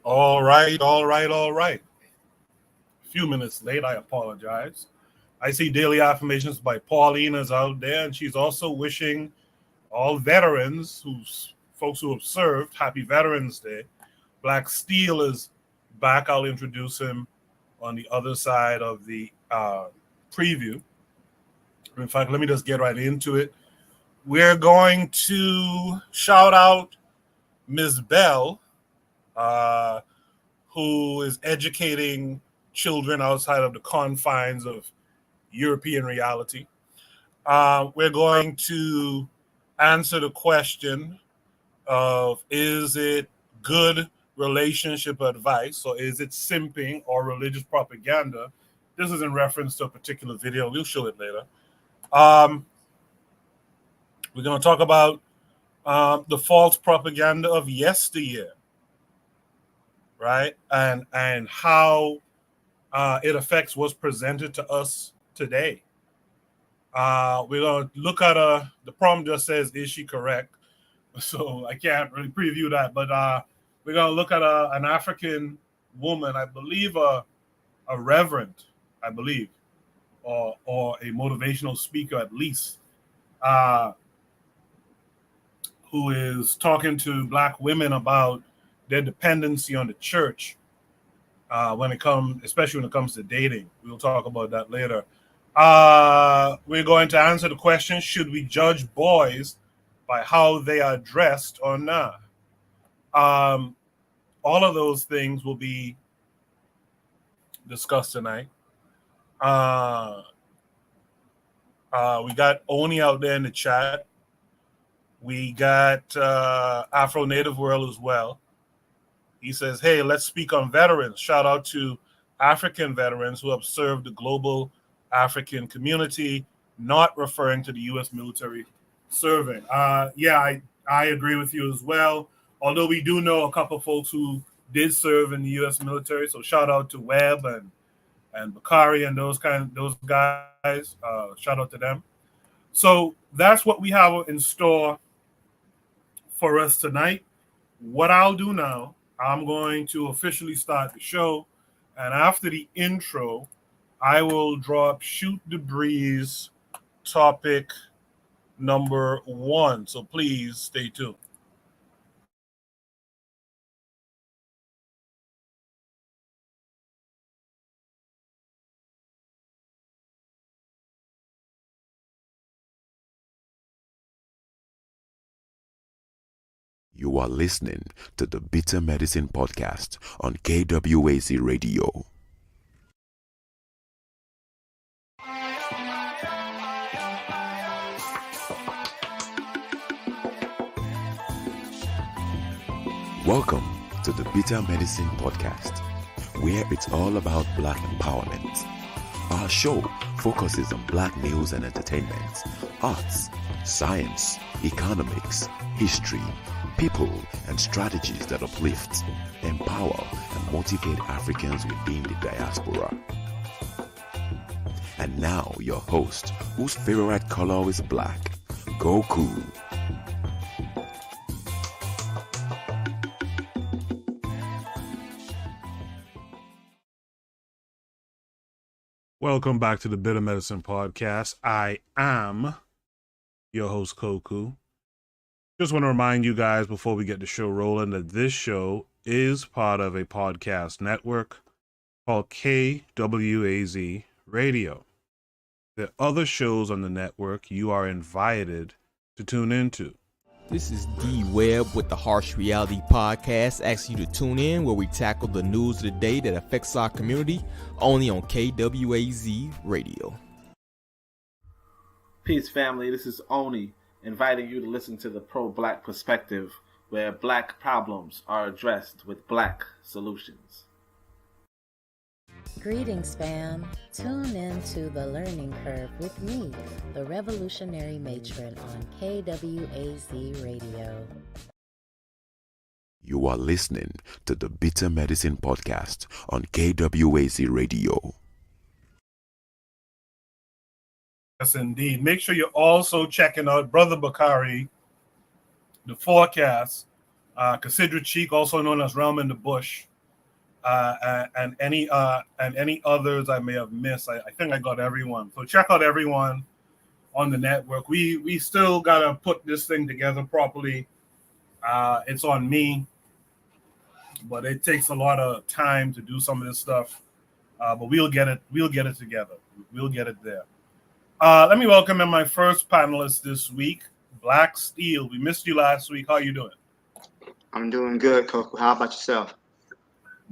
All right, all right, all right. A few minutes late, I apologize. I see daily affirmations by Pauline is out there, and she's also wishing all veterans, who's folks who have served, happy Veterans Day. Black Steel is back. I'll introduce him on the other side of the preview. In fact, let me just get right into it. We're going to shout out MZBEL, uh, who is educating children outside of the confines of European reality. We're going to answer the question of, is it good relationship advice, or is it simping or religious propaganda? This is in reference to a particular video. We'll show it later. We're going to talk about the false propaganda of yesteryear, right? And how it affects what's presented to us today. We're going to look at the prompt just says, is she correct? So I can't really preview that, but we're going to look at an African woman, I believe a reverend, I believe, or a motivational speaker at least, who is talking to Black women about their dependency on the church especially when it comes to dating. We'll talk about that later. We're going to answer the question, should we judge boys by how they are dressed or not? All of those things will be discussed tonight. We got Oni out there in the chat. We got Afro Native World as well. He says, hey, let's speak on veterans. Shout out to African veterans who have served the global African community, not referring to the U.S. military serving. Yeah, I agree with you as well. Although we do know a couple of folks who did serve in the U.S. military. So shout out to Webb and Bakari and those guys. Shout out to them. So that's what we have in store for us tonight. What I'll do now, I'm going to officially start the show. And after the intro, I will drop Shoot the Breeze topic number 1. So please stay tuned. You are listening to the Bitter Medicine Podcast on KWAZ Radio. Welcome to the Bitter Medicine Podcast, where it's all about Black empowerment. Our show focuses on Black news and entertainment, arts, science, economics, history, people, and strategies that uplift, empower, and motivate Africans within the diaspora. And now your host, whose favorite color is black, Goku. Welcome back to the Bitter Medicine Podcast. I am your host, Koku. Just want to remind you guys before we get the show rolling that this show is part of a podcast network called KWAZ Radio. There are other shows on the network you are invited to tune into. This is D Webb with the Harsh Reality Podcast, asking you to tune in where we tackle the news of the day that affects our community, only on KWAZ Radio. Peace, family. This is Oni, inviting you to listen to the Pro-Black Perspective, where Black problems are addressed with Black solutions. Greetings, fam. Tune in to The Learning Curve with me, the Revolutionary Matron on KWAZ Radio. You are listening to the Bitter Medicine Podcast on KWAZ Radio. Yes, indeed. Make sure you're also checking out Brother Bakari, the forecast, Consider Cheek, also known as Realm in the Bush. and any others I may have missed. I think I got everyone. So check out everyone on the network. We still gotta put this thing together properly. It's on me, but it takes a lot of time to do some of this stuff. But we'll get it together. We'll get it there. Let me welcome in my first panelist this week, Black Steel. We missed you last week. How you doing? I'm doing good, Coco. How about yourself?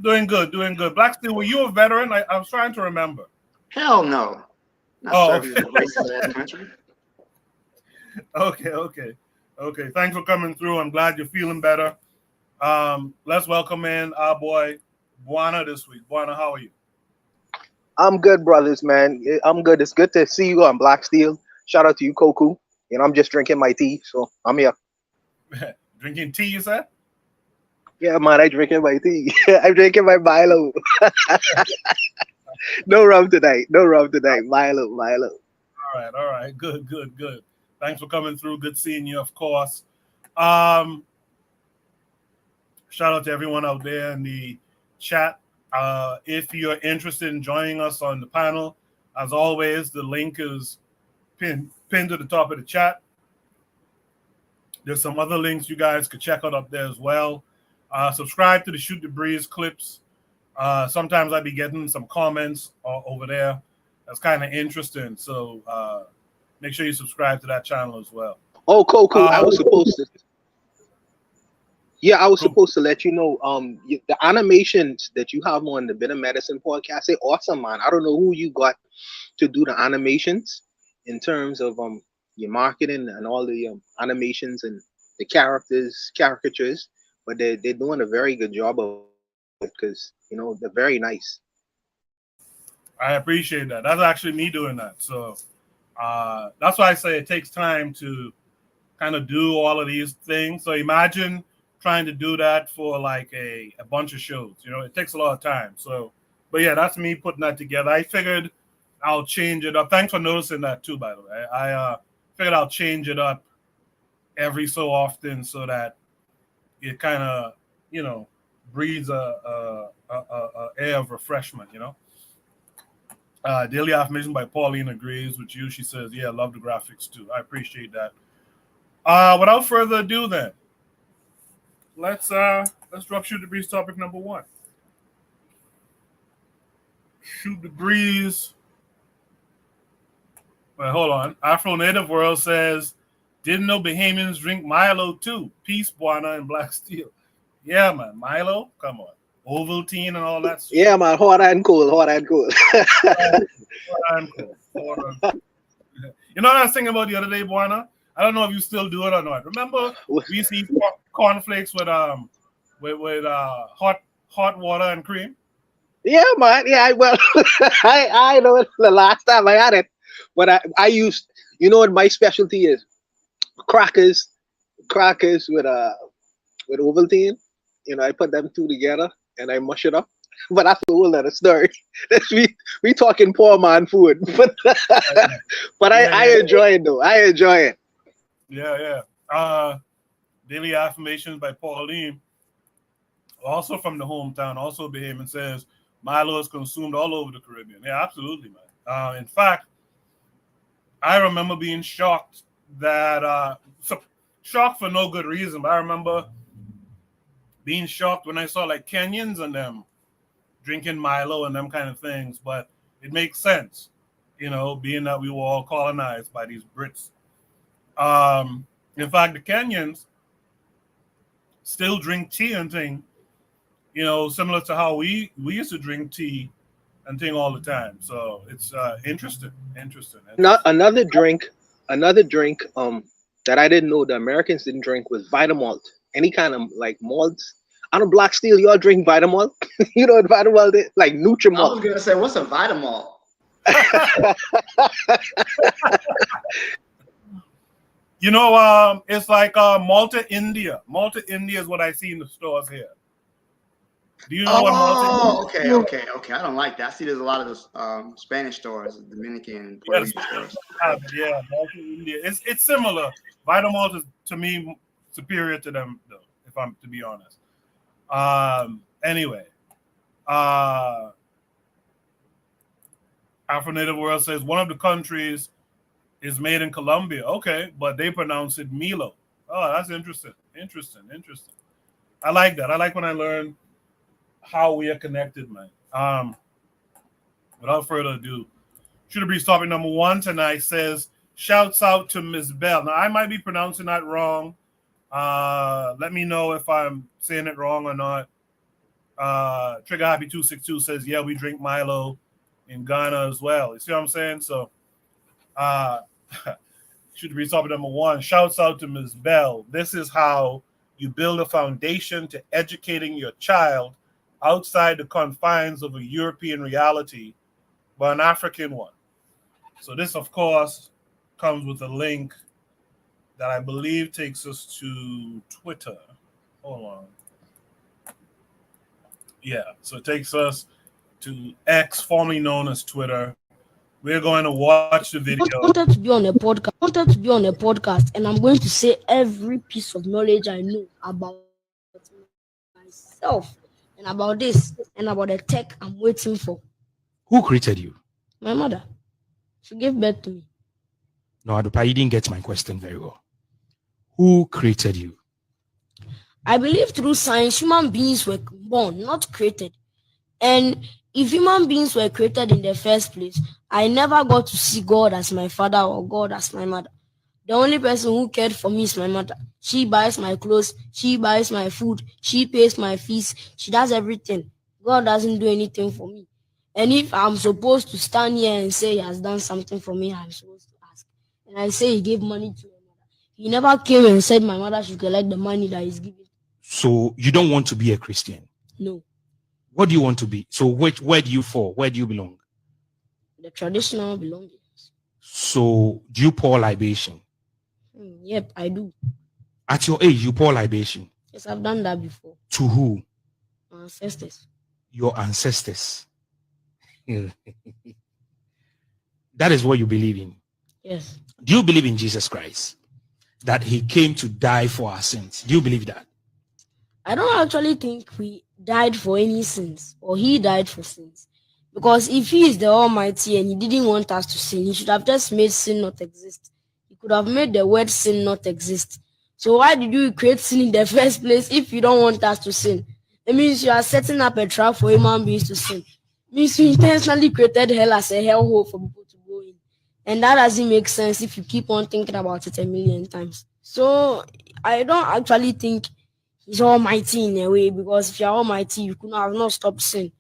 Doing good. Black Steel, were you a veteran? I was trying to remember. Hell no. Not serving the races of that country. Okay. Thanks for coming through. I'm glad you're feeling better. Let's welcome in our boy Buana this week. Buana, how are you? I'm good, brothers, man. I'm good. It's good to see you on Black Steel. Shout out to you, Koku. I'm just drinking my tea, so I'm here. Drinking tea, you said? Yeah, man, I'm drinking my tea. I'm drinking my Milo. No rum tonight. Milo. All right. Good. Thanks for coming through. Good seeing you, of course. Shout out to everyone out there in the chat. If you're interested in joining us on the panel, as always, the link is pinned to the top of the chat. There's some other links you guys could check out up there as well. Subscribe to the Shoot the Breeze clips. Sometimes I'll be getting some comments over there. That's kind of interesting. So make sure you subscribe to that channel as well. Oh, Koku, I was supposed to. Yeah, I was supposed to let you know. The animations that you have on the Bitter Medicine podcast, they're awesome, man. I don't know who you got to do the animations in terms of your marketing and all the animations and the caricatures, but they're doing a very good job of it because they're very nice. I appreciate that. That's actually me doing that. So that's why I say it takes time to kind of do all of these things. So imagine trying to do that for like a bunch of shows. It takes a lot of time. So, but yeah, that's me putting that together. I figured I'll change it up. Thanks for noticing that too, by the way. I figured I'll change it up every so often so that it kind of, breathes a air of refreshment, Daily Affirmation by Pauline agrees with you. She says, yeah, love the graphics too. I appreciate that. Without further ado then, let's drop Shoot the Breeze topic number 1. Shoot the Breeze. Wait, hold on. Afro Native World says, didn't know Bahamians drink Milo too. Peace, Buana and Black Steel. Yeah, man. Milo, come on. Ovaltine and all that stuff. Yeah, man. Hot and cool. Hot and cool. You know what I was thinking about the other day, Buana? I don't know if you still do it or not. Remember, we used to eat cornflakes with hot water and cream. Yeah, man. Yeah, well, I know the last time I had it, but I used. You know what my specialty is? Crackers with Ovaltine. I put them two together and I mush it up. But that's a whole other story. we talking poor man food, but I enjoy it though. I enjoy it. Yeah. Daily Affirmations by Pauline, also from the hometown, also Bahamian, says Milo is consumed all over the Caribbean. Yeah, absolutely, man. In fact, I remember being shocked that shocked for no good reason, but I remember being shocked when I saw like Kenyans and them drinking Milo and them kind of things. But it makes sense, being that we were all colonized by these Brits. In fact, the Kenyans still drink tea and thing, similar to how we used to drink tea and thing all the time. So it's interesting. Not another drink that I didn't know the Americans didn't drink was Vitamalt. Any kind of like malts. I don't Black Steel, y'all drink Vitamalt? You know what Vitamalt is? Like Nutrimalt. I was gonna say, what's a Vitamalt? It's like Malta, India. Malta, India is what I see in the stores here. Do you know what Malta is? Okay. I don't like that. I see there's a lot of those Spanish stores, Dominican, Puerto Rican stores. Yeah, Malta, India. It's similar. Vitamalt is, to me, superior to them, though, if I'm to be honest. Anyway, Afro-Native World says one of the countries is made in Colombia. Okay, but they pronounce it Milo. Oh, that's interesting. Interesting. I like that. I like when I learn how we are connected, man. Without further ado, Shooter Breeze topic number 1 tonight says, shouts out to MZBEL. Now, I might be pronouncing that wrong. Let me know if I'm saying it wrong or not. Trigger Happy 262 says, yeah, we drink Milo in Ghana as well. You see what I'm saying? So, Shooter Breeze topic number 1, shouts out to MZBEL. This is how you build a foundation to educating your child outside the confines of a European reality, but an African one. So this, of course, comes with a link that I believe takes us to Twitter. Hold on. Yeah, so it takes us to X, formerly known as Twitter. We're going to watch the video. I wanted to be on a podcast, and I'm going to say every piece of knowledge I know about myself and about this and about the tech I'm waiting for. Who created you? My mother. She gave birth to me. No, Adupa, you didn't get my question very well. Who created you? I believe through science, human beings were born, not created. And if human beings were created in the first place, I never got to see God as my father or God as my mother. The only person who cared for me is my mother. She buys my clothes. She buys my food. She pays my fees. She does everything. God doesn't do anything for me. And if I'm supposed to stand here and say he has done something for me, I'm supposed to ask. And I say he gave money to my mother. He never came and said my mother should collect the money that he's giving. So you don't want to be a Christian? No. What do you want to be? So where do you fall? Where do you belong? The traditional belongings. So do you pour libation? Yep, I do. At your age, you pour libation? Yes, I've done that before. To who? My ancestors. Your ancestors. That is what you believe in? Yes. Do you believe in Jesus Christ? That he came to die for our sins? Do you believe that? I don't actually think we died for any sins or he died for sins. Because if he is the Almighty and he didn't want us to sin, he should have just made sin not exist. He could have made the word sin not exist. So why did you create sin in the first place if you don't want us to sin? It means you are setting up a trap for human beings to sin. It means you intentionally created hell as a hellhole for people to go in. And that doesn't make sense if you keep on thinking about it a million times. So I don't actually think he's almighty in a way, because if you're almighty, you could have not stopped sin.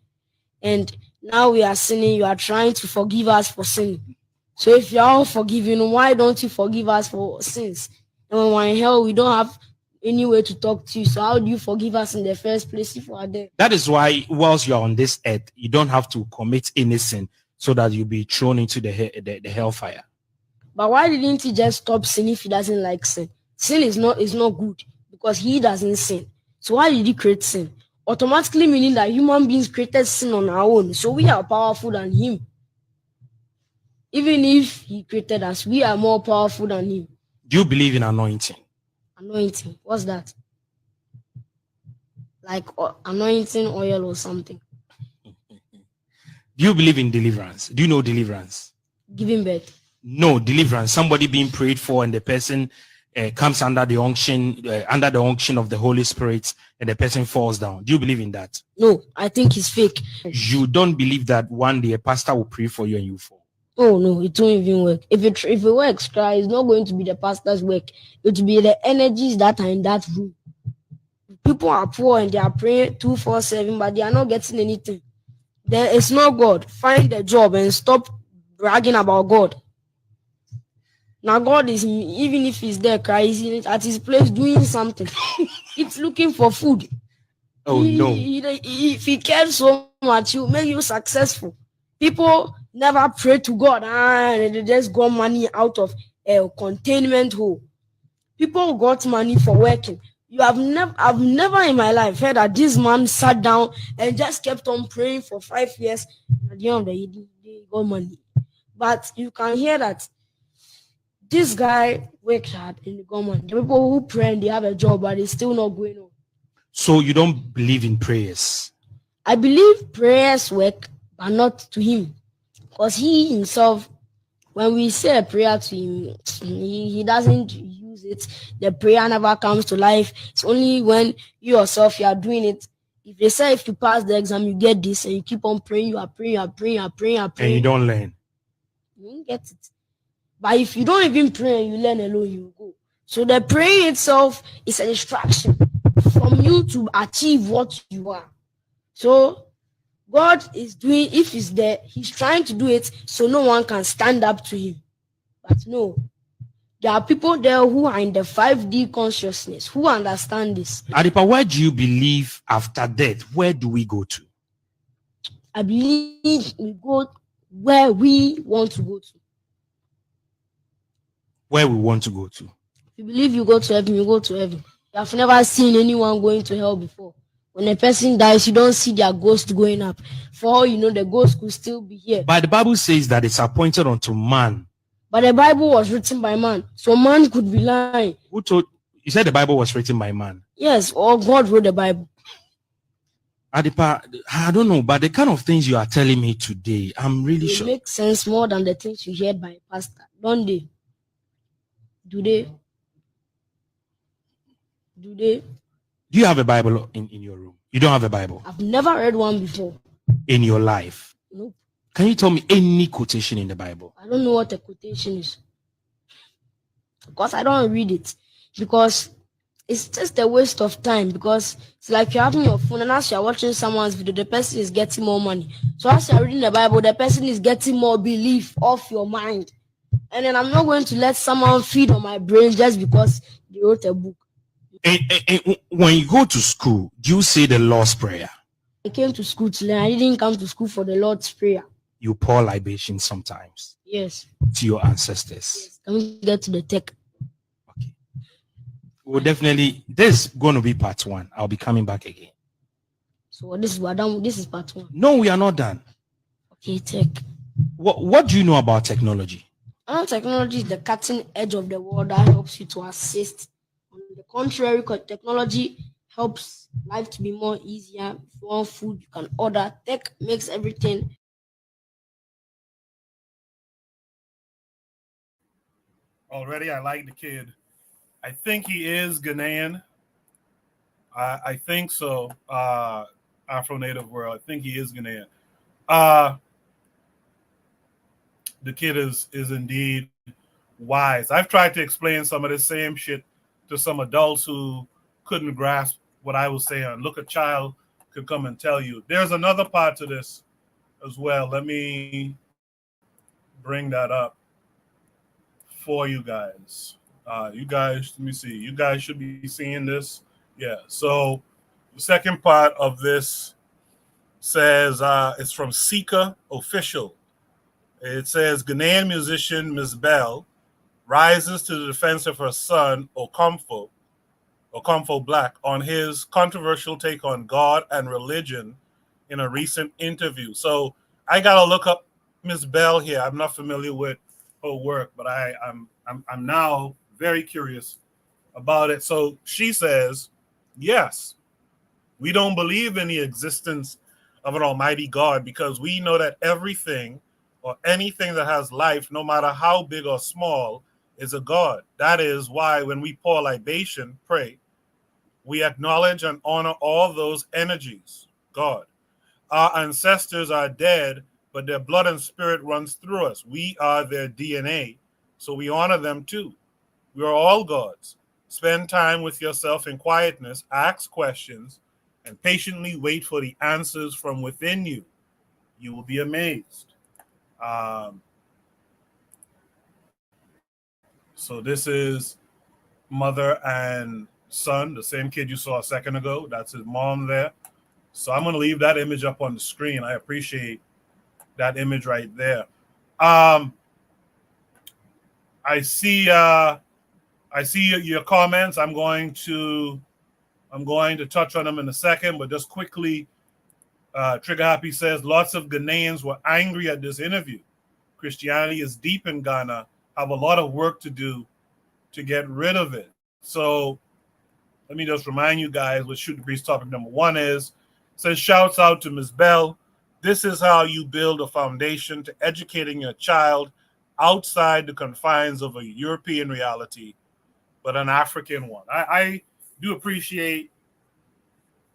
And now we are sinning, you are trying to forgive us for sin. So if you're all forgiven, why don't you forgive us for sins? And when we're in hell, we don't have any way to talk to you. So how do you forgive us in the first place if we are there? That is why whilst you're on this earth, you don't have to commit any sin so that you'll be thrown into the hellfire. But why didn't he just stop sin if he doesn't like sin? Sin is not good because he doesn't sin. So why did he create sin? Automatically meaning that human beings created sin on our own. So we are powerful than him. Even if he created us, we are more powerful than him. Do you believe in anointing? Anointing? What's that? Like anointing oil or something? Do you believe in deliverance? Do you know deliverance? Giving birth? No, deliverance. Somebody being prayed for and the person comes under the unction of the Holy Spirit and the person falls down. Do you believe in that? No, I think it's fake. You don't believe that one day a pastor will pray for you and you fall? Oh no, it won't even work. If it works, it's not going to be the pastor's work. It will be the energies that are in that room. People are poor and they are praying 24/7, but they are not getting anything. Then it's not God. Find a job and stop bragging about God. Now God is, even if he's there, he's at his place doing something. It's looking for food. Oh no! If he cares so much, he'll make you successful. People never pray to God and they just got money out of a containment hole. People got money for working. I've never in my life heard that this man sat down and just kept on praying for 5 years. At the end of the day, he got money. But you can hear that this guy worked hard in the government. The people who pray and they have a job, but it's still not going on. So you don't believe in prayers? I believe prayers work, but not to him. Because he himself, when we say a prayer to him, he doesn't use it. The prayer never comes to life. It's only when you yourself, you are doing it. If they say if you pass the exam, you get this, and you keep on praying, you are praying, you are praying, you are praying, you are praying. And you don't learn. You won't get it. But if you don't even pray and you learn alone, you will go. So the praying itself is a distraction from you to achieve what you are. So God is doing, if he's there, he's trying to do it so no one can stand up to him. But no, there are people there who are in the 5D consciousness, who understand this. Adipa, where do you believe after death? Where do we go to? I believe we go where we want to go to. Where we want to go to. If you believe you go to heaven, you go to heaven. You have never seen anyone going to hell before. When a person dies, you don't see their ghost going up. For all you know, the ghost could still be here. But the Bible says that it's appointed unto man. But the Bible was written by man, so man could be lying. Who told you? Said the Bible was written by man? Yes, or God wrote the Bible. Adipa, I don't know, but the kind of things you are telling me today, I'm really It sure. makes sense more than the things you heard by a pastor, don't they? Do they? Do they? Do you have a Bible in your room? You don't have a Bible? I've never read one before. In your life? Nope. Can you tell me any quotation in the Bible? I don't know what a quotation is. Because I don't read it. Because it's just a waste of time. Because it's like you're having your phone and as you're watching someone's video, the person is getting more money. So as you're reading the Bible, the person is getting more belief off your mind. And then I'm not going to let someone feed on my brain just because they wrote a book. And when you go to school, do you say the Lord's Prayer? I came to school to learn. I didn't come to school for the Lord's Prayer. You pour libation sometimes? Yes. To your ancestors? Yes. Can we get to the tech? Okay. Well, definitely, this is going to be part 1. I'll be coming back again. So this is what done. This is part 1. No, we are not done. Okay, tech. What do you know about technology? Technology is the cutting edge of the world that helps you to assist. On the contrary, technology helps life to be more easier. If you want food, you can order. Tech makes everything. Already, I like the kid. I think he is Ghanaian. I think so. Afro-Native world. I think he is Ghanaian. The kid is indeed wise. I've tried to explain some of the same shit to some adults who couldn't grasp what I was saying. Look, a child could come and tell you. There's another part to this as well. Let me bring that up for you guys. You guys, let me see. You guys should be seeing this. Yeah. So the second part of this says it's from Sika Official. It says Ghanaian musician MZBEL rises to the defense of her son Okomfo Black on his controversial take on God and religion in a recent interview. So I gotta look up MZBEL here. I'm not familiar with her work, but I'm now very curious about it. So she says, yes, we don't believe in the existence of an almighty God because we know that everything or anything that has life, no matter how big or small, is a God. That is why when we pour libation, pray, we acknowledge and honor all those energies, God. Our ancestors are dead, but their blood and spirit runs through us. We are their DNA, so we honor them too. We are all gods. Spend time with yourself in quietness, ask questions, and patiently wait for the answers from within you. You will be amazed. So this is mother and son, the same kid you saw a second ago. That's his mom there. So I'm going to leave that image up on the screen. I appreciate that image right there. I see your comments. I'm going to touch on them in a second, but just quickly, Trigger Happy says lots of Ghanaians were angry at this interview. Christianity is deep in Ghana. Have a lot of work to do to get rid of it. So let me just remind you guys what Shoot the Breeze topic number 1 is. Says shouts out to Ms. Bell. This is how you build a foundation to educating your child outside the confines of a European reality, but an African one. I do appreciate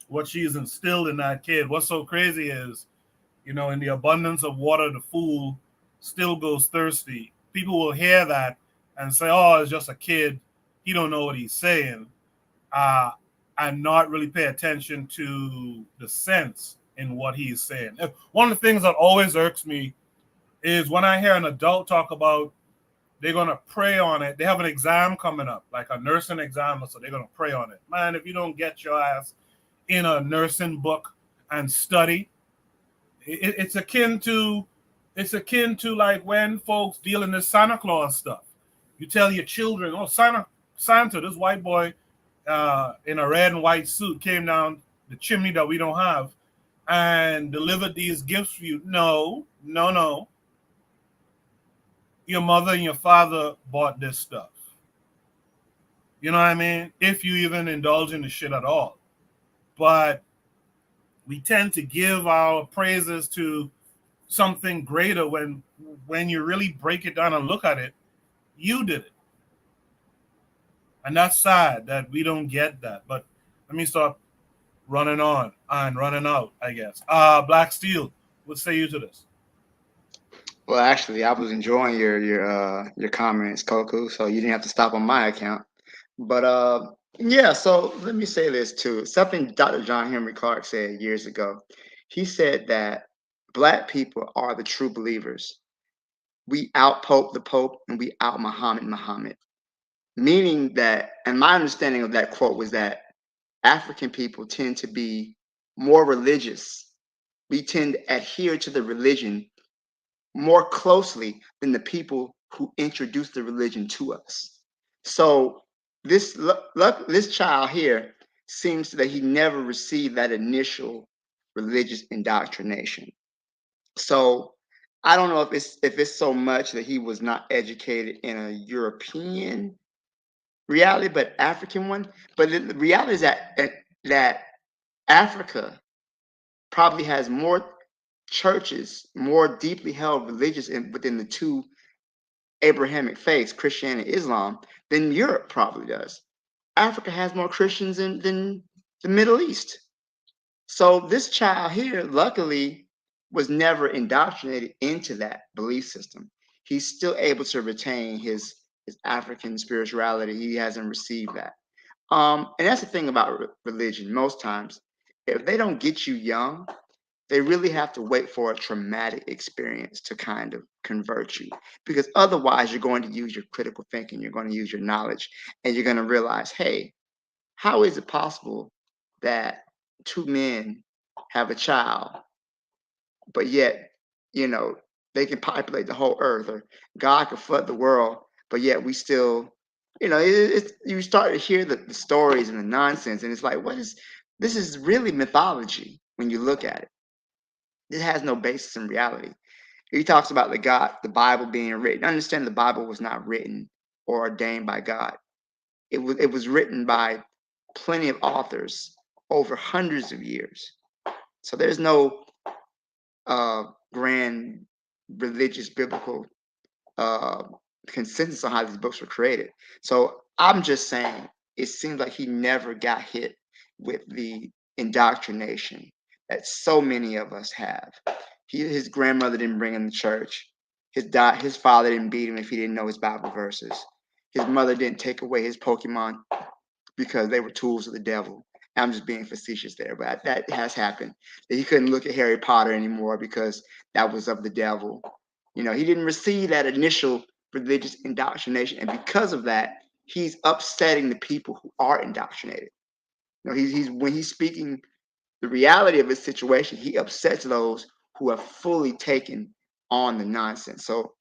what she's instilled in that kid. What's so crazy is, in the abundance of water, the fool still goes thirsty. People will hear that and say, oh, it's just a kid. He don't know what he's saying. And not really pay attention to the sense in what he's saying. One of the things that always irks me is when I hear an adult talk about they're going to pray on it. They have an exam coming up, like a nursing exam, so they're going to pray on it. Man, if you don't get your ass in a nursing book and study, it's akin to like when folks deal in this Santa Claus stuff. You tell your children, oh, Santa, this white boy in a red and white suit came down the chimney that we don't have and delivered these gifts for you. No. Your mother and your father bought this stuff. You know what I mean? If you even indulge in the shit at all. But we tend to give our praises to something greater when you really break it down and look at it, you did it. And that's sad that we don't get that. But let me stop running on and running out, I guess. Black Steel, what say you to this? Well, actually, I was enjoying your comments, Koku, so you didn't have to stop on my account. But yeah, so let me say this too. Something Dr. John Henry Clark said years ago. He said that Black people are the true believers. We out-Pope the Pope and we out-Muhammad. Meaning that, and my understanding of that quote was that African people tend to be more religious. We tend to adhere to the religion more closely than the people who introduced the religion to us. So this child here seems that he never received that initial religious indoctrination. So I don't know if it's so much that he was not educated in a European reality, but African one. But the reality is that Africa probably has more churches, more deeply held religious within the two Abrahamic faiths, Christianity and Islam, than Europe probably does. Africa has more Christians than the Middle East. So this child here, luckily, was never indoctrinated into that belief system. He's still able to retain his African spirituality. He hasn't received that. And that's the thing about religion. Most times, if they don't get you young, they really have to wait for a traumatic experience to kind of convert you, because otherwise you're going to use your critical thinking, you're going to use your knowledge, and you're going to realize, hey, how is it possible that two men have a child, but yet, they can populate the whole earth, or God can flood the world, but yet we still, you start to hear the stories and the nonsense, and it's like, this is really mythology when you look at it. It has no basis in reality. He talks about the Bible being written. Understand the Bible was not written or ordained by God. It was written by plenty of authors over hundreds of years. So there's no grand religious biblical consensus on how these books were created. So I'm just saying, it seems like he never got hit with the indoctrination that so many of us have. His grandmother didn't bring him to church. His father didn't beat him if he didn't know his Bible verses. His mother didn't take away his Pokemon because they were tools of the devil. I'm just being facetious there, but that has happened. That he couldn't look at Harry Potter anymore because that was of the devil. He didn't receive that initial religious indoctrination, and because of that, he's upsetting the people who are indoctrinated. He's when he's speaking the reality of his situation, he upsets those who have fully taken on the nonsense. So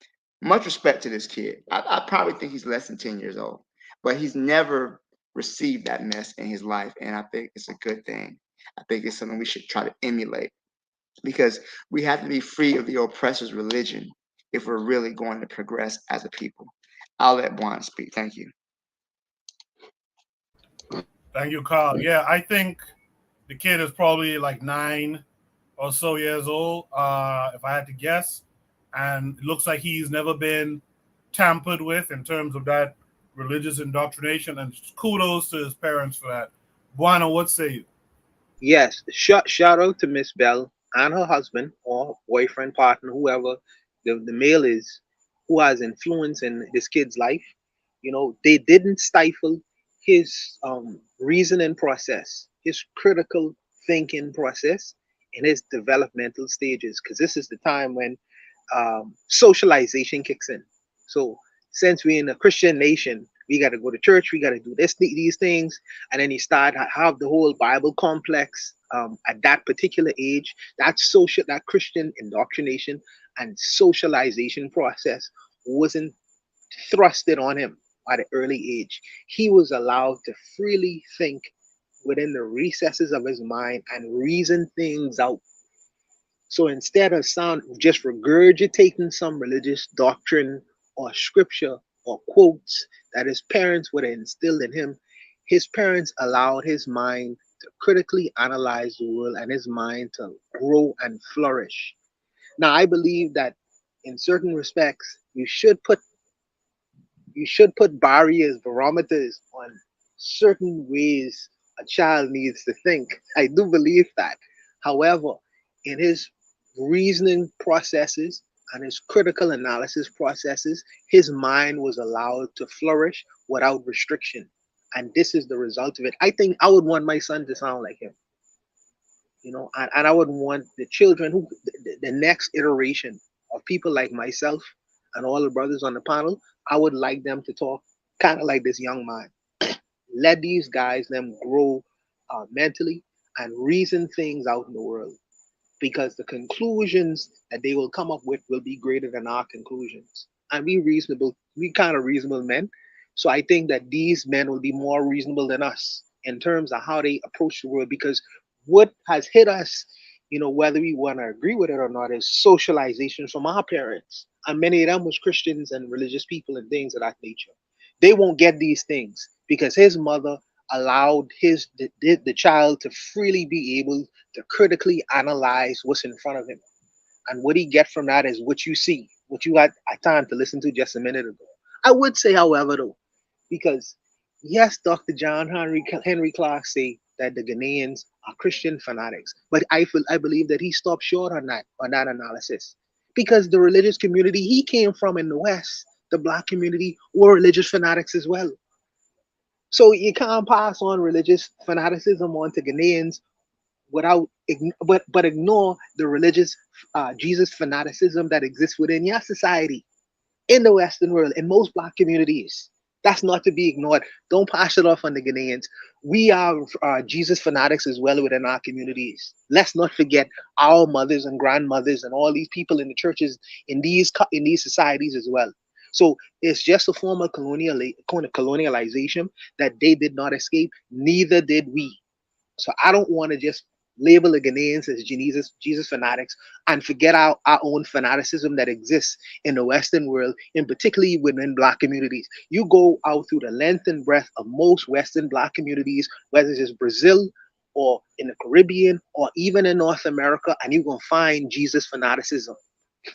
much respect to this kid. I probably think he's less than 10 years old, but he's never received that mess in his life, and I think it's a good thing. I think it's something we should try to emulate, because we have to be free of the oppressor's religion if we're really going to progress as a people. I'll let Juan speak. Thank you. Thank you, Carl. Yeah, I think The kid is probably like 9 or so years old, if I had to guess. And it looks like he's never been tampered with in terms of that religious indoctrination. And kudos to his parents for that. Buana, what say you? Yes, shout out to Miss Bell and her husband or boyfriend, partner, whoever the male is, who has influence in this kid's life. You know, they didn't stifle his reasoning process, his critical thinking process in his developmental stages, because this is the time when socialization kicks in. So since we're in a Christian nation, we got to go to church, we got to do these things, and then you start to have the whole Bible complex at that particular age. That Christian indoctrination and socialization process wasn't thrusted on him at an early age. He was allowed to freely think within the recesses of his mind and reason things out. So instead of just regurgitating some religious doctrine or scripture or quotes that his parents would have instilled in him, his parents allowed his mind to critically analyze the world and his mind to grow and flourish. Now, I believe that in certain respects, you should put barriers, barometers on certain ways a child needs to think. I do believe that. However, in his reasoning processes and his critical analysis processes, his mind was allowed to flourish without restriction. And this is the result of it. I think I would want my son to sound like him. You know, and I would want the children the next iteration of people like myself and all the brothers on the panel, I would like them to talk kind of like this young man. Let these guys, them grow mentally and reason things out in the world, because the conclusions that they will come up with will be greater than our conclusions. And we kind of reasonable men. So I think that these men will be more reasonable than us in terms of how they approach the world, because what has hit us, you know, whether we want to agree with it or not, is socialization from our parents. And many of them was Christians and religious people and things of that nature. They won't get these things because his mother allowed the child to freely be able to critically analyze what's in front of him. And what he get from that is what you see, what you had time to listen to just a minute ago. I would say, however, though, because yes, Dr. John Henry Clark say that the Ghanaians are Christian fanatics, but I believe that he stopped short on that analysis, because the religious community he came from in the West, the Black community, were religious fanatics as well. So you can't pass on religious fanaticism onto Ghanaians but ignore the religious Jesus fanaticism that exists within your society in the Western world, in most Black communities. That's not to be ignored. Don't pass it off on the Ghanaians. We are Jesus fanatics as well within our communities. Let's not forget our mothers and grandmothers and all these people in the churches in these societies as well. So it's just a form of colonialization that they did not escape. Neither did we. So I don't want to just label the Ghanaians as Jesus fanatics and forget our own fanaticism that exists in the Western world, and particularly within Black communities. You go out through the length and breadth of most Western Black communities, whether it's Brazil or in the Caribbean or even in North America, and you're going to find Jesus fanaticism.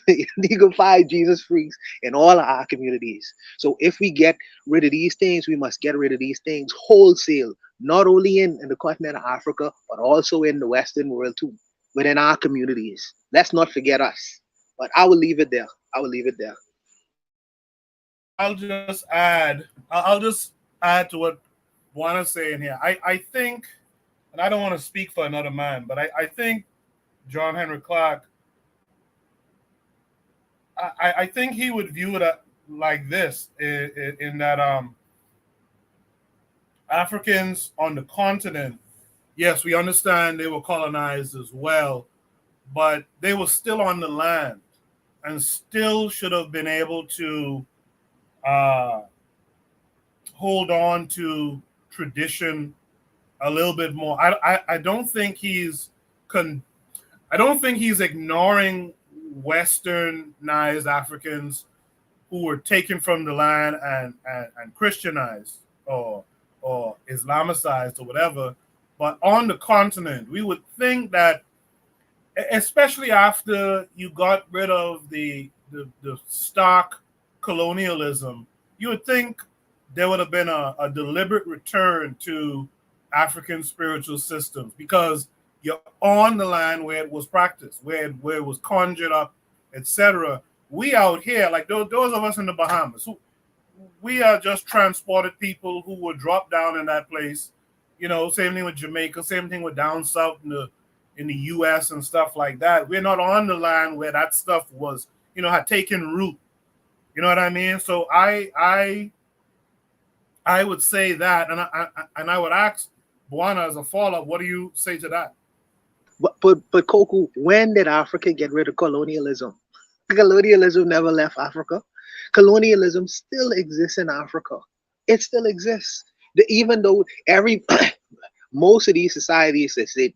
You can find Jesus freaks in all of our communities. So if we get rid of these things, we must get rid of these things wholesale, not only in the continent of Africa, but also in the Western world too, within our communities. Let's not forget us. But I will leave it there. I'll just add to what Buana's saying here. I think, and I don't want to speak for another man, but I think John Henry Clark, I think he would view it like this, in that Africans on the continent, yes, we understand they were colonized as well, but they were still on the land and still should have been able to hold on to tradition a little bit more. I don't think he's ignoring Westernized Africans who were taken from the land and Christianized or Islamicized or whatever. But on the continent, we would think that, especially after you got rid of the stark colonialism, you would think there would have been a deliberate return to African spiritual systems, because you're on the land where it was practiced, where it was conjured up, etc. We out here, like those of us in the Bahamas, we are just transported people who were dropped down in that place. You know, same thing with Jamaica, same thing with down south in the US and stuff like that. We're not on the land where that stuff was, had taken root. You know what I mean? So I would say that, and I would ask Buana as a follow-up, what do you say to that? But Coco, when did Africa get rid of colonialism? Colonialism never left Africa. Colonialism still exists in Africa. It still exists. Even though most of these societies, they say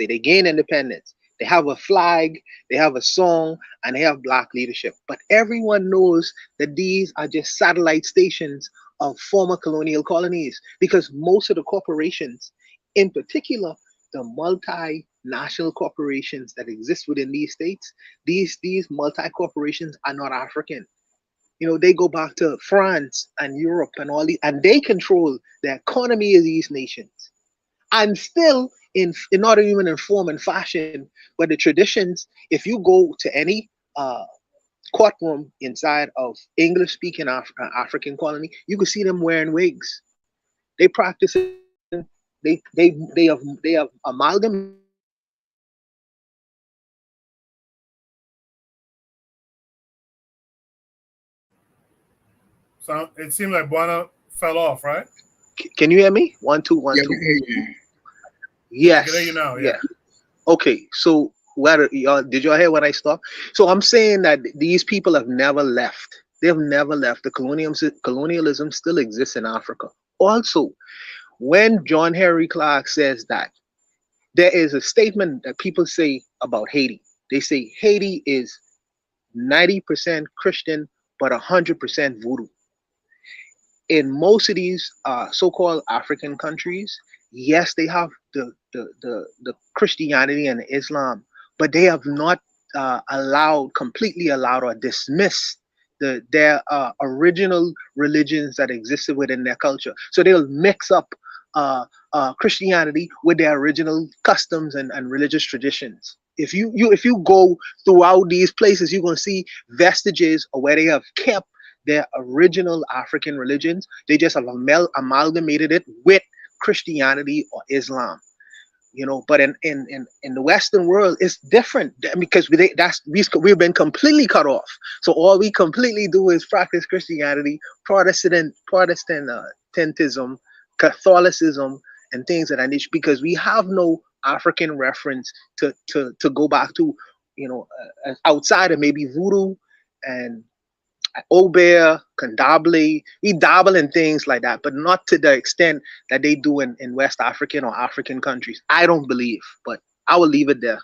they gain independence. They have a flag, they have a song, and they have black leadership. But everyone knows that these are just satellite stations of former colonial colonies, because most of the corporations, in particular, the multinational corporations that exist within these states, these multi-corporations are not African. They go back to France and Europe and all these, and they control the economy of these nations. And still, in not even in form and fashion, but the traditions, if you go to any courtroom inside of English-speaking African colony, you can see them wearing wigs. They practice it. They have amalgam. So it seems like Buana fell off, right? Can you hear me? 1 2 1 2. Yes. I can hear you now. Yeah. Okay. So did y'all hear when I stopped? So I'm saying that these people have never left. They have never left. The colonialism still exists in Africa. Also, when John Henry Clark says that, there is a statement that people say about Haiti. They say Haiti is 90% Christian, but 100% voodoo. In most of these so-called African countries, yes, they have the Christianity and Islam, but they have not completely allowed or dismissed their original religions that existed within their culture. So they'll mix up Christianity with their original customs and religious traditions. If you go throughout these places, you're going to see vestiges of where they have kept their original African religions. They just have amalgamated it with Christianity or Islam. But in the Western world, it's different, because we've been completely cut off. So all we completely do is practice Christianity, Protestantism, Catholicism, and things of that nature, because we have no African reference to go back to, outside of maybe voodoo and Obeah, Kandable. We dabble in things like that, but not to the extent that they do in West African or African countries. I don't believe, but I will leave it there.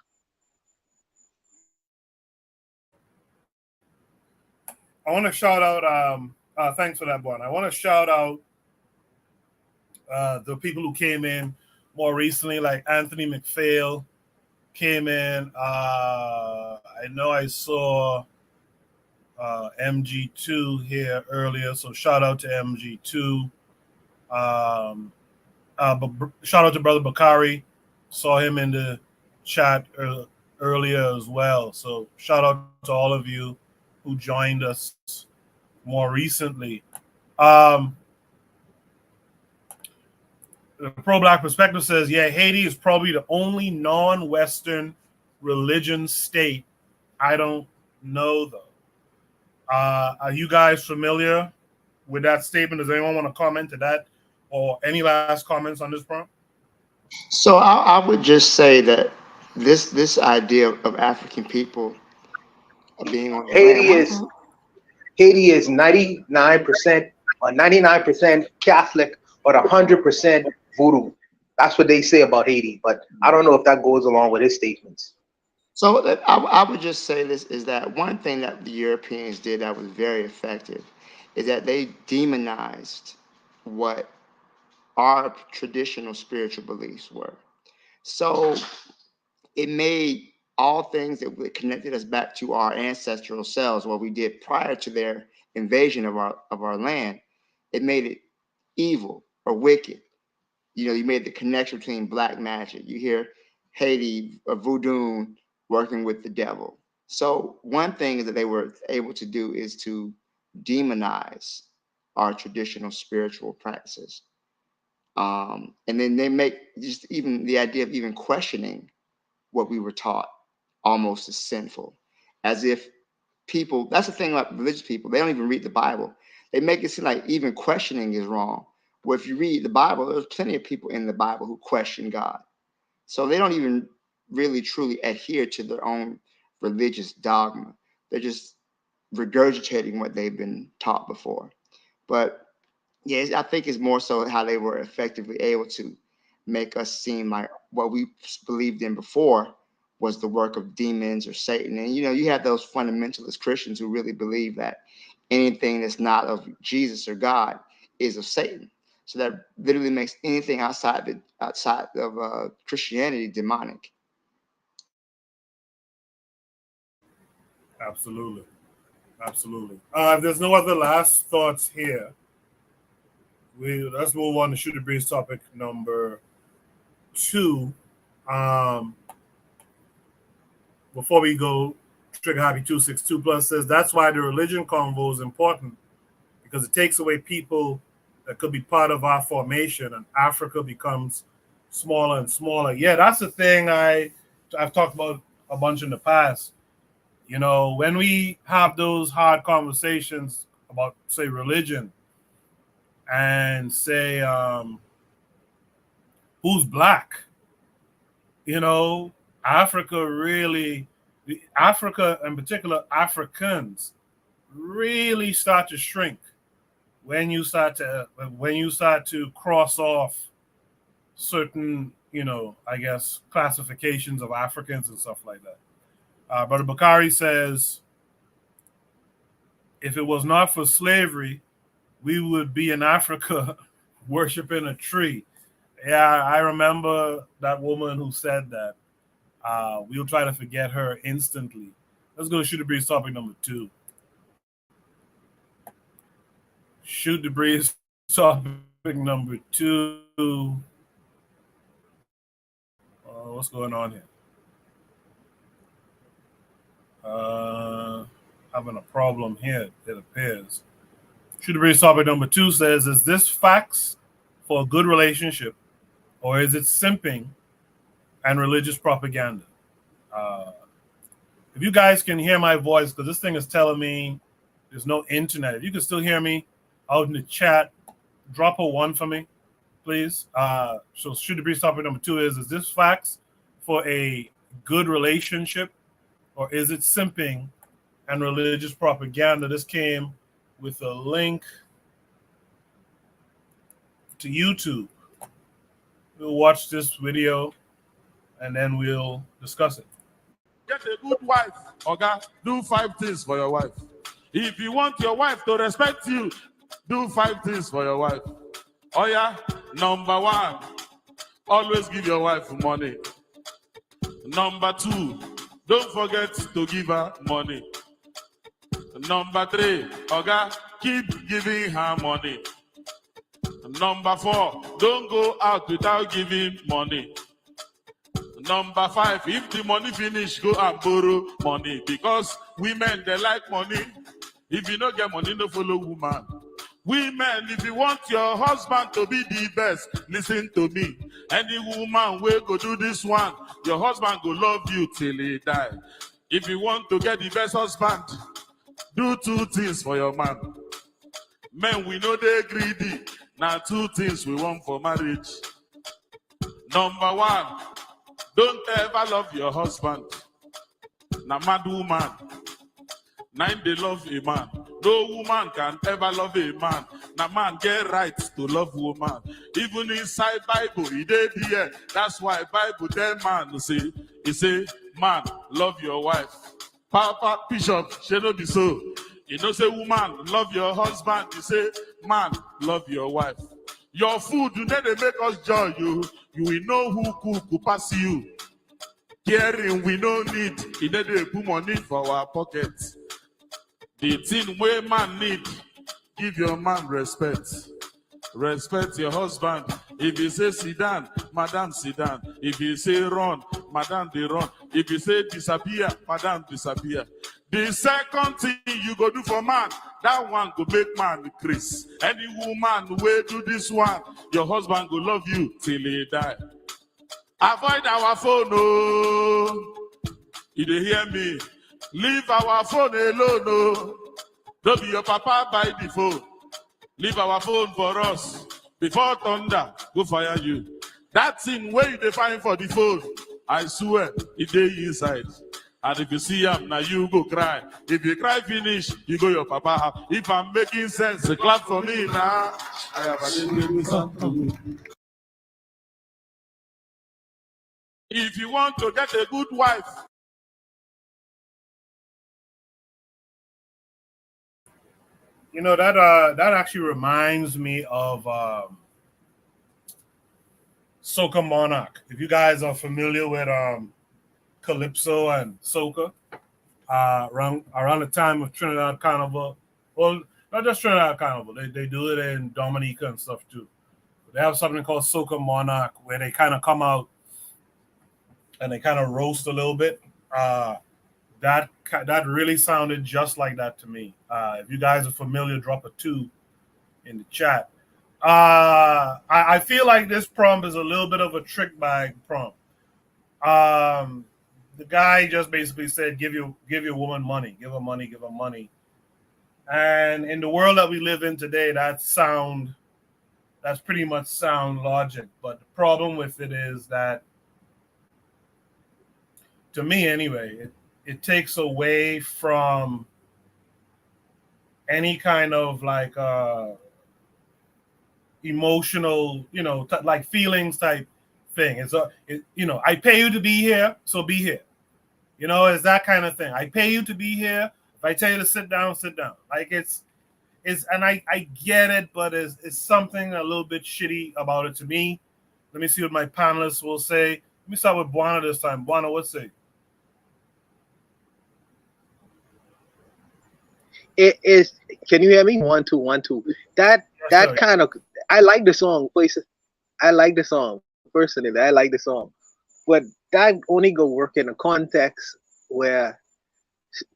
I want to shout out, thanks for that, Bon. I want to shout out the people who came in more recently, like Anthony McPhail came in. I know I saw MG2 here earlier, so shout out to MG2. But shout out to Brother Bakari. Saw him in the chat earlier as well. So shout out to all of you who joined us more recently. The Pro-Black Perspective says, yeah, Haiti is probably the only non-Western religion state. I don't know, though. Are you guys familiar with that statement? Does anyone want to comment to that, or any last comments on this prompt? So I would just say that this idea of African people being on Haiti is 99% or 99% Catholic, but 100% voodoo. That's what they say about Haiti, but I don't know if that goes along with his statements. So I would just say this, is that one thing that the Europeans did that was very effective is that they demonized what our traditional spiritual beliefs were. So it made all things that connected us back to our ancestral selves, what we did prior to their invasion of our land. It made it evil or wicked. You know, you made the connection between black magic. You hear Haiti or voodoo working with the devil. So one thing that they were able to do is to demonize our traditional spiritual practices. And then they make just even the idea of even questioning what we were taught almost as sinful, as if people, that's the thing about religious people, they don't even read the Bible. They make it seem like even questioning is wrong. Well, if you read the Bible, there's plenty of people in the Bible who question God. So they don't even really truly adhere to their own religious dogma. They're just regurgitating what they've been taught before. But yeah, I think it's more so how they were effectively able to make us seem like what we believed in before was the work of demons or Satan. And, you know, you have those fundamentalist Christians who really believe that anything that's not of Jesus or God is of Satan. So that literally makes anything outside of Christianity demonic. Absolutely. Absolutely. If there's no other last thoughts here, let's move on to Shoot the Breeze topic number 2. Before we go, Trigger Happy 262 Plus says that's why the religion convo is important, because it takes away people that could be part of our formation, and Africa becomes smaller and smaller. Yeah, that's the thing I've talked about a bunch in the past. You know, when we have those hard conversations about, say, religion, and say who's black, you know, Africa in particular, Africans really start to shrink when you start to cross off certain, you know, I guess, classifications of Africans and stuff like that. Brother Bakari says, if it was not for slavery, we would be in Africa worshiping a tree. Yeah, I remember that woman who said that. We'll try to forget her instantly. Let's go to Shoot the Breeze topic number 2. Shoot the Breeze topic number 2. What's going on here? Having a problem here, it appears. Shoot the Breeze topic number 2 says, is this facts for a good relationship, or is it simping and religious propaganda? If you guys can hear my voice, because this thing is telling me there's no internet. If you can still hear me out in the chat, drop a 1 for me, please. So Shoot the Breeze topic number 2 is this facts for a good relationship, or is it simping and religious propaganda? This came with a link to YouTube. We'll watch this video and then we'll discuss it. Get a good wife, okay? Do 5 things for your wife. If you want your wife to respect you, do 5 things for your wife. Oh yeah, number 1, always give your wife money. Number 2, don't forget to give her money. Number 3, okay, keep giving her money. Number 4, don't go out without giving money. Number 5, if the money finish, go and borrow money, because women, they like money. If you don't get money, no follow woman. Women, if you want your husband to be the best, listen to me. Any woman will go do this one, your husband go love you till he die. If you want to get the best husband, do 2 things for your man. Men, we know they're greedy. Now 2 things we want for marriage. Number 1, don't ever love your husband. Now mad woman, 9 they love a man. No woman can ever love a man. Now man get right to love woman. Even inside Bible, he did here. That's why Bible tell man to say, he say, man, love your wife. Papa Bishop, she no be so. You know, say woman, love your husband. You say, man, love your wife. Your food, you know they make us joy. You will know who cook, who pass you. Caring we no need. You know they put money for our pockets. The thing where man need, give your man respect. Respect your husband. If he say sit down, madam sit down. If he say run, madam they run. If he say disappear, madam disappear. The second thing you go do for man, that one go make man increase. Any woman will do this one, your husband go love you till he die. Avoid our phone, oh. You dey hear me? Leave our phone alone, oh. Don't be your papa by the phone. Leave our phone for us. Before thunder, go fire you. That thing where you define for the phone, I swear, it dey inside. And if you see him, now you go cry. If you cry finish, you go your papa house. If I'm making sense, clap for me now. I have a something. If you want to get a good wife, You know that actually reminds me of Soca Monarch. If you guys are familiar with Calypso and Soca, around the time of Trinidad Carnival, well, not just Trinidad Carnival, they do it in Dominica and stuff too. They have something called Soca Monarch where they kind of come out and they kind of roast a little bit. That really sounded just like that to me. If you guys are familiar, drop a 2 in the chat. I feel like this prompt is a little bit of a trick bag prompt. The guy just basically said, give your woman money, give her money, give her money. And in the world that we live in today, that's pretty much sound logic. But the problem with it is that, to me anyway, it takes away from any kind of like emotional, like feelings type thing. It's I pay you to be here, so be here. It's that kind of thing. I pay you to be here. If I tell you to sit down, sit down. Like it's, and I get it, but it's something a little bit shitty about it to me. Let me see what my panelists will say. Let me start with Buana this time. Buana, what's say? It is. Can you hear me? 1 2 1 2. That kind of. I like the song. I like the song personally. I like the song, but that only go work in a context where,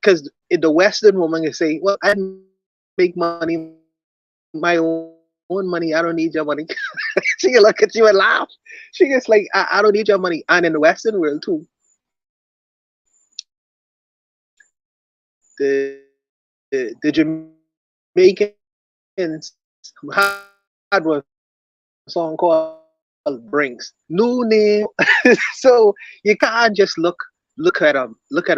because the Western woman can say, "Well, I make money, my own money. I don't need your money." She can look at you and laugh. She gets like, "I don't need your money." And in the Western world too, the Jamaicans had one song called Brinks. New name. So you can't just look at a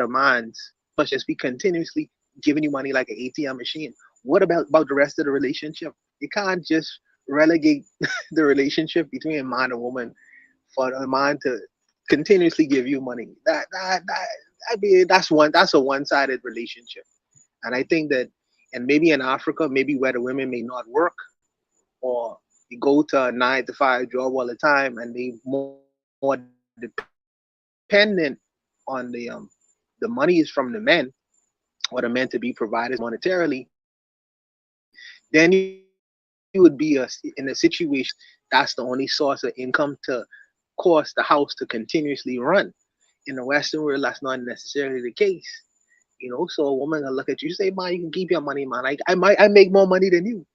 man's must just be continuously giving you money like an ATM machine. What about the rest of the relationship? You can't just relegate the relationship between a man and woman for a man to continuously give you money. That's a one-sided relationship. And I think that, and maybe in Africa, maybe where the women may not work, or you go to a 9-to-5 job all the time, and they more dependent on the money is from the men, or the men to be provided monetarily, then you would be in a situation that's the only source of income to cause the house to continuously run. In the Western world, that's not necessarily the case. So a woman will look at you, say, "Man, you can keep your money, man. I make more money than you."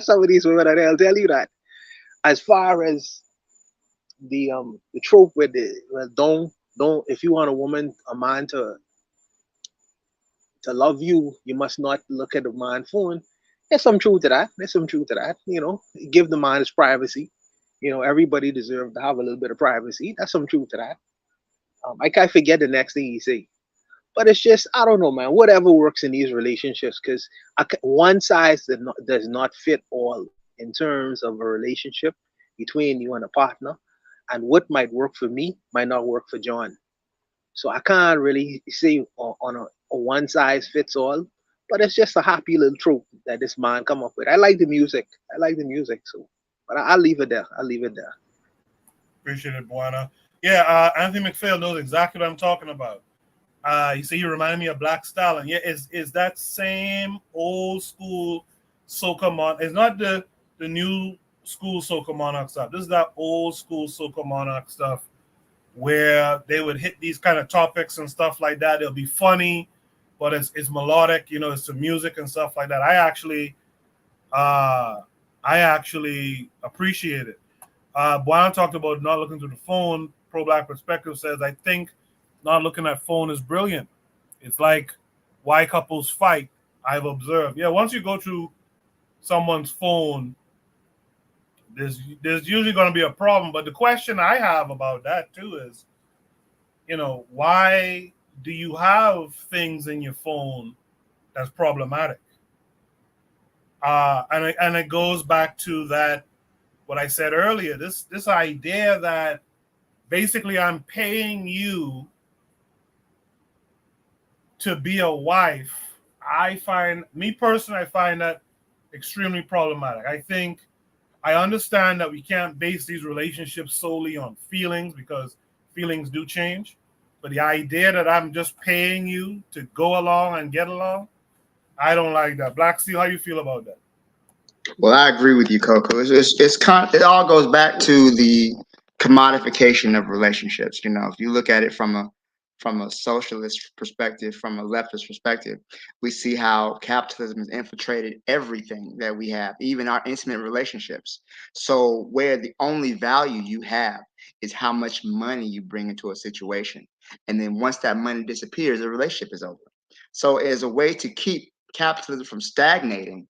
Some of these women, they'll tell you that. As far as the trope with don't if you want a man to love you, you must not look at the man's phone. There's some truth to that. Give the man his privacy. Everybody deserves to have a little bit of privacy. That's some truth to that. I can't forget the next thing he say. But it's just, I don't know, man. Whatever works in these relationships, because one size does not fit all in terms of a relationship between you and a partner. And what might work for me might not work for John. So I can't really say on a one size fits all. But it's just a happy little trope that this man come up with. I like the music. So But I'll leave it there. I'll leave it there. Appreciate it, Buana. Yeah, Anthony McPhail knows exactly what I'm talking about. You see, he reminded me of Black Stalin. Yeah, is that same old school soca monarch? It's not the new school soca monarch stuff. This is that old school soca monarch stuff where they would hit these kind of topics and stuff like that. It'll be funny, but it's melodic. You know, it's some music and stuff like that. I actually appreciate it. Buana talked about not looking through the phone. Pro Black Perspective says, I think not looking at phone is brilliant. It's like why couples fight, I've observed. Yeah, once you go through someone's phone, there's usually going to be a problem. But the question I have about that too is, why do you have things in your phone that's problematic? And it goes back to that what I said earlier. This idea that basically I'm paying you to be a wife. I find that extremely problematic. I understand that we can't base these relationships solely on feelings because feelings do change. But the idea that I'm just paying you to go along and get along, I don't like that. Black Steel, how you feel about that? Well, I agree with you, Coco. It all goes back to the commodification of relationships. If you look at it from a socialist perspective, from a leftist perspective, we see how capitalism has infiltrated everything that we have, even our intimate relationships. So where the only value you have is how much money you bring into a situation. And then once that money disappears, the relationship is over. So as a way to keep capitalism from stagnating,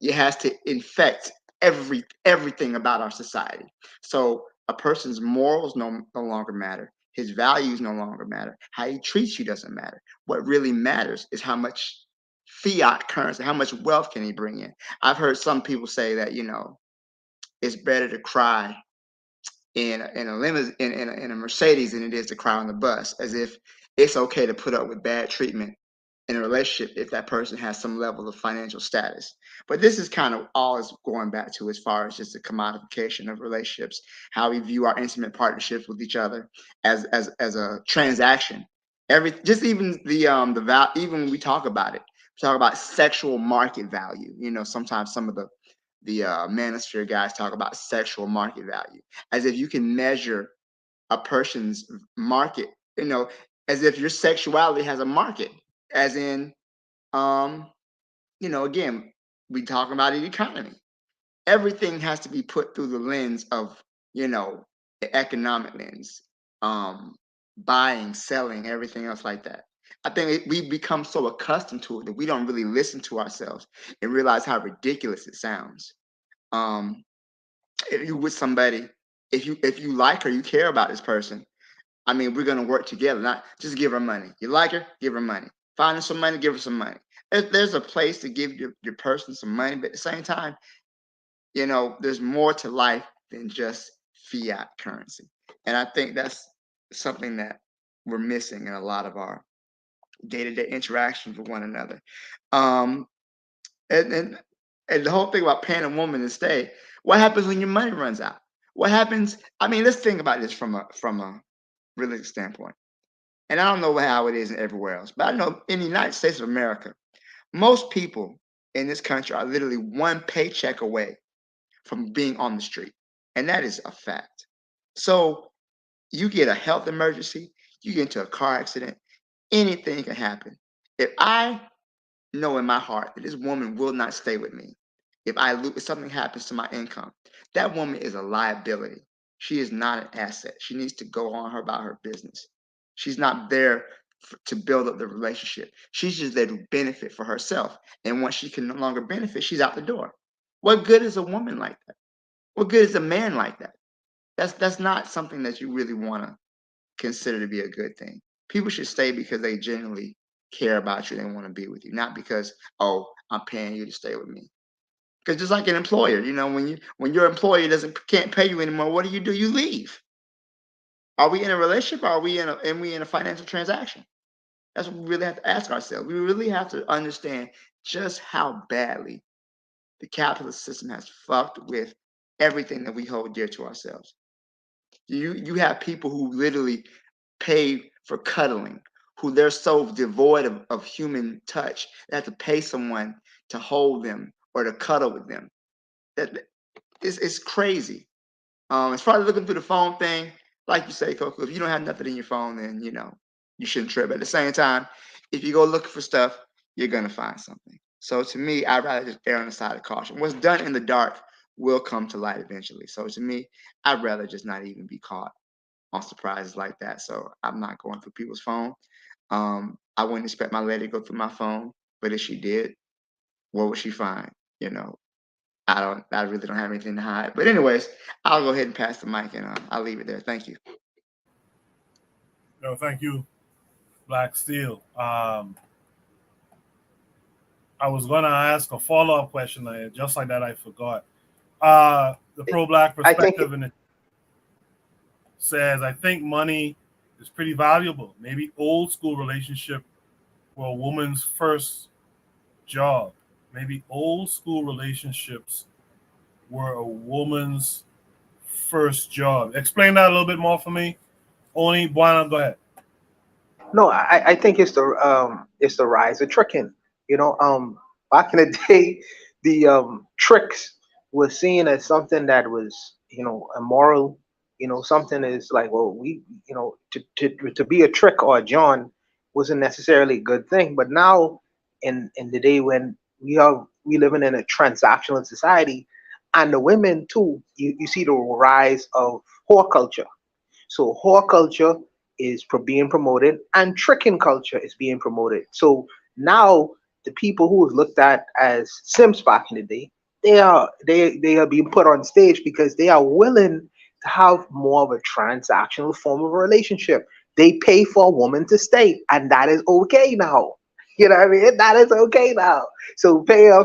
it has to infect everything about our society. So a person's morals no longer matter. His values no longer matter. How he treats you doesn't matter. What really matters is how much fiat currency, how much wealth can he bring in. I've heard some people say that it's better to cry in a limousine in a Mercedes than it is to cry on the bus, as if it's okay to put up with bad treatment in a relationship if that person has some level of financial status. But this is kind of all is going back to as far as just the commodification of relationships, how we view our intimate partnerships with each other as a transaction. Even even when we talk about it, we talk about sexual market value. Sometimes some of the manosphere guys talk about sexual market value as if you can measure a person's market, as if your sexuality has a market, as in, again, we talk about the economy. Everything has to be put through the lens of, the economic lens, buying, selling, everything else like that. I think we've become so accustomed to it that we don't really listen to ourselves and realize how ridiculous it sounds. If you're with somebody, if you like her, you care about this person. I mean, we're gonna work together, not just give her money. You like her, give her money. Find her some money, give her some money. There's a place to give your person some money, but at the same time, there's more to life than just fiat currency. And I think that's something that we're missing in a lot of our day-to-day interactions with one another. Um, and, and and the whole thing about paying a woman to stay, what happens when your money runs out? What happens? I mean, let's think about this from a realistic standpoint. And I don't know how it is everywhere else, but I know in the United States of America, most people in this country are literally one paycheck away from being on the street. And that is a fact. So you get a health emergency, you get into a car accident, anything can happen. If I know in my heart that this woman will not stay with me, if something happens to my income, that woman is a liability. She is not an asset. She needs to go on about her business. She's not there to build up the relationship. She's just there to benefit for herself. And once she can no longer benefit, she's out the door. What good is a woman like that? What good is a man like that? That's not something that you really want to consider to be a good thing. People should stay because they genuinely care about you. They want to be with you, not because, oh, I'm paying you to stay with me. Because just like an employer, when your employer can't pay you anymore, what do? You leave. Are we in a relationship? Or are we in a financial transaction? That's what we really have to ask ourselves. We really have to understand just how badly the capitalist system has fucked with everything that we hold dear to ourselves. You have people who literally pay for cuddling, who they're so devoid of human touch, they have to pay someone to hold them or to cuddle with them. That it's crazy. As far as looking through the phone thing, like you say, Coco, if you don't have nothing in your phone, then you shouldn't trip. At the same time, if you go looking for stuff, you're gonna find something. So to me, I'd rather just err on the side of caution. What's done in the dark will come to light eventually. So to me, I'd rather just not even be caught on surprises like that. So I'm not going through people's phone. I wouldn't expect my lady to go through my phone, but if she did, what would she find? I really don't have anything to hide. But anyways, I'll go ahead and pass the mic and I'll leave it there. Thank you. No, thank you, Black Steel. I was gonna ask a follow-up question, just like that I forgot. The pro-black perspective in it says, I think money is pretty valuable. Maybe old school relationship were a woman's first job. Maybe old school relationships were a woman's first job. Explain that a little bit more for me. Only Buana, go ahead. No, I think it's the rise of tricking. Back in the day, the tricks was seen as something that was immoral. Something is like, well, to be a trick or a John wasn't necessarily a good thing. But now, in the day when we living in a transactional society, and the women too, you see the rise of whore culture. So whore culture is being promoted, and tricking culture is being promoted. So now the people who was looked at as simps back in the day, they are being put on stage because they are willing to have more of a transactional form of a relationship. They pay for a woman to stay, and that is okay now. You know what I mean? That is okay now. So pay her,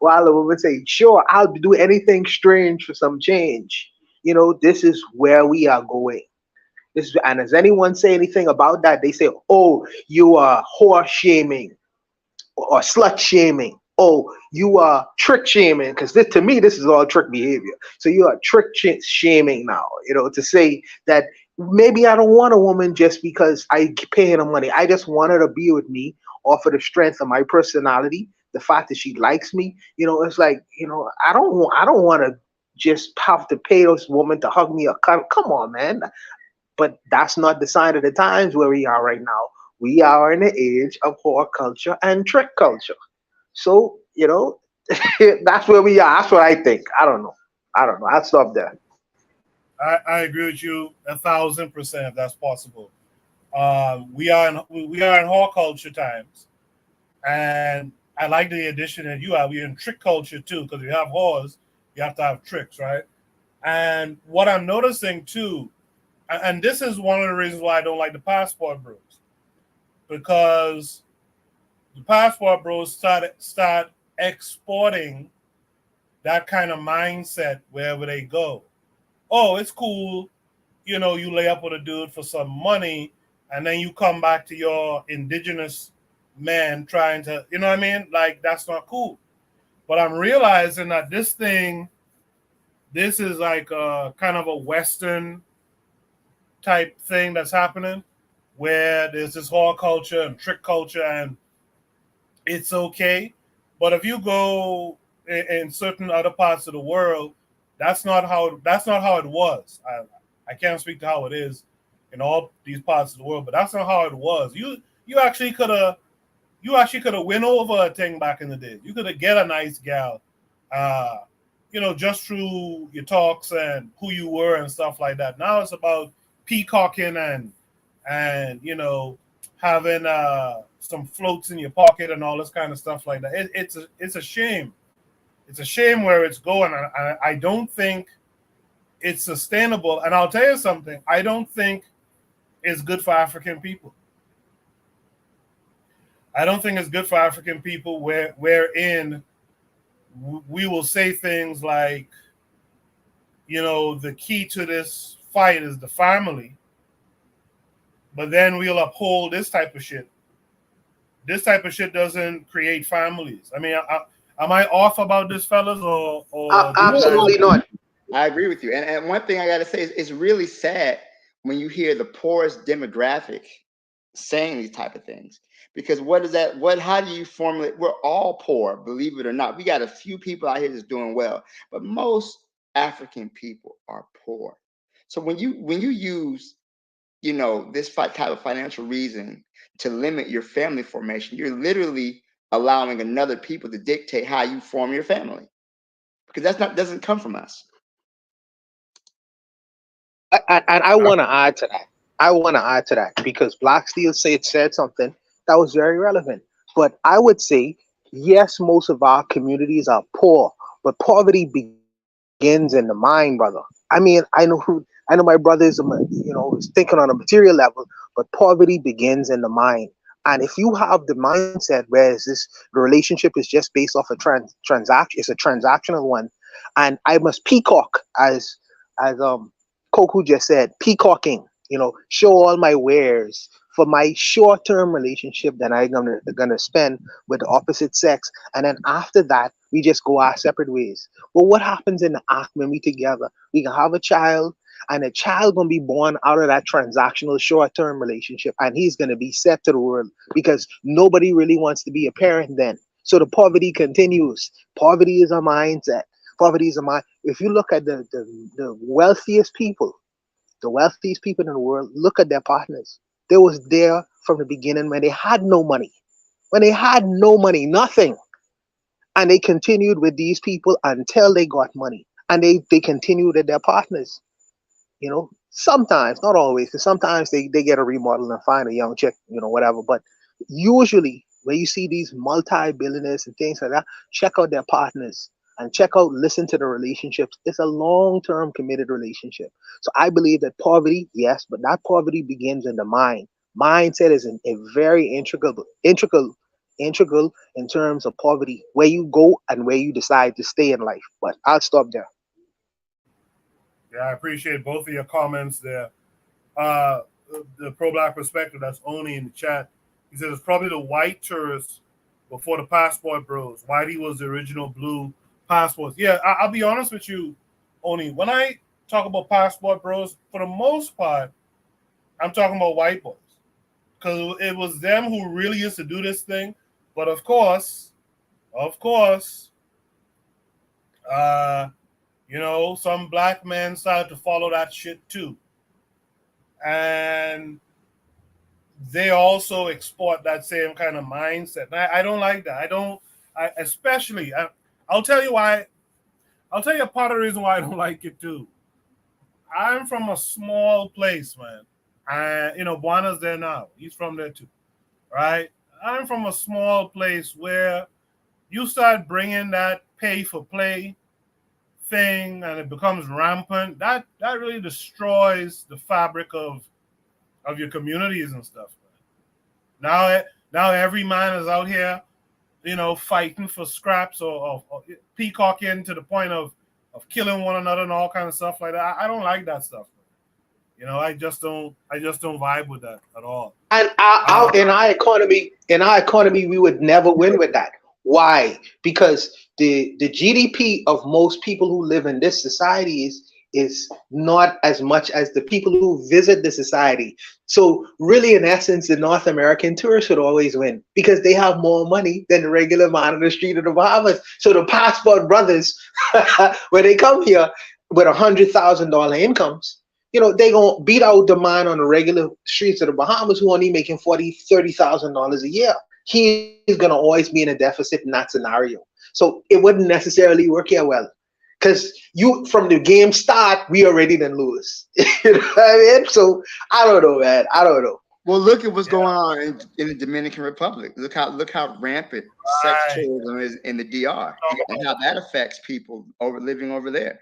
while the woman say, sure, I'll do anything strange for some change. This is where we are going. And does anyone say anything about that? They say, oh, you are whore shaming or slut shaming. Oh, you are trick shaming. Because to me, this is all trick behavior. So you are trick shaming now, to say that maybe I don't want a woman just because I pay her the money. I just want her to be with me off of the strength of my personality, the fact that she likes me. It's like, I don't want to just have to pay this woman to hug me or come on, man. But that's not the sign of the times where we are right now. We are in the age of whore culture and trick culture. So, that's where we are. That's what I think. I don't know. I'll stop there. I agree with you 1,000% if that's possible. We are in whore culture times, and I like the addition that you have. We're in trick culture too, because we have whores, you have to have tricks, right? And what I'm noticing too, and this is one of the reasons why I don't like the passport bros, because the passport bros start exporting that kind of mindset wherever they go. Oh, it's cool, you lay up with a dude for some money, and then you come back to your indigenous man trying to, you know what I mean? Like, that's not cool. But I'm realizing that this is like a kind of a Western type thing that's happening, where there's this whole culture and trick culture, and it's okay. But if you go in certain other parts of the world, that's not how it was. I can't speak to how it is in all these parts of the world, but that's not how it was. You actually could have win over a thing back in the day. You could have get a nice gal, just through your talks and who you were and stuff like that. Now it's about peacocking and having some floats in your pocket and all this kind of stuff like that. It's a shame. It's a shame where it's going. I don't think it's sustainable. And I'll tell you something. I don't think it's good for African people. I don't think it's good for African people wherein we will say things like, the key to this fight is the family, but then we'll uphold this type of shit. This type of shit doesn't create families. I mean, Am I off about this, fellas, or Absolutely not. I agree with you. And one thing I got to say is it's really sad when you hear the poorest demographic saying these type of things. Because what is that? How do you formulate? We're all poor, believe it or not. We got a few people out here that's doing well, but most African people are poor. So when you use, this type of financial reason to limit your family formation, you're literally allowing another people to dictate how you form your family, because doesn't come from us. And I want to add to that. I want to add to that because Black Steel said something that was very relevant. But I would say, yes, most of our communities are poor, but poverty begins in the mind, brother. I mean, I know my brother is, is thinking on a material level, but poverty begins in the mind. And if you have the mindset where the relationship is just based off a transaction, it's a transactional one, and I must peacock as Koku just said, peacocking, show all my wares for my short-term relationship that I'm gonna spend with the opposite sex, and then after that we just go our separate ways. But what happens in the act when we together? We can have a child, and a child gonna be born out of that transactional short-term relationship, and he's gonna be set to the world because nobody really wants to be a parent then. So the poverty continues. Poverty is a mindset. Poverty is a mind. If you look at the wealthiest people, in the world, look at their partners. They was there from the beginning when they had no money. Nothing. And they continued with these people until they got money. And they continued with their partners. Sometimes, not always, because sometimes they get a remodel and find a young chick, whatever. But usually when you see these multi-billionaires and things like that, check out their partners. And listen to the relationships. It's a long-term committed relationship. So I believe that poverty, yes, but that poverty begins in the mind. Mindset is a very integral in terms of poverty, where you go and where you decide to stay in life. But I'll stop there. Yeah, I appreciate both of your comments there. The pro-Black perspective, that's only in the chat. He says it's probably the white tourists before the passport bros. Whitey was the original blue passports. Yeah, I'll be honest with you, Oni. When I talk about passport bros, for the most part, I'm talking about white boys, because it was them who really used to do this thing. But of course, some black men started to follow that shit too, and they also export that same kind of mindset. And I don't like that. I'll tell you why. I'll tell you a part of the reason why I don't like it too. I'm from a small place, man. Buana's there now. He's from there too, right? I'm from a small place where you start bringing that pay for play thing and it becomes rampant. That really destroys the fabric of your communities and stuff, man. Now every man is out here, fighting for scraps or peacocking to the point of killing one another and all kind of stuff like that. I don't like that stuff. I just don't vibe with that at all. And in our economy, we would never win with that. Why? Because the GDP of most people who live in this society is not as much as the people who visit the society. So really, in essence, the North American tourist should always win because they have more money than the regular man on the street of the Bahamas. So the passport brothers, when they come here with $100,000 incomes, they gonna beat out the man on the regular streets of the Bahamas who only making $40,000, $30,000 a year. He is gonna always be in a deficit in that scenario. So it wouldn't necessarily work here well. Because from the game start, we already done lose. You know what I mean? So I don't know, man. I don't know. Well, look at what's going on in the Dominican Republic. Look how rampant sex tourism is in the DR, and how that affects people living over there.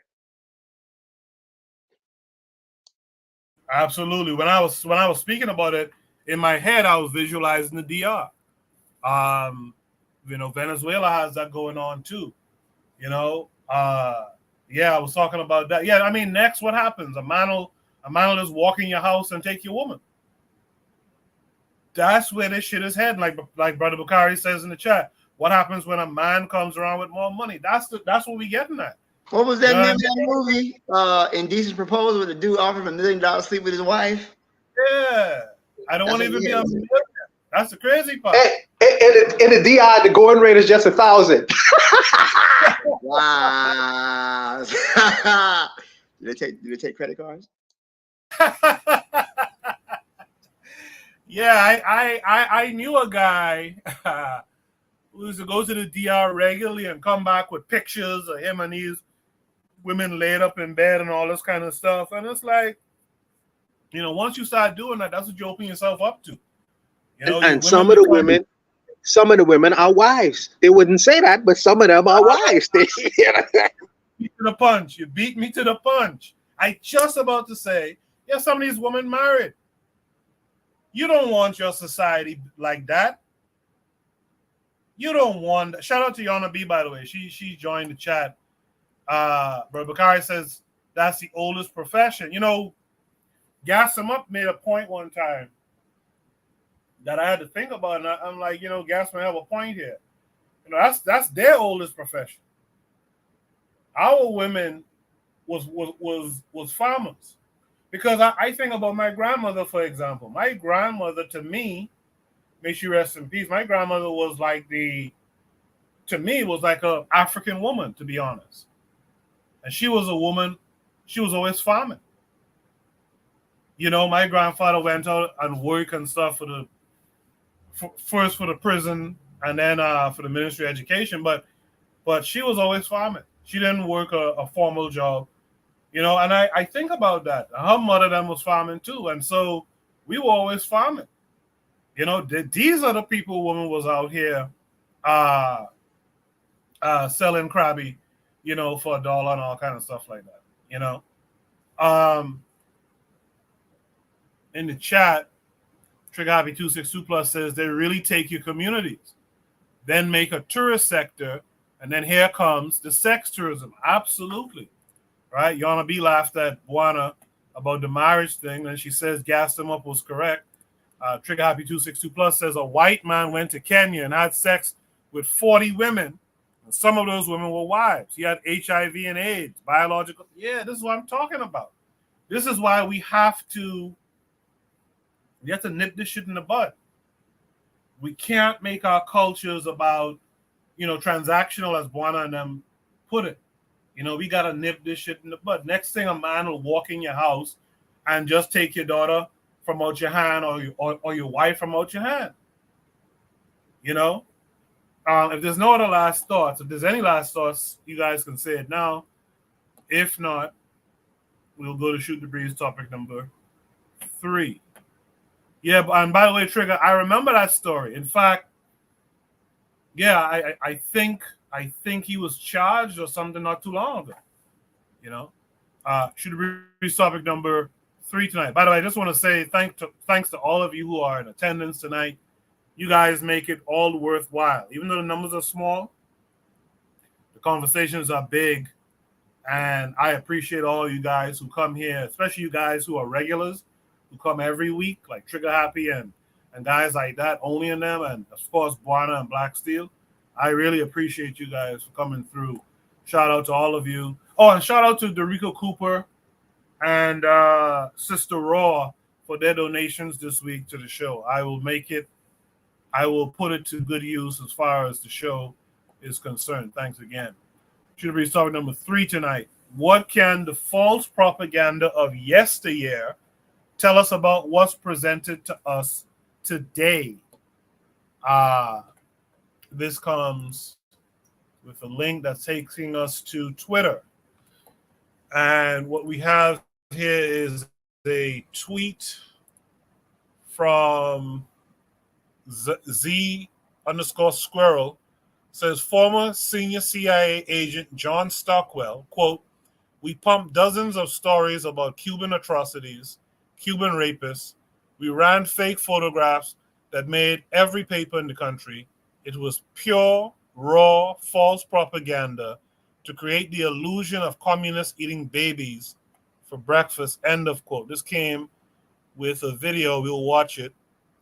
Absolutely. When I was speaking about it, in my head, I was visualizing the DR. Venezuela has that going on too. I was talking about that. Yeah, I mean, next, what happens? A man will just walk in your house and take your woman. That's where this shit is heading. Like Brother Bakari says in the chat, what happens when a man comes around with more money? That's what we getting at. What was that You know name of what I mean? that movie? Indecent Proposal, where the dude offered him $1 million to sleep with his wife. Yeah. I don't That's want to what even we be had. a millionaire. That's the crazy part. And the DI, the going rate is just 1,000. Wow. Do they take credit cards? Yeah, I knew a guy who used to go to the DR regularly and come back with pictures of him and these women laid up in bed and all this kind of stuff. And it's like, you know, once you start doing that, that's what you open yourself up to. You know, and some of the women are wives. They wouldn't say that, but some of them are wives. They, to the punch. You beat me to the punch. I just about to say, yeah, some of these women married. You don't want your society like that. You don't want. Shout out to Yana B, by the way. She joined the chat. Bro Bakari says that's the oldest profession. You know, Gas 'em Up made a point one time that I had to think about, and I'm like, you know, Gas may have a point here. You know, that's their oldest profession. Our women was farmers, because I think about my grandmother, for example. My grandmother, to me, may she rest in peace. My grandmother was like to me, was like a African woman, to be honest. And she was a woman. She was always farming. You know, my grandfather went out and worked and stuff first for the prison and then for the Ministry of Education. But she was always farming. She didn't work a formal job, you know. And I think about that. Her mother then was farming too, and so we were always farming. You know, these are the people women was out here selling crabby, you know, for $1 and all kind of stuff like that. You know, in the chat, Trigabi 262 Plus says they really take your communities, then make a tourist sector, and then here comes the sex tourism. Absolutely, right? Yana B laughed at Buana about the marriage thing, and she says Gas 'em Up was correct. Trigger Happy 262 Plus says a white man went to Kenya and had sex with 40 women. And some of those women were wives. He had HIV and AIDS, biological. Yeah, this is what I'm talking about. This is why we have to nip this shit in the bud. We can't make our cultures about, you know, transactional, as Buana and them put it. You know, we got to nip this shit in the bud. Next thing, a man will walk in your house and just take your daughter from out your hand, or your wife from out your hand. You know? If there's no other last thoughts, if there's any last thoughts, you guys can say it now. If not, we'll go to Shoot the Breeze topic number 3. Yeah, and by the way, Trigger, I remember that story. In fact, yeah, I think he was charged or something not too long ago. You know? Shoot the Breeze topic number 3 tonight. By the way, I just want to say thanks to all of you who are in attendance tonight. You guys make it all worthwhile. Even though the numbers are small, the conversations are big, and I appreciate all you guys who come here, especially you guys who are regulars, who come every week, like Trigger Happy and guys like that, Only in them, and of course Buana and Black Steel. I really appreciate you guys for coming through. Shout out to all of you. Oh, and shout out to Dorico Cooper and Sister Raw for their donations this week to the show. I will put it to good use as far as the show is concerned. Thanks again. Should be talking number 3 tonight. What can the false propaganda of yesteryear tell us about what's presented to us today? This comes with a link that's taking us to Twitter. And what we have here is a tweet from Z_Squirrel. Says former senior CIA agent John Stockwell, quote, "We pumped dozens of stories about Cuban atrocities, Cuban rapists. We ran fake photographs that made every paper in the country. It was pure, raw, false propaganda to create the illusion of communists eating babies for breakfast," end of quote. This came with a video. We'll watch it,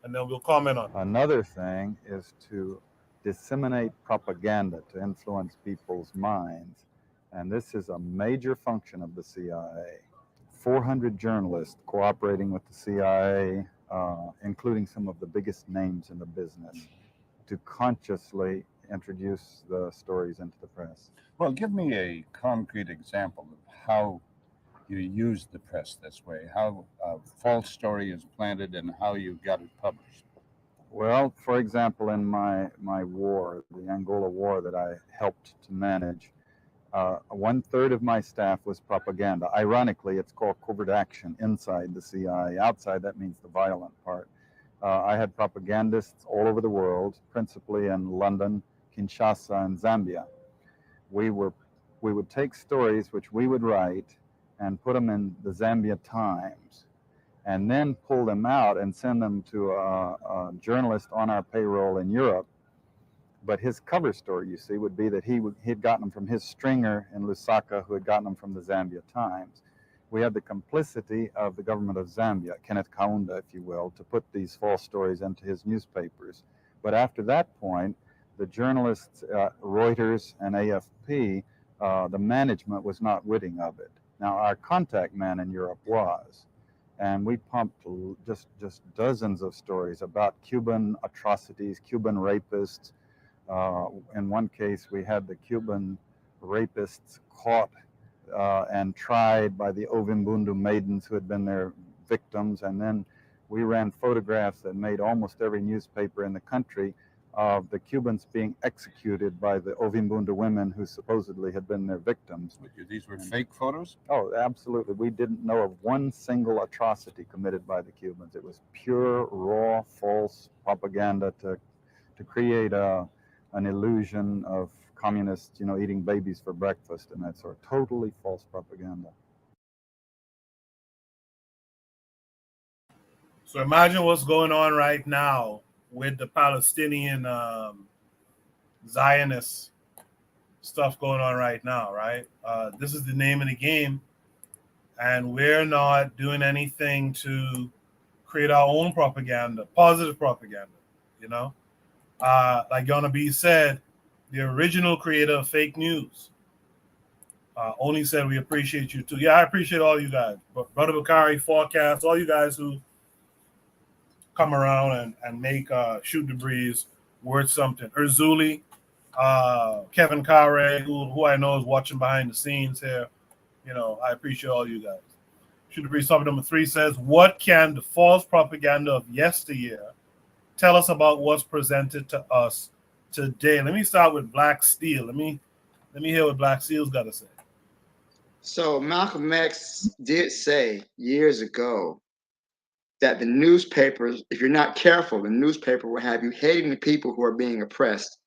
and then we'll comment on it. Another thing is to disseminate propaganda to influence people's minds. And this is a major function of the CIA. 400 journalists cooperating with the CIA, including some of the biggest names in the business, to consciously introduce the stories into the press. Well, give me a concrete example of how you use the press this way, how a false story is planted and how you got it published. Well, for example, in my war, the Angola war that I helped to manage, 1/3 of my staff was propaganda. Ironically, it's called covert action inside the CIA. Outside, that means the violent part. I had propagandists all over the world, principally in London, Kinshasa, and Zambia. We would take stories which we would write and put them in the Zambia Times, and then pull them out and send them to a journalist on our payroll in Europe. But his cover story, you see, would be that he'd gotten them from his stringer in Lusaka, who had gotten them from the Zambia Times. We had the complicity of the government of Zambia, Kenneth Kaunda, if you will, to put these false stories into his newspapers. But after that point, the journalists, Reuters and AFP, the management was not witting of it. Now, our contact man in Europe was. And we pumped just dozens of stories about Cuban atrocities, Cuban rapists. In one case, we had the Cuban rapists caught and tried by the Ovimbundu maidens who had been their victims. And then we ran photographs that made almost every newspaper in the country of the Cubans being executed by the Ovimbundu women who supposedly had been their victims. These were fake photos? Oh, absolutely. We didn't know of one single atrocity committed by the Cubans. It was pure, raw, false propaganda to create an illusion of communists, eating babies for breakfast and that sort of totally false propaganda. So imagine what's going on right now with the Palestinian Zionist stuff going on right now, right? This is the name of the game, and we're not doing anything to create our own propaganda, positive propaganda, Like Yana B said, the original creator of fake news only said, we appreciate you too. Yeah, I appreciate all you guys. But Brother Bakari, Forecast, all you guys who come around and make Shoot the Breeze worth something. Urzuli, Kevin Kare, who I know is watching behind the scenes here. I appreciate all you guys. Shoot the Breeze topic number 3 says, what can the false propaganda of yesteryear tell us about what's presented to us today? Let me start with Black Steel. Let me hear what Black Steel's got to say. So Malcolm X did say years ago that the newspapers, if you're not careful, the newspaper will have you hating the people who are being oppressed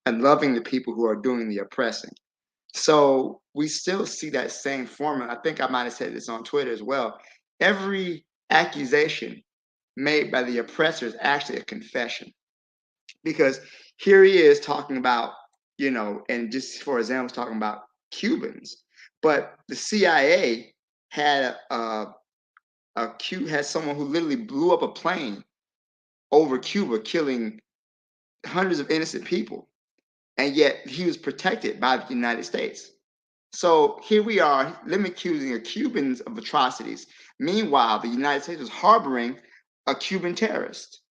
and loving the people who are doing the oppressing. So we still see that same formula. I think I might have said this on Twitter as well. Every accusation made by the oppressor is actually a confession. Because here he is talking about, and just for example, talking about Cubans. But the CIA had had someone who literally blew up a plane over Cuba, killing hundreds of innocent people. And yet he was protected by the United States. So here we are, them accusing Cubans of atrocities. Meanwhile, the United States was harboring a Cuban terrorist.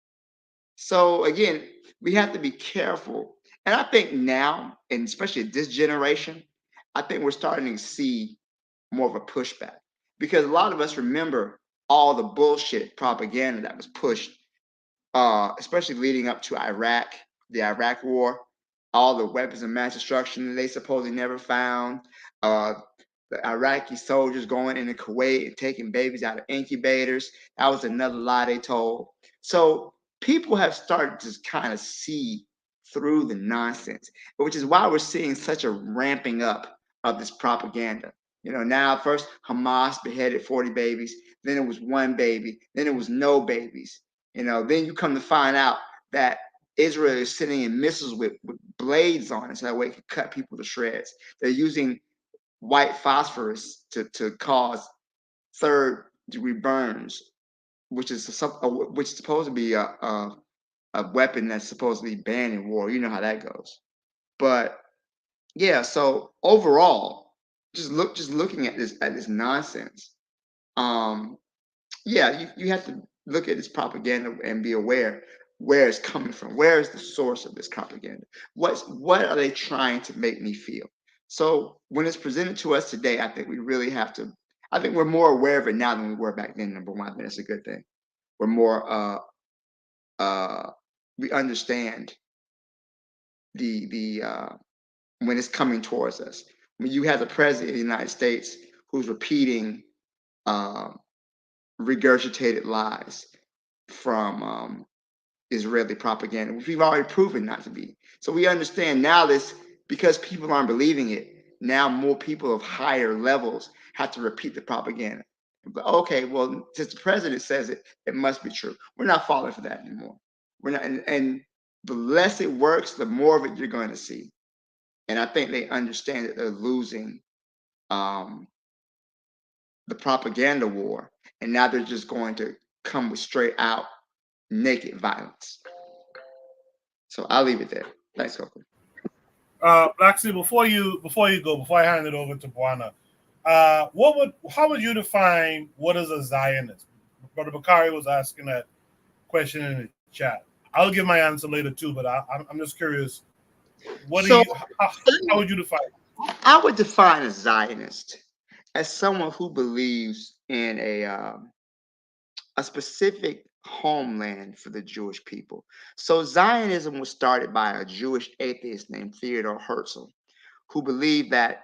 So again, we have to be careful. And I think now, and especially this generation, I think we're starting to see more of a pushback, because a lot of us remember all the bullshit propaganda that was pushed, especially leading up to Iraq, the Iraq War, all the weapons of mass destruction they supposedly never found, the Iraqi soldiers going into Kuwait and taking babies out of incubators. That was another lie they told. So people have started to kind of see through the nonsense, which is why we're seeing such a ramping up of this propaganda. Now first Hamas beheaded 40 babies, then it was one baby, then it was no babies. Then you come to find out that Israel is sending in missiles with blades on it, so that way it can cut people to shreds. They're using white phosphorus to cause third-degree burns, which is supposed to be a weapon that's supposedly banned in war. You know how that goes. But yeah, so overall, just looking at this nonsense. Yeah, you have to look at this propaganda and be aware where it's coming from. Where is the source of this propaganda? What are they trying to make me feel? So when it's presented to us today, I think we really have to. I think we're more aware of it now than we were back then. Number one, I think that's a good thing. We're more we understand the when it's coming towards us. When you have the president of the United States who's repeating regurgitated lies from Israeli propaganda, which we've already proven not to be. So we understand now this, because people aren't believing it, now more people of higher levels have to repeat the propaganda. But okay, well, since the president says it, it must be true. We're not falling for that anymore. We're not, and the less it works, the more of it you're going to see. And I think they understand that they're losing the propaganda war, and now they're just going to come with straight out naked violence. So I'll leave it there. Thanks, Coco. Black Sea, before I hand it over to Buana, how would you define what is a Zionist? Brother Bakari was asking that question in the chat. I'll give my answer later too, but I'm just curious. How would you define it? I would define a Zionist as someone who believes in a specific homeland for the Jewish people. So Zionism was started by a Jewish atheist named Theodor Herzl, who believed that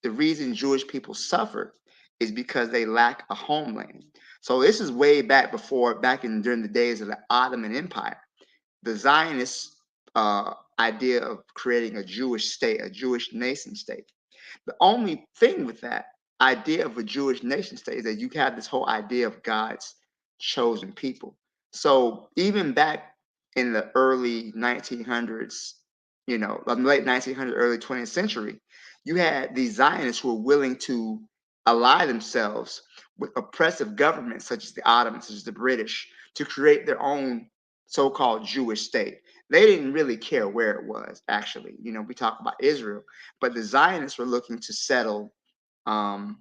the reason Jewish people suffered is because they lack a homeland. So this is way back during the days of the Ottoman Empire. The Zionist idea of creating a Jewish state, a Jewish nation state. The only thing with that idea of a Jewish nation state is that you have this whole idea of God's chosen people. So even back in the early 1900s, late 1900s, early 20th century, you had these Zionists who were willing to ally themselves with oppressive governments such as the Ottomans, such as the British, to create their own so-called Jewish state. They didn't really care where it was, actually. We talk about Israel, but the Zionists were looking to settle in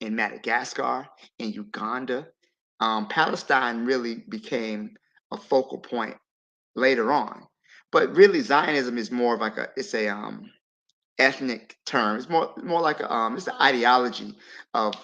Madagascar, in Uganda. Palestine really became a focal point later on. But really, Zionism is more of like it's a ethnic term. It's more like it's an ideology of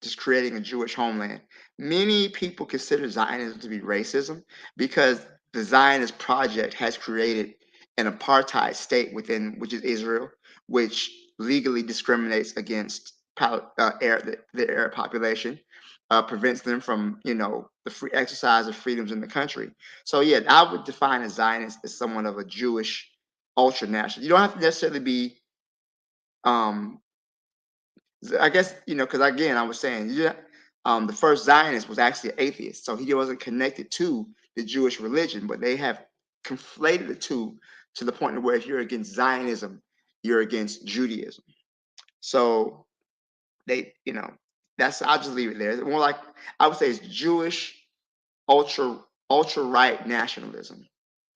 just creating a Jewish homeland. Many people consider Zionism to be racism because the Zionist project has created an apartheid state which is Israel, which legally discriminates against the Arab population, prevents them from, the free exercise of freedoms in the country. So yeah, I would define a Zionist as someone of a Jewish ultranational. You don't have to necessarily be I guess, because again, I was saying, the first Zionist was actually an atheist, so he wasn't connected to the Jewish religion, but they have conflated the two to the point where if you're against Zionism, you're against Judaism. So I'll just leave it there. It's more like, I would say it's Jewish ultra right nationalism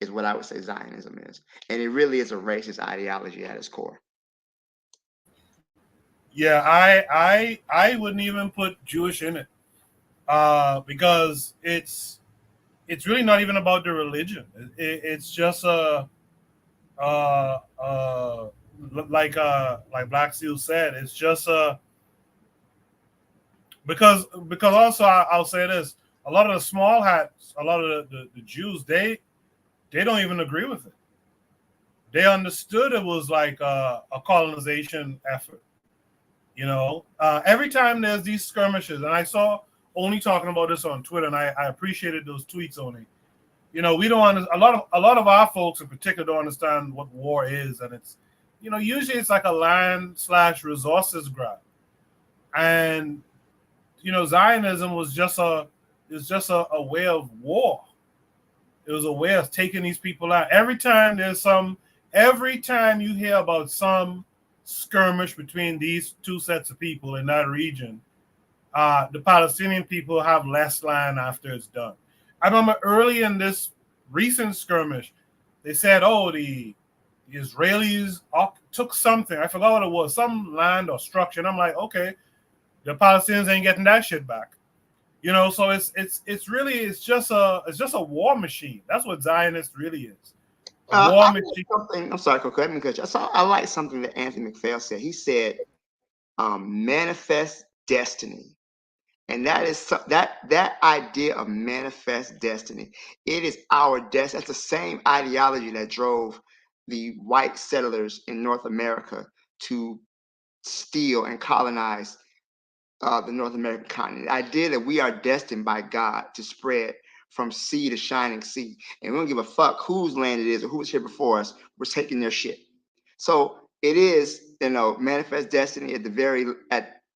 is what I would say Zionism is. And it really is a racist ideology at its core. Yeah, I wouldn't even put Jewish in it, because it's really not even about the religion. It's just like Black Seal said, it's just because also I'll say this: a lot of the small hats, a lot of the Jews, they don't even agree with it. They understood it was like a colonization effort. Every time there's these skirmishes, and I saw Oni talking about this on Twitter, and I appreciated those tweets, Oni. We don't a lot of our folks in particular don't understand what war is, and it's usually it's like a land/resources grab, and Zionism was just a way of war. It was a way of taking these people out. Every time you hear about some skirmish between these two sets of people in that region, the Palestinian people have less land after it's done. I remember early in this recent skirmish, they said, "Oh, the Israelis took something. I forgot what it was, some land or structure." And I'm like, okay, the Palestinians ain't getting that shit back. You know, so it's just a war machine. That's what Zionist really is. A war machine. I'm sorry, Coco. Let me cut you. I like something that Anthony McPhail said. He said, "Manifest destiny." And that is that idea of manifest destiny. It is our destiny. That's the same ideology that drove the white settlers in North America to steal and colonize the North American continent. The idea that we are destined by God to spread from sea to shining sea, and we don't give a fuck whose land it is or who was here before us. We're taking their shit. So it is, manifest destiny at the very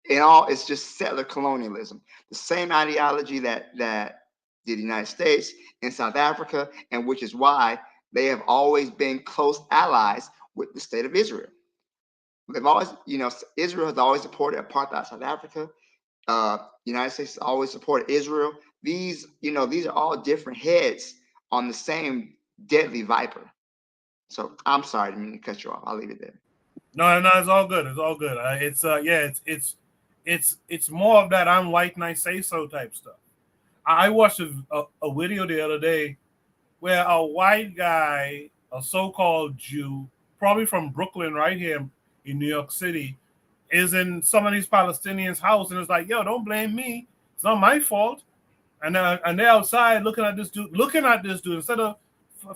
in all. It's just settler colonialism, the same ideology that did the United States and South Africa, and which is why they have always been close allies with the state of Israel. They've always, Israel has always supported apartheid South Africa. United States has always supported Israel. These are all different heads on the same deadly viper. So I'm sorry, I didn't mean to cut you off. I'll leave it there. No, it's all good. It's all good. It's more of that I'm white and I say so type stuff. I watched a video the other day where a white guy, a so-called Jew, probably from Brooklyn right here in New York City, is in some of these Palestinians' house, and it's like, yo, don't blame me. It's not my fault. And they're outside looking at this dude instead of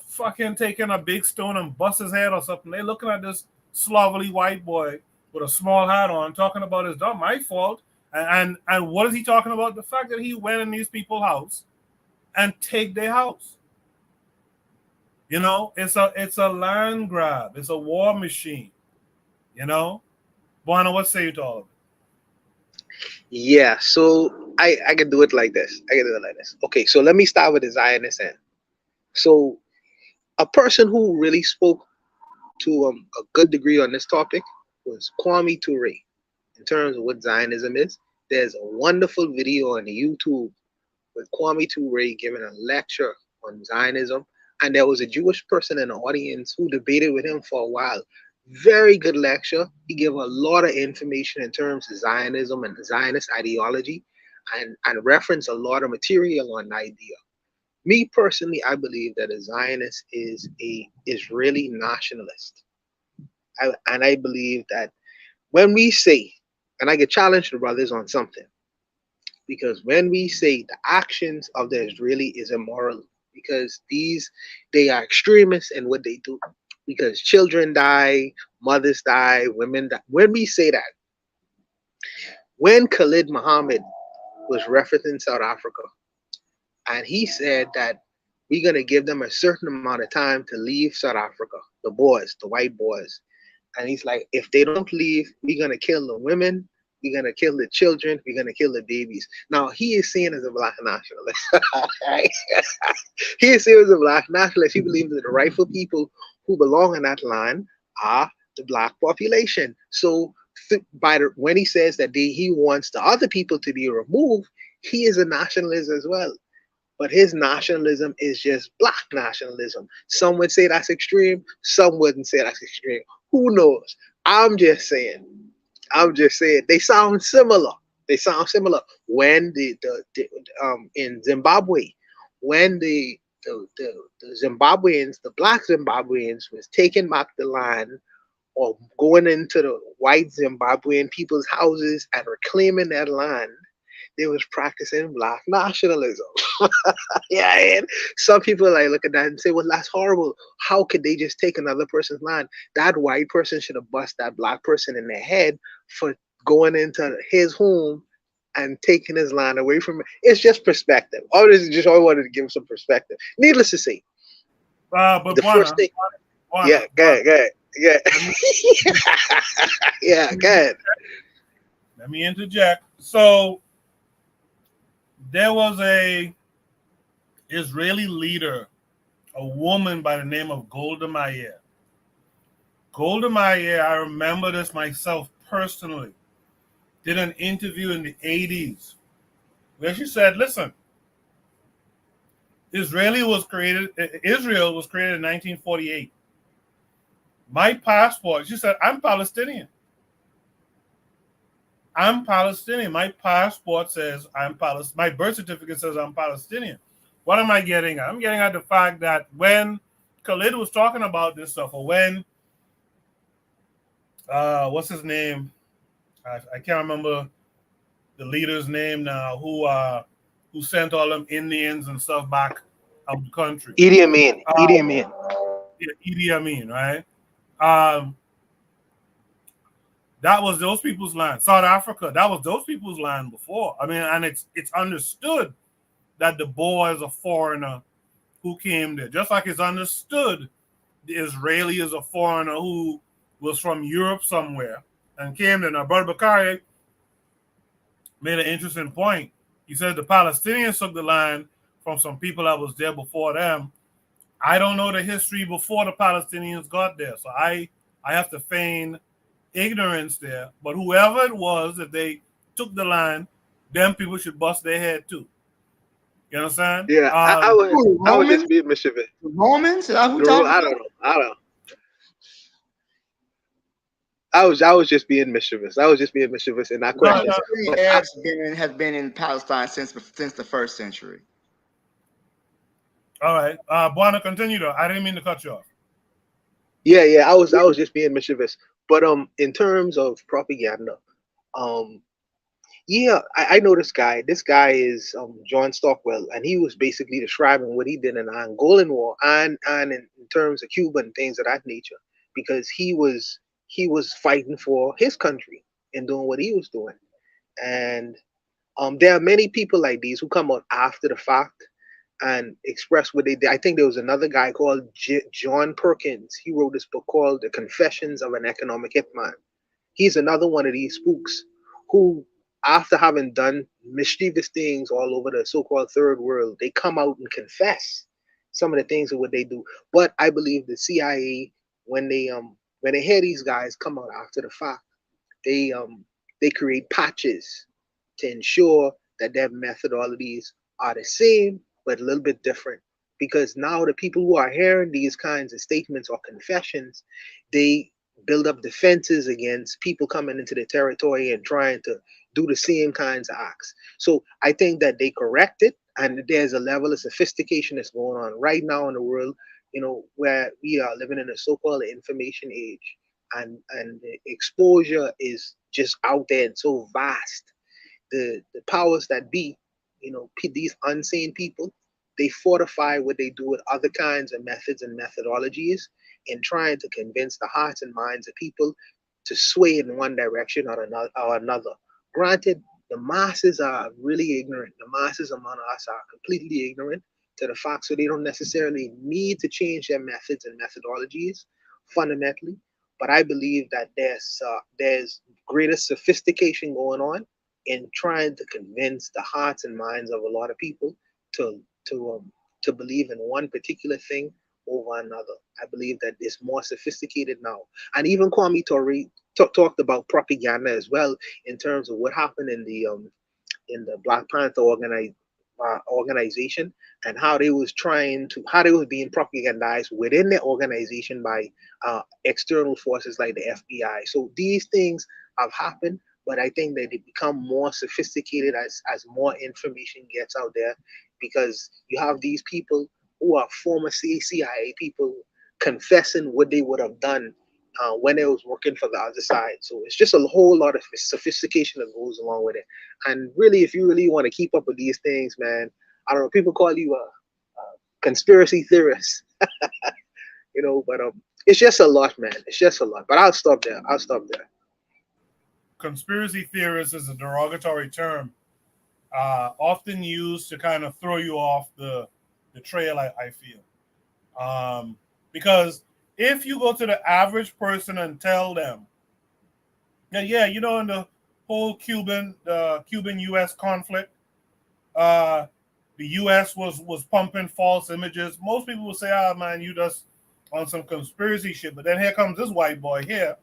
fucking taking a big stone and bust his head or something. They're looking at this slovenly white boy with a small hat on, talking about it's not my fault. And what is he talking about? The fact that he went in these people's house and take their house. You know, it's a land grab. It's a war machine. You know, Buana, what say you to all of it? Yeah, so I can do it like this. Okay, so let me start with the Zionist end. So a person who really spoke to a good degree on this topic was Kwame Ture. In terms of what Zionism is, there's a wonderful video on YouTube with Kwame Ture giving a lecture on Zionism, and there was a Jewish person in the audience who debated with him for a while. Very good lecture. He gave a lot of information in terms of Zionism and Zionist ideology, and referenced a lot of material on the idea. Me personally, I believe that a Zionist is a Israeli nationalist. And I believe that when we say, and I get challenged the brothers on something, because when we say the actions of the Israeli is immoral, because they are extremists in what they do, because children die, mothers die, women die. When we say that, when Khalid Muhammad was referencing South Africa, and he said that we're going to give them a certain amount of time to leave South Africa, the boys, the white boys. And he's like, if they don't leave, we're going to kill the women, we're going to kill the children, we're going to kill the babies. Now, he is seen as a black nationalist. Right? He is seen as a black nationalist. He believes that the rightful people who belong in that land are the black population. So when he says that he wants the other people to be removed, he is a nationalist as well. But his nationalism is just black nationalism. Some would say that's extreme. Some wouldn't say that's extreme. Who knows? I'm just saying. They sound similar. When in Zimbabwe, when the Zimbabweans, the black Zimbabweans, was taking back the land or going into the white Zimbabwean people's houses and reclaiming their land, they was practicing black nationalism. Yeah, and some people look at that and say, well, that's horrible. How could they just take another person's land? That white person should have bust that black person in their head for going into his home and taking his land away from it. It's just perspective. I wanted to give some perspective. Needless to say, but the first thing, yeah, go ahead. Yeah, go ahead. Let me interject. So there was a Israeli leader, a woman by the name of Golda Meir. Golda Meir, I remember this myself personally, did an interview in the 80s where she said, listen, Israel was created in 1948. My passport, she said, I'm Palestinian. I'm Palestinian. My passport says I'm Palestinian. My birth certificate says I'm Palestinian. What am I getting at? I'm getting at the fact that when Khalid was talking about this stuff, or when, what's his name? I can't remember the leader's name now, who sent all them Indians and stuff back out the country. Idi Amin. Idi Amin. Yeah, Idi Amin, right? That was those people's land. South Africa, that was those people's land before. I mean, and it's understood that the Boer is a foreigner who came there. Just like it's understood the Israeli is a foreigner who was from Europe somewhere and came there. Now, Brother Bakari made an interesting point. He said the Palestinians took the land from some people that was there before them. I don't know the history before the Palestinians got there, so I have to feign ignorance there. But whoever it was, if they took the land, them people should bust their head too. You understand? Yeah, I was just being mischievous. Romans? I don't know. I was just being mischievous. In that question. Arabs have been in Palestine since the first century. All right, Buana, continue though. I didn't mean to cut you off. Yeah. I was just being mischievous. But in terms of propaganda, yeah, I know this guy. This guy is John Stockwell, and he was basically describing what he did in the Angolan War and in terms of Cuba and things of that nature, because he was fighting for his country and doing what he was doing. And there are many people like these who come out after the fact and express what they did. I think there was another guy called John Perkins. He wrote this book called The Confessions of an Economic Hitman. He's another one of these spooks who, after having done mischievous things all over the so-called third world, they come out and confess some of the things of what they do. But I believe the CIA, when they hear these guys come out after the fact, they create patches to ensure that their methodologies are the same but a little bit different. Because now the people who are hearing these kinds of statements or confessions, they build up defenses against people coming into the territory and trying to do the same kinds of acts. So I think that they correct it, and there's a level of sophistication that's going on right now in the world, where we are living in a so-called information age, and the exposure is just out there and so vast. The powers that be, these unsane people, they fortify what they do with other kinds of methods and methodologies in trying to convince the hearts and minds of people to sway in one direction or another. Granted, the masses are really ignorant. The masses among us are completely ignorant to the fact, so they don't necessarily need to change their methods and methodologies fundamentally. But I believe that there's greater sophistication going on in trying to convince the hearts and minds of a lot of people to believe in one particular thing over another. I believe that it's more sophisticated now. And even Kwame Ture talked about propaganda as well, in terms of what happened in the Black Panther organization, and how they was being propagandized within their organization by external forces like the FBI. So these things have happened, but I think that they become more sophisticated as more information gets out there, because you have these people who are former CIA people confessing what they would have done when they was working for the other side. So it's just a whole lot of sophistication that goes along with it. And really, if you really want to keep up with these things, man, I don't know, people call you a conspiracy theorist, but it's just a lot, man. It's just a lot. But I'll stop there. Conspiracy theorist is a derogatory term, often used to kind of throw you off the trail, I feel. Because if you go to the average person and tell them, in the whole Cuban-U.S. conflict, the U.S. was pumping false images, most people will say, man, you just on some conspiracy shit. But then here comes this white boy here,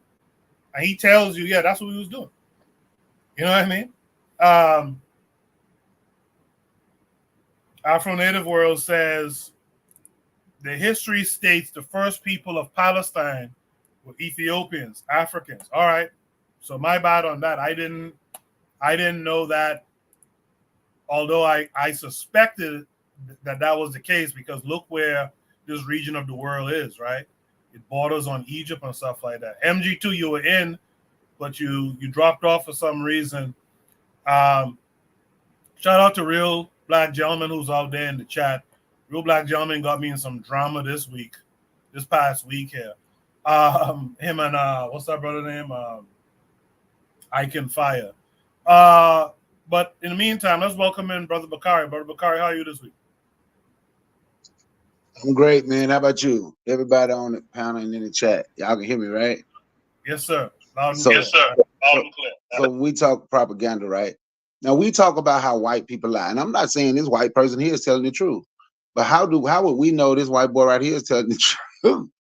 and he tells you, that's what we was doing. You know what I mean? Afro Native World says the history states the first people of Palestine were Ethiopians, Africans. All right. So my bad on that. I didn't know that, although I suspected that was the case, because look where this region of the world is, right? It borders on Egypt and stuff like that. MG2 you were in, but you dropped off for some reason. Shout out to Real Black Gentleman who's out there in the chat. Real Black Gentleman got me in some drama this past week here. Him and what's that brother name? I Can Fire. But in the meantime, let's welcome in Brother Bakari. Brother Bakari, how are you this week? I'm great, man. How about you? Everybody on the panel and in the chat. Y'all can hear me, right? Yes, sir. Loud and clear. Yes, sir. Loud and clear. So when we talk propaganda, right? Now we talk about how white people lie. And I'm not saying this white person here is telling the truth. But how would we know this white boy right here is telling the truth?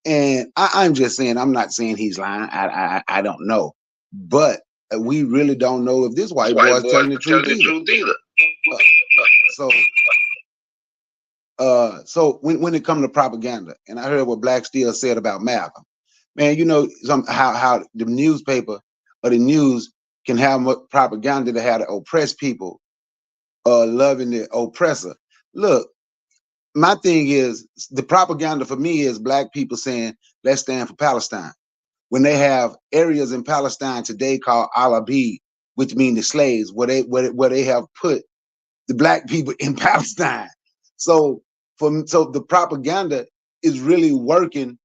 And I'm just saying, I'm not saying he's lying. I don't know. But we really don't know if this white boy is telling the truth either. So when it comes to propaganda, and I heard what Black Steel said about Malcolm, man, you know how the newspaper or the news can have propaganda to have the oppressed people loving the oppressor. Look, my thing is, the propaganda for me is Black people saying, let's stand for Palestine. When they have areas in Palestine today called Al-Abid, which mean the slaves, where they have put the Black people in Palestine. So the propaganda is really working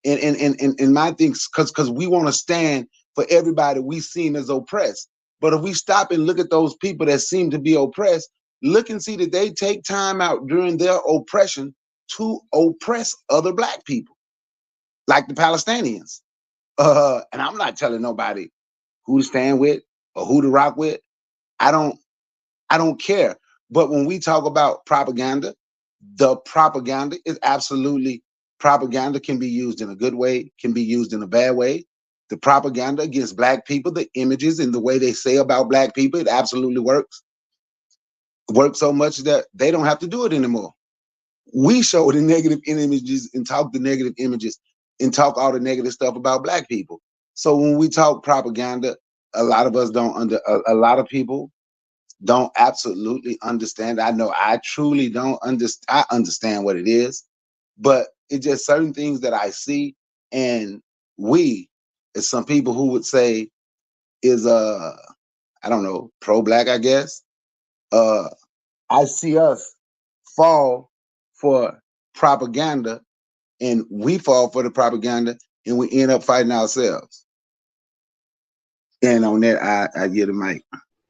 in my things, because we want to stand for everybody we seem as oppressed. But if we stop and look at those people that seem to be oppressed, look and see that they take time out during their oppression to oppress other Black people, like the Palestinians. And I'm not telling nobody who to stand with or who to rock with. I don't care. But when we talk about propaganda, the propaganda is absolutely, propaganda can be used in a good way, can be used in a bad way. The propaganda against Black people, the images and the way they say about Black people, it absolutely works. Works so much that they don't have to do it anymore. We show the negative images and talk the negative images and talk all the negative stuff about Black people. So when we talk propaganda, a lot of us a lot of people don't absolutely understand. I know I truly don't understand. I understand what it is, but it's just certain things that I see, and as some people who would say is I don't know, pro-Black, I guess. I see us fall for propaganda, and we fall for the propaganda, and we end up fighting ourselves. And on that, I give the mic.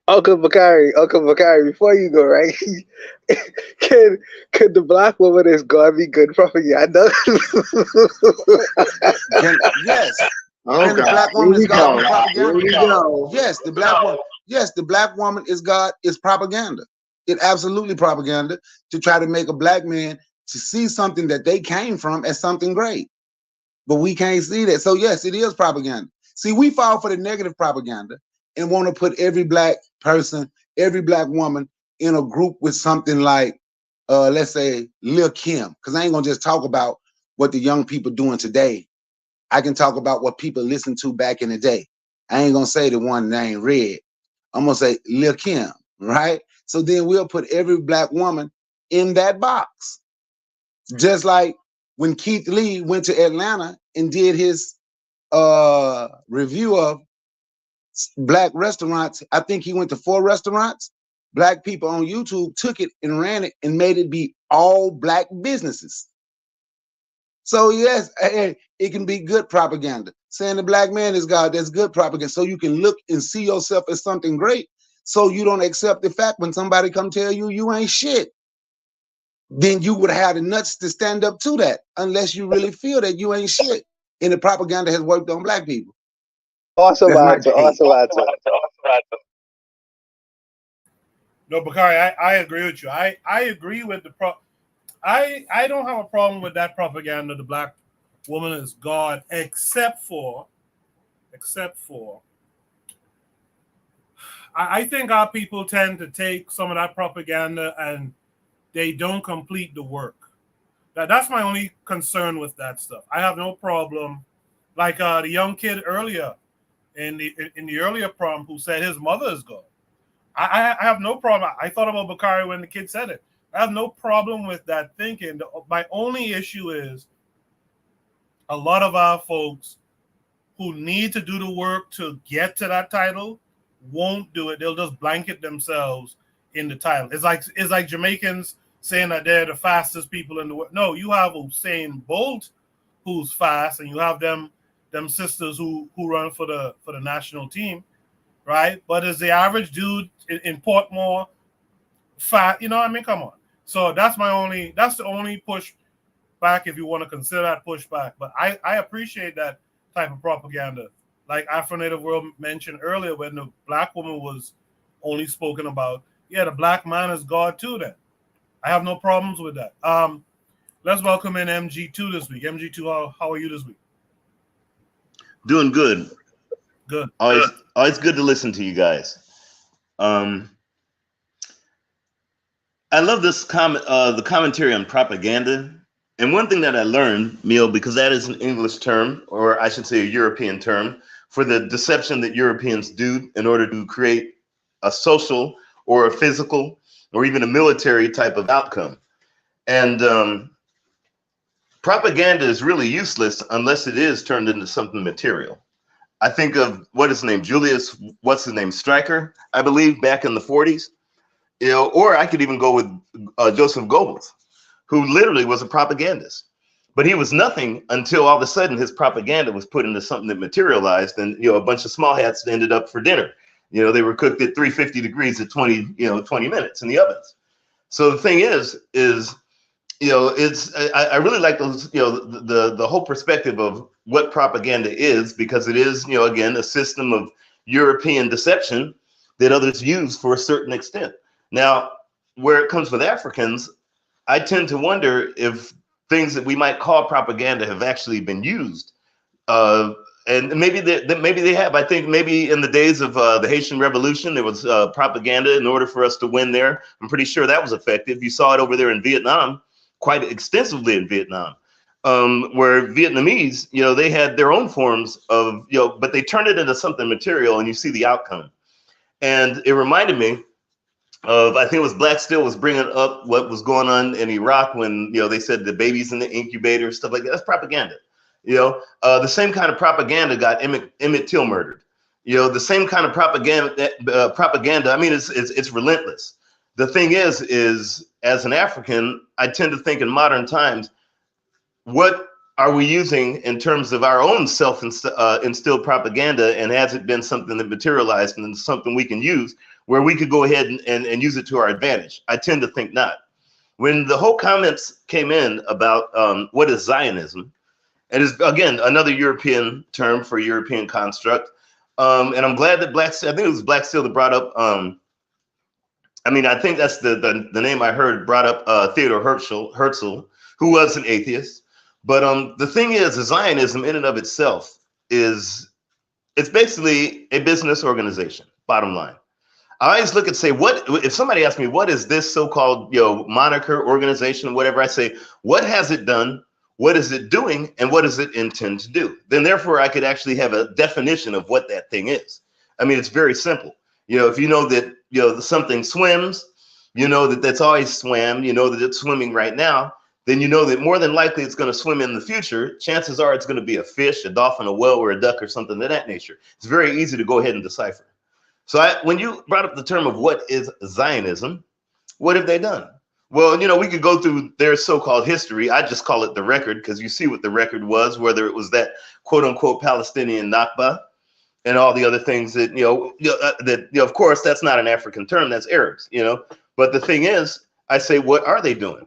Uncle Bakari, before you go, right? Could the Black woman is God be good propaganda? Yes. Oh, the Black woman is God propaganda? Yes, the Black woman. Yes, the Black woman is God is propaganda. It absolutely propaganda to try to make a Black man to see something that they came from as something great. But we can't see that. So yes, it is propaganda. See, we fall for the negative propaganda and want to put every Black person, every Black woman in a group with something like, let's say, Lil Kim. Because I ain't gonna just talk about what the young people doing today. I can talk about what people listened to back in the day. I ain't gonna say the one named Red. I'm gonna say Lil Kim, right? So then we'll put every Black woman in that box. Just like when Keith Lee went to Atlanta and did his review of Black restaurants. I think he went to 4 restaurants. Black people on YouTube took it and ran it and made it be all Black businesses. So yes, it can be good propaganda. Saying the Black man is God, that's good propaganda. So you can look and see yourself as something great. So you don't accept the fact when somebody come tell you you ain't shit. Then you would have the nuts to stand up to that, unless you really feel that you ain't shit. And the propaganda has worked on Black people. Awesome answer. No, Bakari, I agree with you. I agree with I don't have a problem with that propaganda. The Black woman is God, except for I think our people tend to take some of that propaganda and they don't complete the work. That's my only concern with that stuff. I have no problem, like the young kid earlier in the earlier prompt who said his mother is God. I have no problem. I thought about Bakari when the kid said it. I have no problem with that thinking. My only issue is a lot of our folks who need to do the work to get to that title won't do it. They'll just blanket themselves in the title. It's like Jamaicans saying that they're the fastest people in the world. No, you have Usain Bolt who's fast, and you have them sisters who run for the national team, right? But is the average dude in Portmore fat? You know what I mean? Come on. So that's the only push back, if you want to consider that pushback. But I appreciate that type of propaganda. Like Afro-Native World mentioned earlier, when the black woman was only spoken about, yeah, the black man is God too then. I have no problems with that. Let's welcome in MG2 this week. MG2, how are you this week? Doing good. Good. Always good to listen to you guys. I love this the commentary on propaganda. And one thing that I learned, Neil, because that is an English term, or I should say a European term, for the deception that Europeans do in order to create a social or a physical or even a military type of outcome. And propaganda is really useless unless it is turned into something material. I think of what's his name, Stryker, I believe, back in the 40s. You know, or I could even go with Joseph Goebbels, who literally was a propagandist. But he was nothing until all of a sudden his propaganda was put into something that materialized, and a bunch of small hats ended up for dinner. They were cooked at 350 degrees at 20 minutes in the ovens. So the thing is I really like those, the whole perspective of what propaganda is, because it is, again, a system of European deception that others use for a certain extent. Now, where it comes with Africans, I tend to wonder if things that we might call propaganda have actually been used. And maybe they have. I think maybe in the days of the Haitian Revolution, there was propaganda in order for us to win there. I'm pretty sure that was effective. You saw it over there in Vietnam, quite extensively in Vietnam, where Vietnamese, they had their own forms of, but they turned it into something material, and you see the outcome. And it reminded me of, I think it was Black Steel was bringing up what was going on in Iraq when, they said the babies in the incubator, stuff like that. That's propaganda. The same kind of propaganda got Emmett Till murdered. The same kind of propaganda. I mean, it's relentless. The thing is as an African, I tend to think in modern times, what are we using in terms of our own self-instilled propaganda, and has it been something that materialized and something we can use where we could go ahead and use it to our advantage? I tend to think not. When the whole comments came in about what is Zionism, and is again another European term for European construct, and I'm glad that I think it was Black Steel that brought up. I think that's the name I heard brought up Theodore Herzl, who was an atheist. But the thing is, Zionism in and of itself it's basically a business organization. Bottom line, I always look and say, what if somebody asks me, what is this so-called moniker, organization, whatever? I say, what has it done? What is it doing? And what does it intend to do? Then therefore, I could actually have a definition of what that thing is. I mean, it's very simple. If you know that something swims, that's always swam, that it's swimming right now, then you know that more than likely it's going to swim in the future. Chances are it's going to be a fish, a dolphin, a whale, or a duck, or something of that nature. It's very easy to go ahead and decipher. So when you brought up the term of what is Zionism, what have they done? Well, we could go through their so-called history. I just call it the record, because you see what the record was, whether it was that quote unquote Palestinian Nakba and all the other things that, of course, that's not an African term, that's Arabs, But the thing is, I say, what are they doing?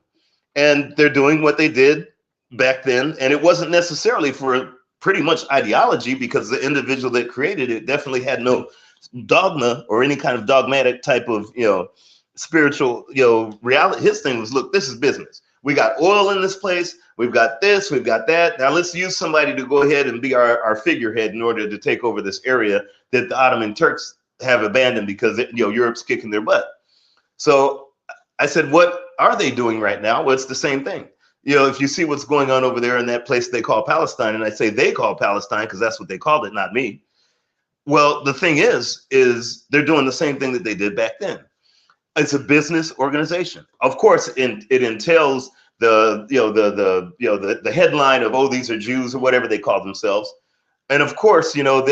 And they're doing what they did back then. And it wasn't necessarily for pretty much ideology, because the individual that created it definitely had no dogma or any kind of dogmatic type of, spiritual, reality. His thing was, look, this is business. We got oil in this place. We've got this, we've got that. Now let's use somebody to go ahead and be our figurehead in order to take over this area that the Ottoman Turks have abandoned because Europe's kicking their butt. So I said, what are they doing right now? Well, it's the same thing. You know, if you see what's going on over there in that place they call Palestine, and I say they call Palestine because that's what they called it, not me. Well, the thing is they're doing the same thing that they did back then. It's a business organization. Of course, it entails the headline of, oh, these are Jews or whatever they call themselves. And of course, you know,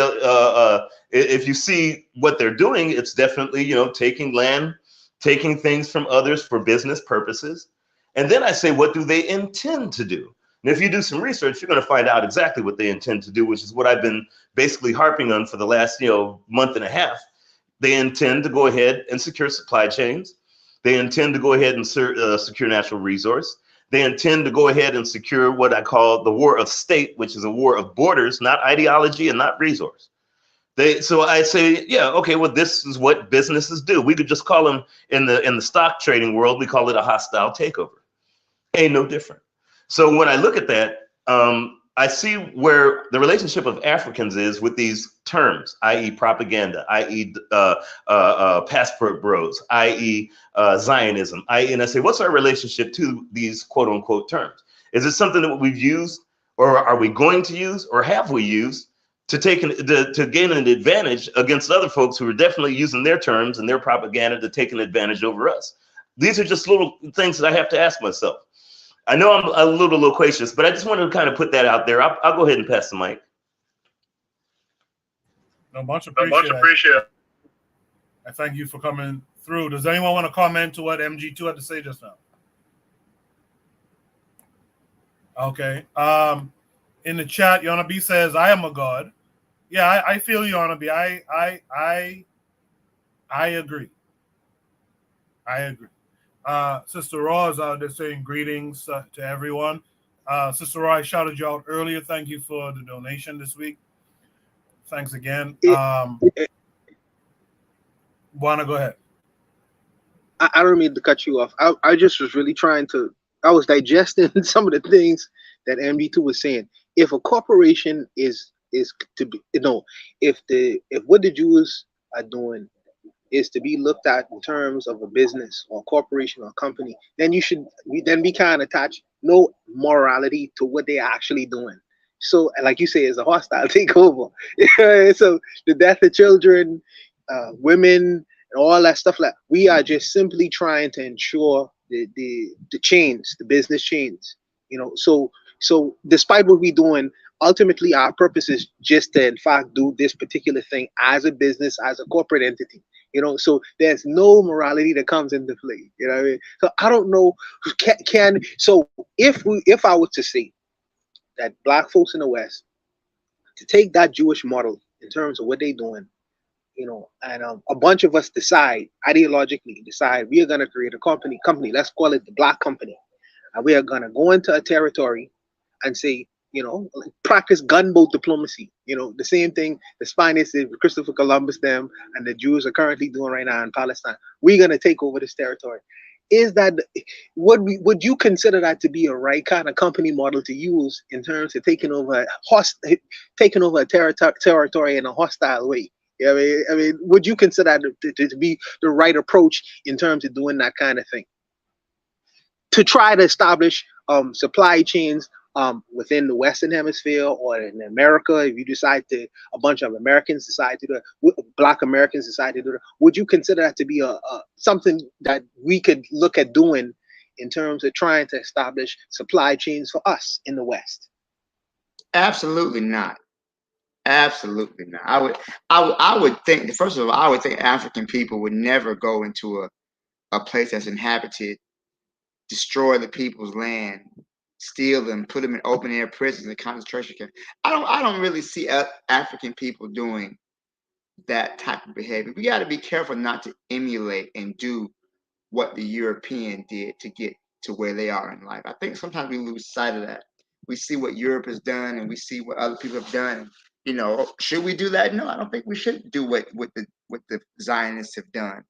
if you see what they're doing, it's definitely, you know, taking land, taking things from others for business purposes. And then I say, what do they intend to do? And if you do some research, you're going to find out exactly what they intend to do, which is what I've been basically harping on for the last, you know, month and a half. They intend to go ahead and secure supply chains. They intend to go ahead and secure natural resource. They intend to go ahead and secure what I call the war of state, which is a war of borders, not ideology and not resource. So I say, yeah, okay, well, this is what businesses do. We could just call them in the stock trading world, we call it a hostile takeover. Ain't no different. So when I look at that, I see where the relationship of Africans is with these terms, i.e. propaganda, i.e. passport bros, i.e. Zionism, i.e. and I say, what's our relationship to these quote unquote terms? Is it something that we've used, or are we going to use, or have we used to gain an advantage against other folks who are definitely using their terms and their propaganda to take an advantage over us? These are just little things that I have to ask myself. I know I'm a little loquacious, but I just wanted to kind of put that out there. I'll go ahead and pass the mic. No, much appreciated. I thank you for coming through. Does anyone want to comment to what MG2 had to say just now? Okay. In the chat, Yana B says, "I am a god." Yeah, I feel you, Yana B. I agree. I agree. Sister Raw is out there saying greetings to everyone. Sister Raw, I shouted you out earlier. Thank you for the donation this week. Thanks again. Wanna go ahead? I don't mean to cut you off. I just was really I was digesting some of the things that MD2 was saying. If a corporation is to be, you know, if what the Jews are doing is to be looked at in terms of a business or corporation or company, then we can't attach no morality to what they're actually doing. So, like you say, it's a hostile takeover. So the death of children, women, and all that stuff, like we are just simply trying to ensure the chains, the business chains, you know. So despite what we're doing, ultimately our purpose is just to in fact do this particular thing as a business, as a corporate entity, you know. So there's no morality that comes into play, you know what I mean? So I don't know, so if I were to say that black folks in the West to take that Jewish model in terms of what they're doing, you know, and a bunch of us ideologically decide we are going to create a company, let's call it the Black Company, and we are going to go into a territory and say, you know, practice gunboat diplomacy, you know, the same thing the Spaniards did with Christopher Columbus them and the Jews are currently doing right now in Palestine. We're going to take over this territory. Would you consider that to be a right kind of company model to use in terms of taking over a territory in a hostile way? Yeah, I mean, would you consider that to be the right approach in terms of doing that kind of thing? To try to establish supply chains within the Western Hemisphere or in America, if you a bunch of Americans decide to do it, Black Americans decide to do it, would you consider that to be something that we could look at doing in terms of trying to establish supply chains for us in the West? Absolutely not. Absolutely not. I would think, first of all, I would think African people would never go into a place that's inhabited, destroy the people's land, steal them, put them in open air prisons and concentration camps. I don't really see African people doing that type of behavior. We got to be careful not to emulate and do what the European did to get to where they are in life. I think sometimes we lose sight of that. We see what Europe has done and we see what other people have done. You know, should we do that? No, I don't think we should do what the Zionists have done.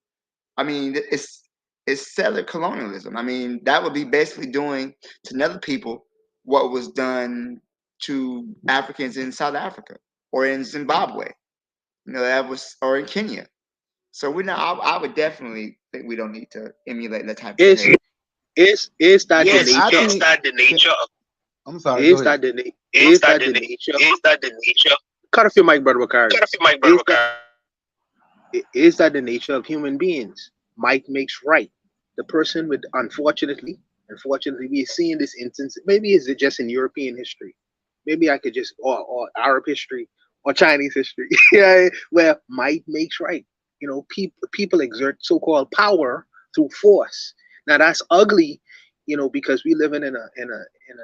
I mean, it's settler colonialism. I mean, that would be basically doing to another people what was done to Africans in South Africa or in Zimbabwe. You know, or in Kenya. So we're not. I would definitely think we don't need to emulate that type of Is behavior. is that the Yes, I nature? think. That the nature? I'm sorry. Go Is ahead. that the is that the nature? Is that the nature? Cut off your mic, brother Bakari. Cut off your mic, brother Bakari. Is that the nature of human beings? Might makes right. The person with unfortunately, we are seeing this instance. Maybe is it just in European history? Maybe I could just or Arab history or Chinese history. Yeah, where might makes right. You know, people exert so-called power through force. Now that's ugly, you know, because we live in a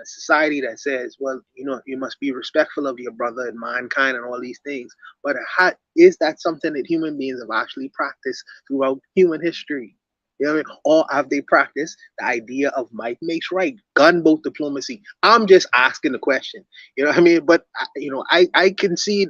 society that says, well, you know, you must be respectful of your brother and mankind and all these things. But how is that something that human beings have actually practiced throughout human history? You know what I mean? Or have they practiced the idea of might makes right, gunboat diplomacy? I'm just asking the question. You know what I mean? But you know, I concede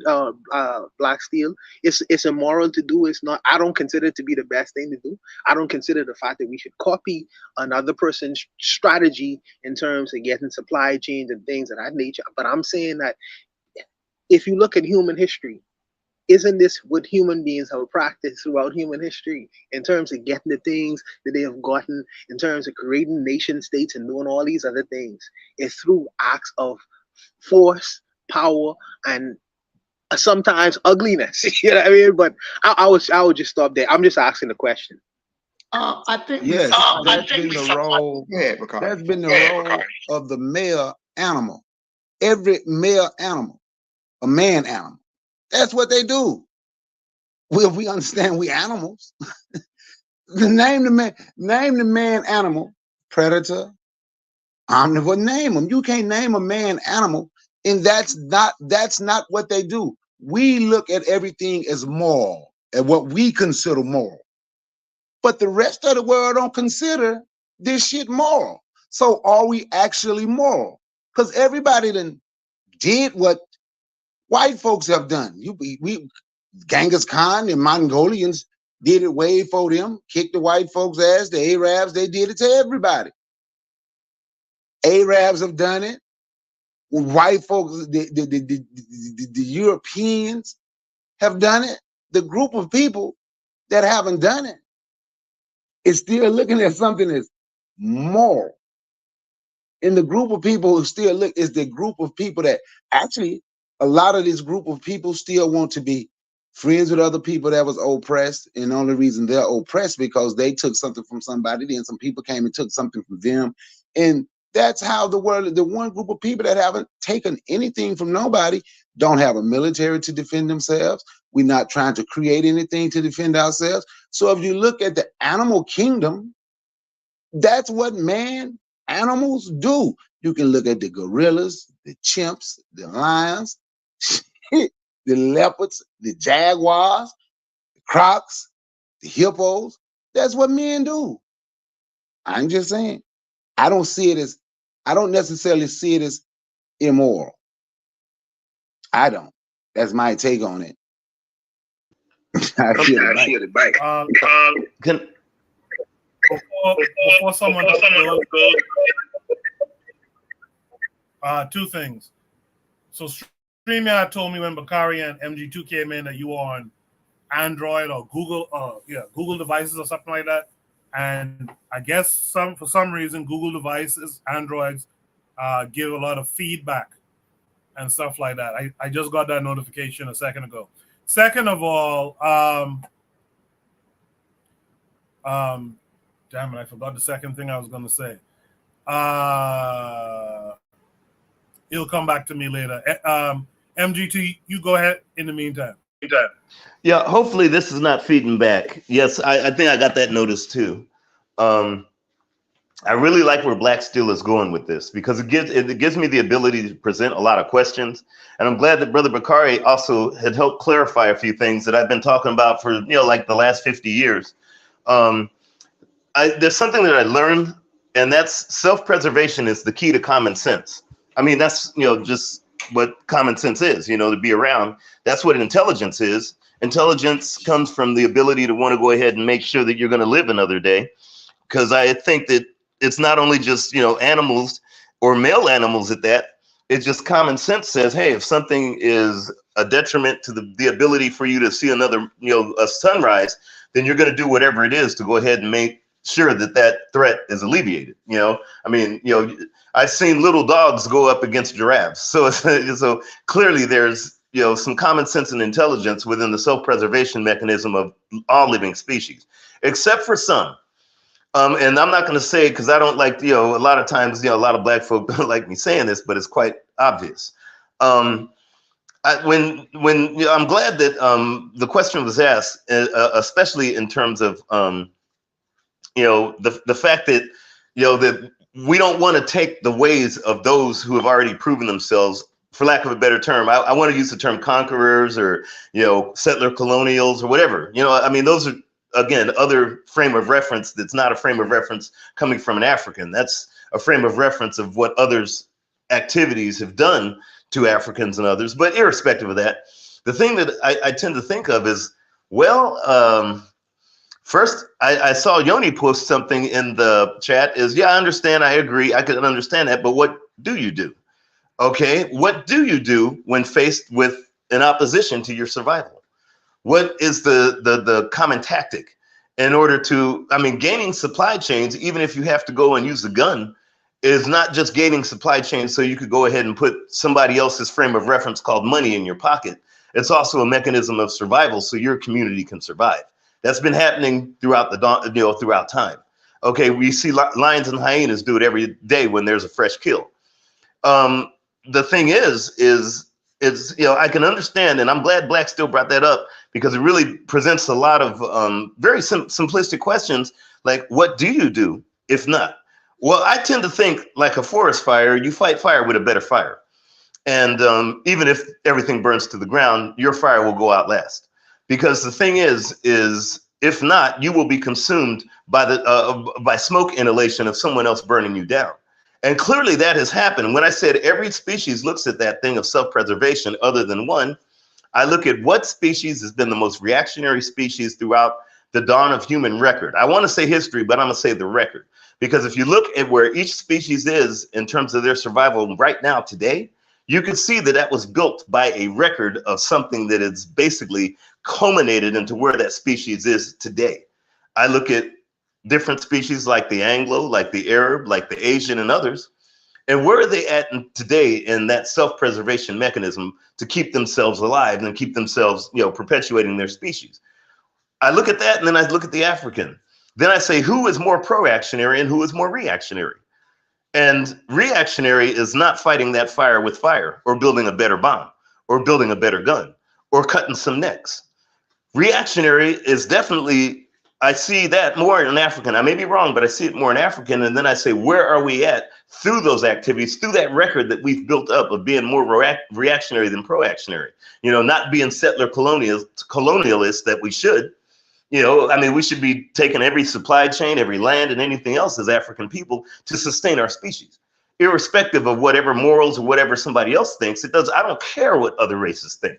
Black Steel. It's immoral to do. It's not. I don't consider it to be the best thing to do. I don't consider the fact that we should copy another person's strategy in terms of getting supply chains and things of that nature. But I'm saying that if you look at human history, isn't this what human beings have practiced throughout human history in terms of getting the things that they have gotten, in terms of creating nation states and doing all these other things? It's through acts of force, power, and sometimes ugliness. You know what I mean? But I would just stop there. I'm just asking the question. I think Yes, that's been the role. Yeah, Bakari. That's been the role of the male animal. Every male animal, a man animal. That's what they do. Well, we understand we animals. Name the man animal, predator, omnivore. Name them. You can't name a man animal, and that's not what they do. We look at everything as moral, and what we consider moral. But the rest of the world don't consider this shit moral. So are we actually moral? Because everybody then did what white folks have done. We Genghis Khan and Mongolians did it way before them, kicked the white folks' ass, the Arabs, they did it to everybody. Arabs have done it. White folks, the Europeans have done it. The group of people that haven't done it is still looking at something as moral. And the group of people who still look is the group of people that actually, a lot of this group of people still want to be friends with other people that was oppressed. And the only reason they're oppressed because they took something from somebody, then some people came and took something from them. And that's how the world, the one group of people that haven't taken anything from nobody, don't have a military to defend themselves. We're not trying to create anything to defend ourselves. So if you look at the animal kingdom, that's what animals do. You can look at the gorillas, the chimps, the lions, the leopards, the jaguars, the crocs, the hippos. That's what men do. I'm just saying. I don't necessarily see it as immoral. I don't. That's my take on it. I feel it back. Before someone else goes, two things. So StreamYard told me when Bakari and MG2 came in that you were on Android or Google devices or something like that. And I guess for some reason Google devices, Androids, give a lot of feedback and stuff like that. I just got that notification a second ago. Second of all, damn it, I forgot the second thing I was going to say. It'll come back to me later. MGT, you go ahead in the meantime. Yeah, hopefully this is not feeding back. Yes, I think I got that notice too. I really like where Black Steel is going with this because it gives me the ability to present a lot of questions. And I'm glad that Brother Bakari also had helped clarify a few things that I've been talking about for, like the last 50 years. There's something that I learned, and that's self-preservation is the key to common sense. I mean, that's, just what common sense is, to be around. That's what intelligence is. Intelligence comes from the ability to want to go ahead and make sure that you're going to live another day. Because I think that it's not only just, animals or male animals at that. It's just common sense says, hey, if something is a detriment to the ability for you to see another, a sunrise, then you're going to do whatever it is to go ahead and make sure that that threat is alleviated. You know, I mean, you know, I've seen little dogs go up against giraffes. So, so clearly there's, you know, some common sense and intelligence within the self-preservation mechanism of all living species, except for some. And I'm not going to say, because I don't like, you know, a lot of times, you know, a lot of Black folk don't like me saying this, but it's quite obvious. I'm glad that the question was asked, especially in terms of, you know, the fact that, you know, that we don't want to take the ways of those who have already proven themselves, for lack of a better term. I want to use the term conquerors or, you know, settler colonials or whatever. You know, I mean, those are, again, other frame of reference that's not a frame of reference coming from an African. That's a frame of reference of what others' activities have done to Africans and others. But irrespective of that, the thing that I tend to think of is, well, first, I saw Yoni post something in the chat is, yeah, I understand, I agree, I could understand that, but what do you do? Okay, what do you do when faced with an opposition to your survival? What is the common tactic in order to, I mean, gaining supply chains, even if you have to go and use a gun, is not just gaining supply chains so you could go ahead and put somebody else's frame of reference called money in your pocket. It's also a mechanism of survival so your community can survive. That's been happening throughout throughout time. Okay, we see lions and hyenas do it every day when there's a fresh kill. The thing is, you know, I can understand, and I'm glad Black still brought that up, because it really presents a lot of very simplistic questions, like, what do you do if not? Well, I tend to think like a forest fire, you fight fire with a better fire. And even if everything burns to the ground, your fire will go out last. Because the thing is if not, you will be consumed by smoke inhalation of someone else burning you down. And clearly that has happened. When I said every species looks at that thing of self-preservation other than one, I look at what species has been the most reactionary species throughout the dawn of human record. I want to say history, but I'm going to say the record. Because if you look at where each species is in terms of their survival right now today, you can see that that was built by a record of something that is basically culminated into where that species is today. I look at different species like the Anglo, like the Arab, like the Asian and others, and where are they at today in that self-preservation mechanism to keep themselves alive and keep themselves, you know, perpetuating their species? I look at that and then I look at the African. Then I say, who is more pro-reactionary and who is more reactionary? And reactionary is not fighting that fire with fire or building a better bomb or building a better gun or cutting some necks. Reactionary is definitely, I see that more in African. I may be wrong, but I see it more in African. And then I say, where are we at through those activities, through that record that we've built up of being more reactionary than pro-reactionary? You know, not being settler colonialists that we should. You know, I mean, we should be taking every supply chain, every land and anything else as African people to sustain our species, irrespective of whatever morals or whatever somebody else thinks. I don't care what other races think.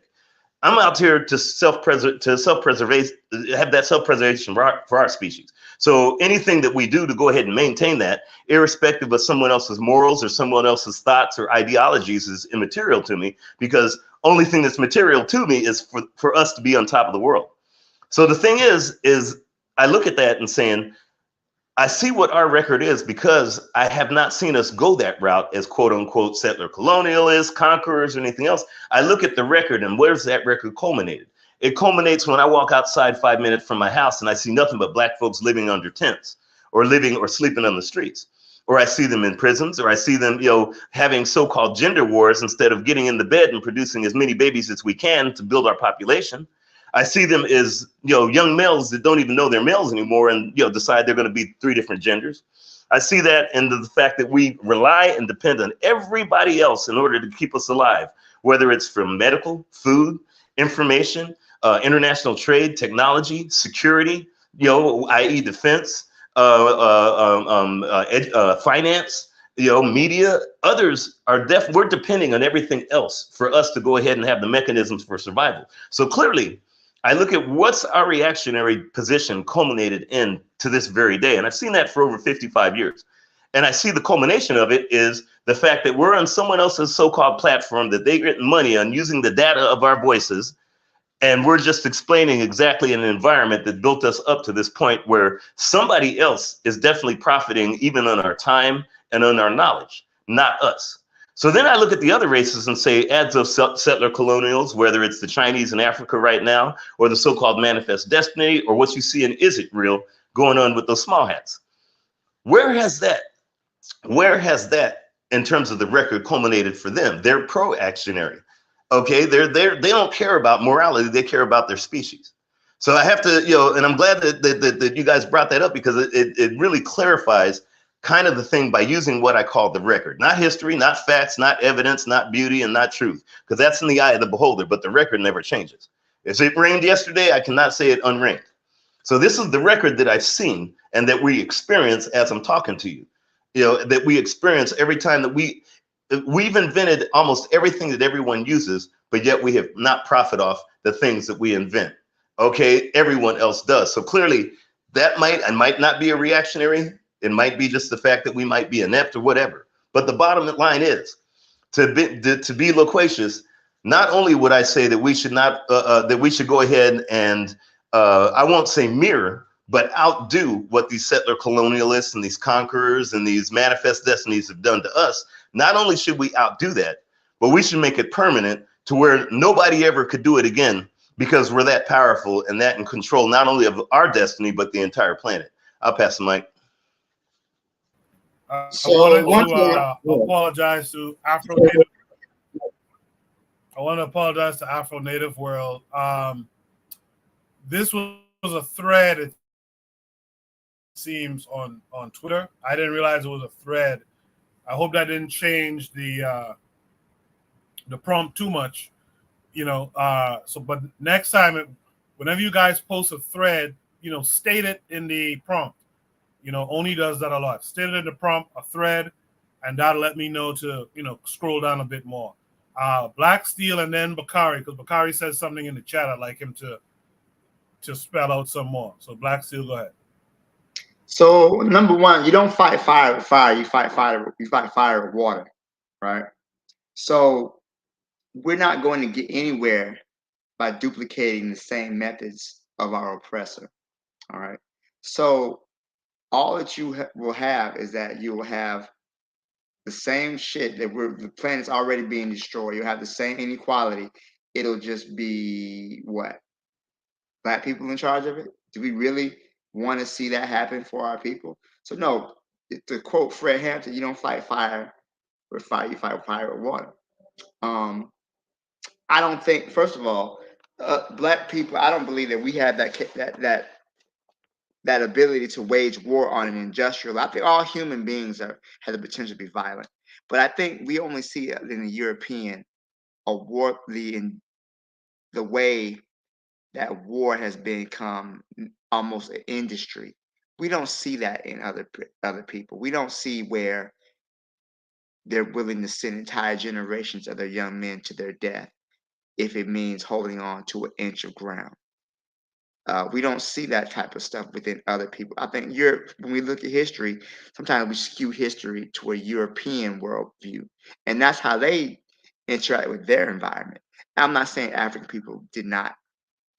I'm out here to self-preserve, have that self-preservation for our species. So anything that we do to go ahead and maintain that, irrespective of someone else's morals or someone else's thoughts or ideologies, is immaterial to me, because only thing that's material to me is for us to be on top of the world. So the thing is I look at that and saying, I see what our record is, because I have not seen us go that route as quote unquote settler colonialists, conquerors, or anything else. I look at the record, and where's that record culminated? It culminates when I walk outside 5 minutes from my house and I see nothing but Black folks living under tents or living or sleeping on the streets. Or I see them in prisons, or I see them, you know, having so-called gender wars instead of getting in the bed and producing as many babies as we can to build our population. I see them as, you know, young males that don't even know they're males anymore and, you know, decide they're going to be 3 different genders. I see that in the fact that we rely and depend on everybody else in order to keep us alive, whether it's from medical, food, information, international trade, technology, security, you know, i.e. defense, finance, you know, media. Others are we're depending on everything else for us to go ahead and have the mechanisms for survival. So clearly, I look at what's our reactionary position culminated in to this very day. And I've seen that for over 55 years. And I see the culmination of it is the fact that we're on someone else's so-called platform that they get money on using the data of our voices And we're just explaining exactly an environment that built us up to this point where somebody else is definitely profiting even on our time and on our knowledge, not us. So then I look at the other races and say, ads of settler colonials, whether it's the Chinese in Africa right now, or the so-called manifest destiny, or what you see in Is It Real going on with those small hats. Where has that in terms of the record culminated for them? They're pro-actionary. Okay, they don't care about morality, they care about their species. So I have to, and I'm glad that you guys brought that up, because it really clarifies kind of the thing by using what I call the record. Not history, not facts, not evidence, not beauty, and not truth, because that's in the eye of the beholder, but the record never changes. If it rained yesterday, I cannot say it unrained. So this is the record that I've seen and that we experience as I'm talking to you, that we experience every time that we've invented almost everything that everyone uses, but yet we have not profit off the things that we invent. Okay, everyone else does. So clearly that might not be a reactionary. It might be just the fact that we might be inept or whatever. But the bottom line is, to be loquacious, not only would I say that we should not that we should go ahead and I won't say mirror, but outdo what these settler colonialists and these conquerors and these manifest destinies have done to us. Not only should we outdo that, but we should make it permanent to where nobody ever could do it again, because we're that powerful and that in control, not only of our destiny, but the entire planet. I'll pass the mic. I wanted to apologize to Afro Native. I want to apologize to Afro Native World. This was a thread, it seems, on Twitter. I didn't realize it was a thread. I hope that didn't change the prompt too much, but next time, whenever you guys post a thread, state it in the prompt. Oni does that a lot. State it in the prompt, a thread, and that'll let me know to, scroll down a bit more. Black Steel and then Bakari, because Bakari says something in the chat. I'd like him to spell out some more. So Black Steel, go ahead. So number one, you don't fight fire with fire. You fight fire with water, right? So we're not going to get anywhere by duplicating the same methods of our oppressor. All right. So all that you will have is that you will have the same shit that the planet's already being destroyed. You'll have the same inequality. It'll just be what? Black people in charge of it? Do we really want to see that happen for our people? So no, to quote Fred Hampton, you don't fight fire with fire, you fight fire with water. I don't think, first of all, Black people, I don't believe that we have that ability to wage war on an industrial. I think all human beings have the potential to be violent, but I think we only see it in the European war, the way that war has become almost an industry. We don't see that in other people. We don't see where they're willing to send entire generations of their young men to their death if it means holding on to an inch of ground. We don't see that type of stuff within other people. I think when we look at history, sometimes we skew history to a European worldview, and that's how they interact with their environment. I'm not saying African people did not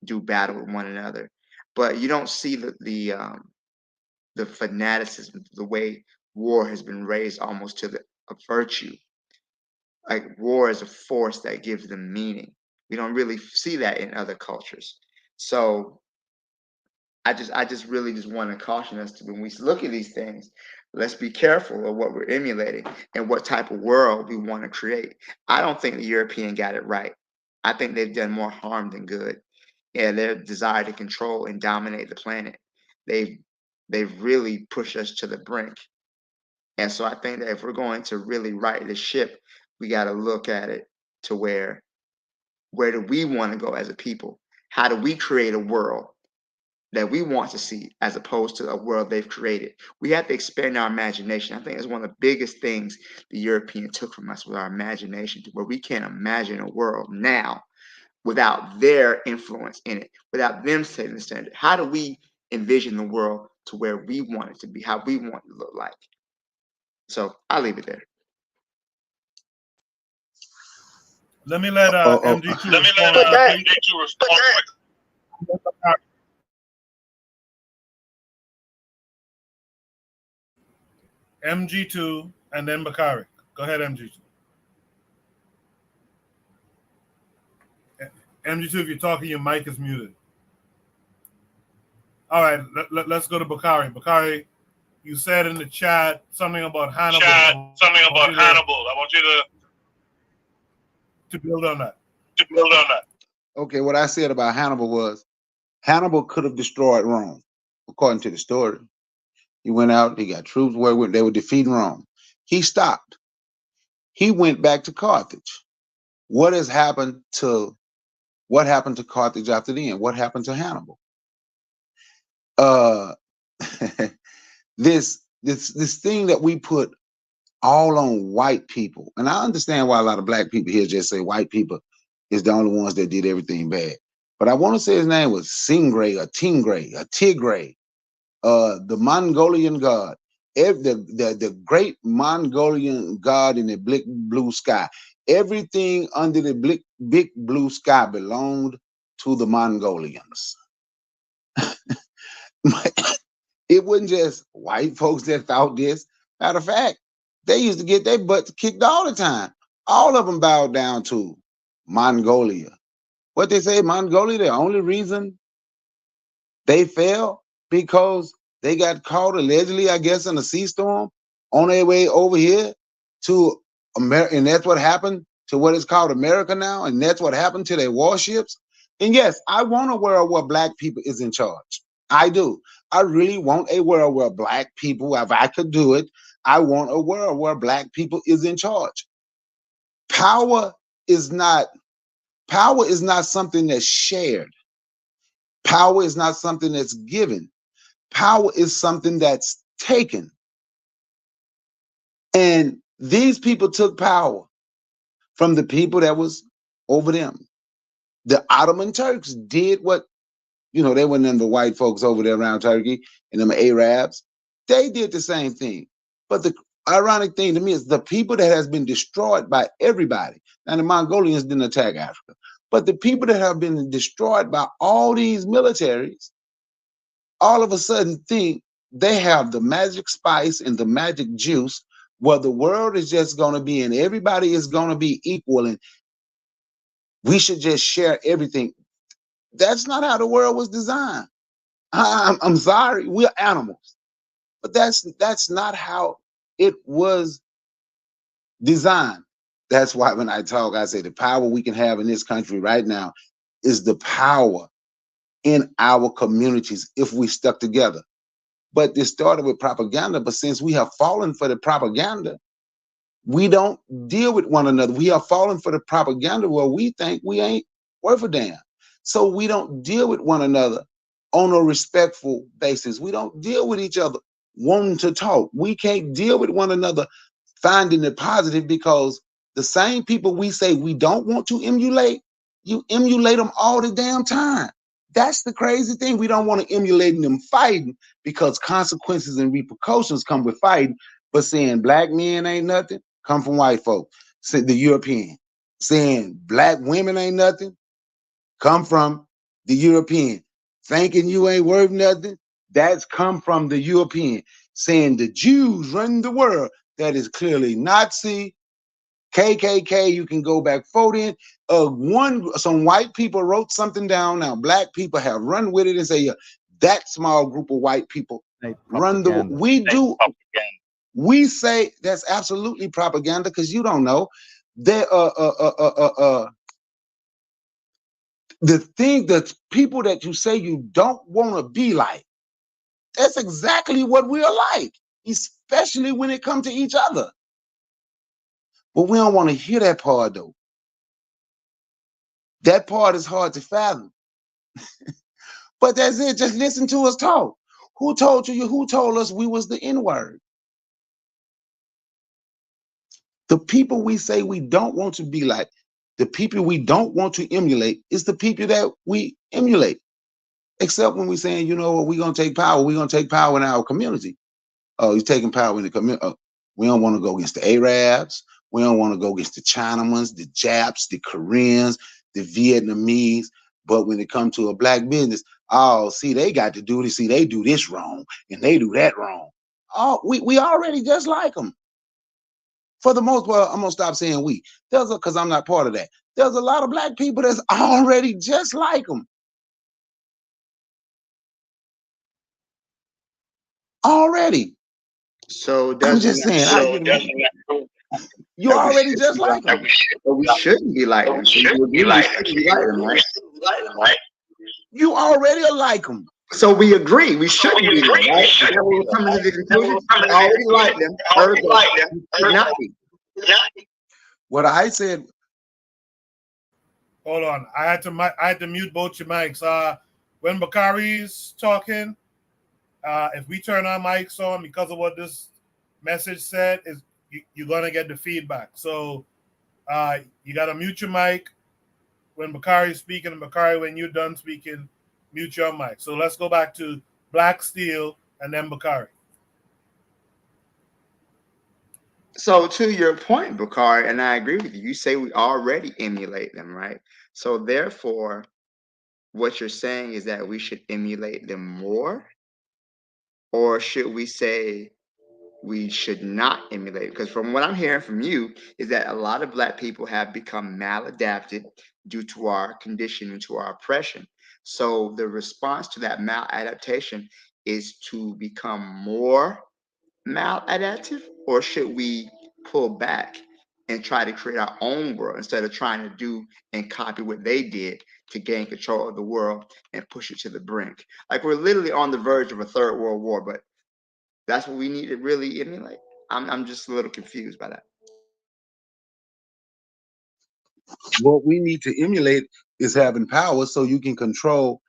do battle with one another, but you don't see the fanaticism, the way war has been raised almost to a virtue. Like war is a force that gives them meaning. We don't really see that in other cultures. So I just really want to caution us to, when we look at these things, let's be careful of what we're emulating and what type of world we want to create. I don't think the European got it right. I think they've done more harm than good. And their desire to control and dominate the planet, they've really pushed us to the brink. And so I think that if we're going to really right the ship, we got to look at it to where do we want to go as a people? How do we create a world that we want to see, as opposed to a world they've created? We have to expand our imagination. I think it's one of the biggest things the European took from us, with our imagination, to where we can't imagine a world now without their influence in it, without them setting the standard. How do we envision the world to where we want it to be, how we want it to look like? So I'll leave it there. Let me let MG2 Let me respond. let MG2 respond. MG2 and then Bakari. Go ahead, MG2. MG2, if you're talking, your mic is muted. All right, let's go to Bakari. Bakari, you said in the chat something about Hannibal. I want you to build on that. Okay, what I said about Hannibal was Hannibal could have destroyed Rome, according to the story. He went out, he got troops where they were defeating Rome. He stopped. He went back to Carthage. What happened to Carthage after then? What happened to Hannibal? This thing that we put all on white people, and I understand why a lot of black people here just say white people is the only ones that did everything bad. But I want to say his name was Singray or Tigray, the Mongolian god, the great Mongolian god in the big blue sky. Everything under the big blue sky belonged to the Mongolians. It wasn't just white folks that thought this. Matter of fact, they used to get their butts kicked all the time. All of them bowed down to Mongolia. What they say, Mongolia, the only reason they fell because they got caught allegedly, I guess, in a sea storm on their way over here to America. And that's what happened to what is called America now. And that's what happened to their warships. And yes, I want a world where black people is in charge. I do. I really want a world where black people, if I could do it, I want a world where black people is in charge. Power is not something that's shared. Power is not something that's given. Power is something that's taken. And these people took power from the people that was over them. The Ottoman Turks did what, they weren't them the white folks over there around Turkey and them Arabs. They did the same thing. But the ironic thing to me is the people that has been destroyed by everybody. Now the Mongolians didn't attack Africa, but the people that have been destroyed by all these militaries, all of a sudden think they have the magic spice and the magic juice where the world is just going to be and everybody is going to be equal and we should just share everything. That's not how the world was designed. I'm sorry, we're animals, but that's not how it was designed. That's why when I talk, I say the power we can have in this country right now is the power in our communities if we stuck together. But this started with propaganda, but since we have fallen for the propaganda, we don't deal with one another. We have fallen for the propaganda where we think we ain't worth a damn. So we don't deal with one another on a respectful basis. We don't deal with each other wanting to talk. We can't deal with one another finding the positive because the same people we say we don't want to emulate, you emulate them all the damn time. That's the crazy thing. We don't want to emulate them fighting because consequences and repercussions come with fighting. But saying black men ain't nothing come from white folk. Say the European. Saying black women ain't nothing come from the European. Thinking you ain't worth nothing, that's come from the European. Saying the Jews run the world, that is clearly Nazi, KKK. You can go back voting. Some white people wrote something down. Now black people have run with it and say, yeah, that small group of white people run the. We do. We say that's absolutely propaganda because you don't know. The people that you say you don't want to be like, that's exactly what we're like, especially when it comes to each other. But we don't want to hear that part though. That part is hard to fathom. But that's it. Just listen to us talk. Who told us we was the N-word? The people we say we don't want to be like, the people we don't want to emulate is the people that we emulate. Except when we're saying, you know what, we're going to take power. We're going to take power in our community. Oh, he's taking power in the community. We don't want to go against the Arabs. We don't want to go against the Chinamans, the Japs, the Koreans, the Vietnamese. But when it comes to a black business, oh, see, they got to do this. See, they do this wrong and they do that wrong. Oh, we already just like them. For the most part, I'm gonna stop saying we. Because I'm not part of that. There's a lot of black people that's already just like them. Already. So I'm just saying. You already just like them. But we shouldn't be like them. So you agree we shouldn't be like them, right? You already like them. So we agree we shouldn't be them, right? That's what we're coming to the conclusion. We already like them. Should not be. What I said. Hold on, I had to mute both your mics. When Bakari's talking, if we turn our mics on because of what this message said, is you're gonna get the feedback. So you gotta mute your mic when Bakari's speaking, and Bakari, when you're done speaking, mute your mic. So let's go back to Black Steel and then Bakari. So to your point, Bakari, and I agree with you, you say we already emulate them, right? So therefore, what you're saying is that we should emulate them more, or should we say we should not emulate? Because from what I'm hearing from you is that a lot of black people have become maladapted due to our conditioning, to our oppression. So the response to that maladaptation is to become more maladaptive, or should we pull back and try to create our own world instead of trying to do and copy what they did to gain control of the world and push it to the brink? Like, we're literally on the verge of a third world war, but that's what we need to really emulate. I'm just a little confused by that. What we need to emulate is having power so you can control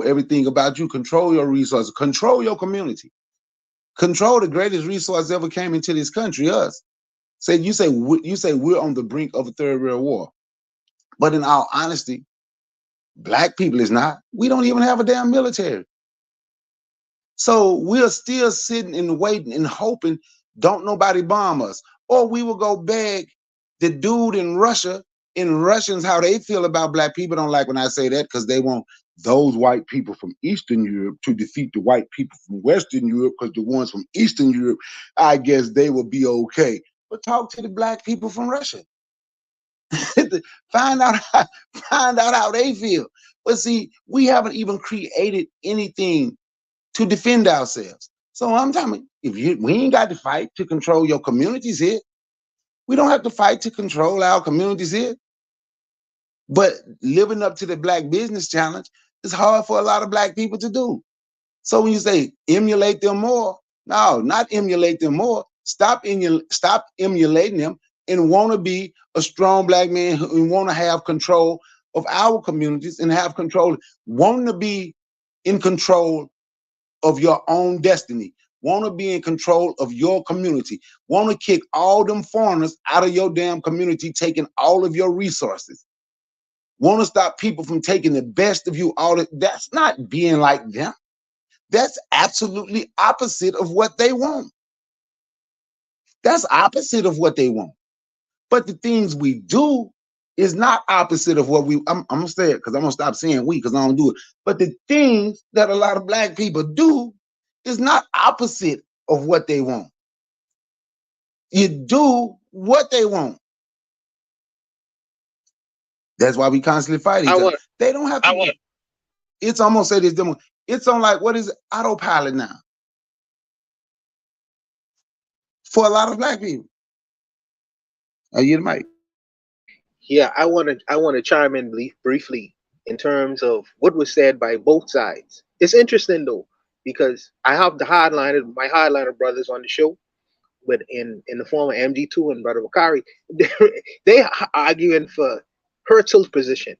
everything about you, control your resources, control your community, control the greatest resource ever came into this country, us. You say we're on the brink of a third world war. But in all honesty, black people is not. We don't even have a damn military. So we're still sitting and waiting and hoping don't nobody bomb us. Or we will go beg the dude in Russia, Russians, how they feel about black people. Don't like when I say that because they want those white people from Eastern Europe to defeat the white people from Western Europe, because the ones from Eastern Europe, I guess they will be okay. But talk to the black people from Russia. Find out how they feel. But see, we haven't even created anything to defend ourselves. So I'm telling you, we ain't got to fight to control your communities here. We don't have to fight to control our communities here. But living up to the black business challenge is hard for a lot of black people to do. So when you say emulate them more, no, not emulate them more. Stop emulating them and want to be a strong black man who want to have control of our communities and have control, wanting to be in control of your own destiny, want to be in control of your community, want to kick all them foreigners out of your damn community, taking all of your resources, want to stop people from taking the best of you. That's not being like them. That's absolutely opposite of what they want. That's opposite of what they want. But the things we do is not opposite of what I'm gonna say it because I'm gonna stop saying we because I don't do it. But the things that a lot of black people do is not opposite of what they want. You do what they want. That's why we constantly fight each other. They don't have to. It's almost say this. It's on like, what is it? Autopilot now for a lot of black people. Are you the mic? Yeah, I want to chime in briefly in terms of what was said by both sides. It's interesting though, because I have my hardliner brothers on the show, but in the form of MG2 and Brother Bakari, they arguing for Herzl's position,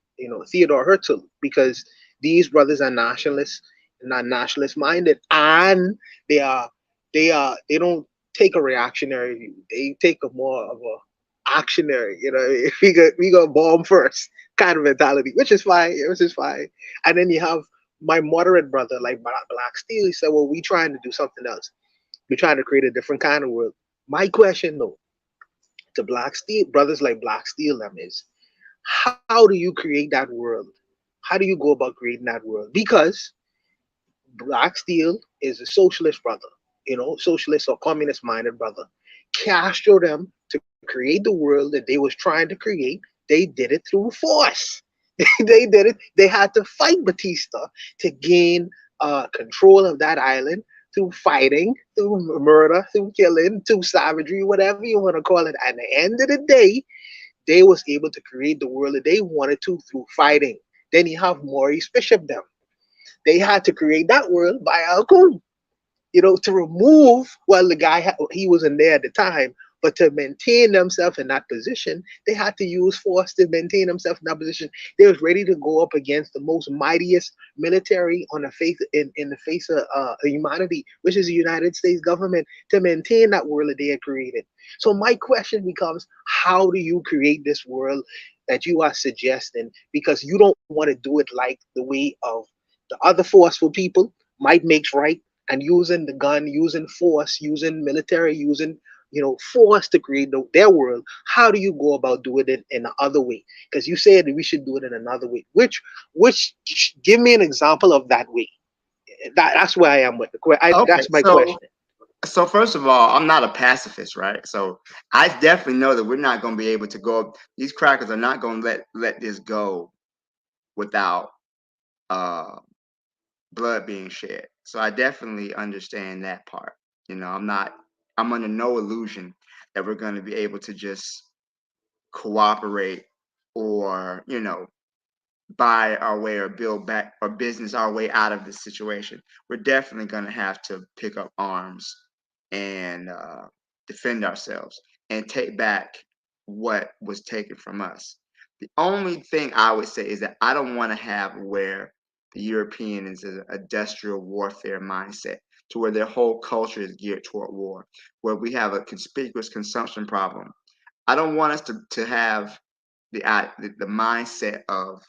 Theodore Herzl, because these brothers are nationalists, not nationalist minded, and they don't take a reactionary view. They take a more of a actionary, we go bomb first kind of mentality, which is fine. And then you have my moderate brother like Black Steel. He said, well, we trying to do something else. We're trying to create a different kind of world. My question though, to Black Steel brothers like Black Steel them is, how do you create that world? How do you go about creating that world? Because Black Steel is a socialist brother, socialist or communist minded brother. Castro them to create the world that they was trying to create. They did it through force. They did it. They had to fight Batista to gain control of that island through fighting, through murder, through killing, through savagery, whatever you want to call it. At the end of the day, they was able to create the world that they wanted to through fighting. Then you have Maurice Bishop them. They had to create that world by Alcon, to remove, well, the guy, he wasn't there at the time, but to maintain themselves in that position, they had to use force to maintain themselves in that position. They was ready to go up against the most mightiest military on the face in the face of humanity, which is the United States government, to maintain that world that they had created. So my question becomes, how do you create this world that you are suggesting? Because you don't want to do it like the way of the other forceful people, might makes right, and using the gun, using force, using military, using force to create their world. How do you go about doing it in the other way? Because you said we should do it in another way. Which give me an example of that way. That's where I am with the question. Okay, That's my question. So first of all, I'm not a pacifist, right? So I definitely know that we're not going to be able to go. These crackers are not going to let this go without blood being shed. So I definitely understand that part. I'm under no illusion that we're going to be able to just cooperate or, buy our way or build back or business our way out of this situation. We're definitely going to have to pick up arms and defend ourselves and take back what was taken from us. The only thing I would say is that I don't want to have where the European is an industrial warfare mindset, to where their whole culture is geared toward war, where we have a conspicuous consumption problem. I don't want us to have the mindset of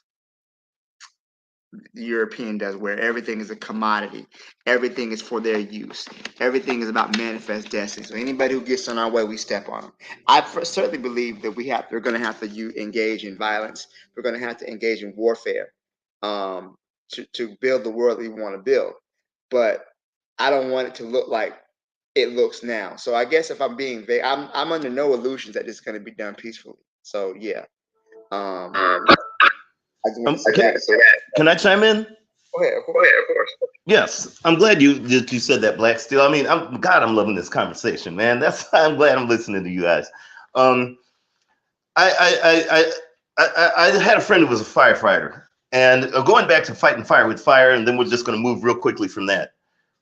the European does, where everything is a commodity, everything is for their use, everything is about manifest destiny. So anybody who gets on our way, we step on them. I certainly believe that we're going to have to engage in violence. We're going to have to engage in warfare to build the world that we want to build. But I don't want it to look like it looks now. So I guess if I'm being vague, I'm under no illusions that this is going to be done peacefully. So yeah. I just want to say that. Can I chime in? Go ahead, of course. Yes, I'm glad you said that, Black Steel. I mean, I'm loving this conversation, man. I'm glad I'm listening to you guys. I had a friend who was a firefighter, and going back to fighting fire with fire, and then we're just going to move real quickly from that.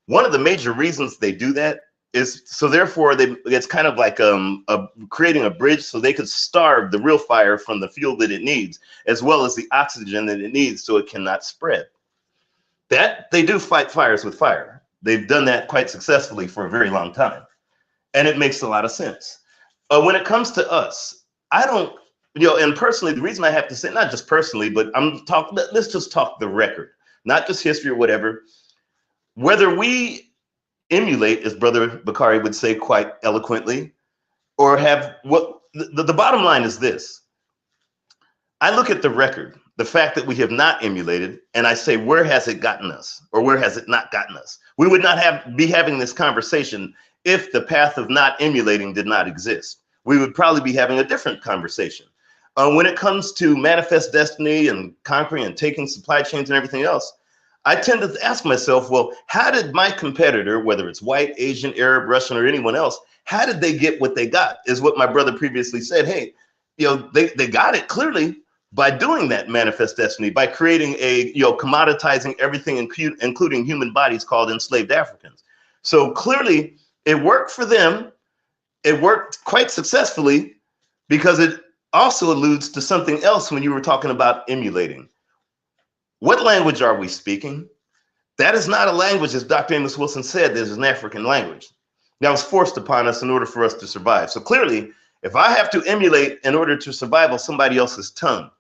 One of the major reasons they do that is so therefore it's kind of like creating a bridge so they could starve the real fire from the fuel that it needs, as well as the oxygen that it needs so it cannot spread. That they do fight fires with fire. They've done that quite successfully for a very long time. And it makes a lot of sense. When it comes to us, I don't, and personally, the reason I have to say, not just personally, but let's just talk the record, not just history or whatever. Whether we emulate, as Brother Bakari would say quite eloquently, or have the bottom line is this. I look at the record, the fact that we have not emulated, and I say, where has it gotten us, or where has it not gotten us? We would not be having this conversation if the path of not emulating did not exist. We would probably be having a different conversation. When it comes to manifest destiny and conquering and taking supply chains and everything else, I tend to ask myself, well, how did my competitor, whether it's white, Asian, Arab, Russian, or anyone else, how did they get what they got? Is what my brother previously said. Hey, they got it clearly by doing that manifest destiny, by creating commoditizing everything, including human bodies, called enslaved Africans. So clearly it worked for them. It worked quite successfully, because it also alludes to something else when you were talking about emulating. What language are we speaking? That is not a language, as Dr. Amos Wilson said, there's an African language. That was forced upon us in order for us to survive. So clearly, if I have to emulate in order to survive on somebody else's tongue,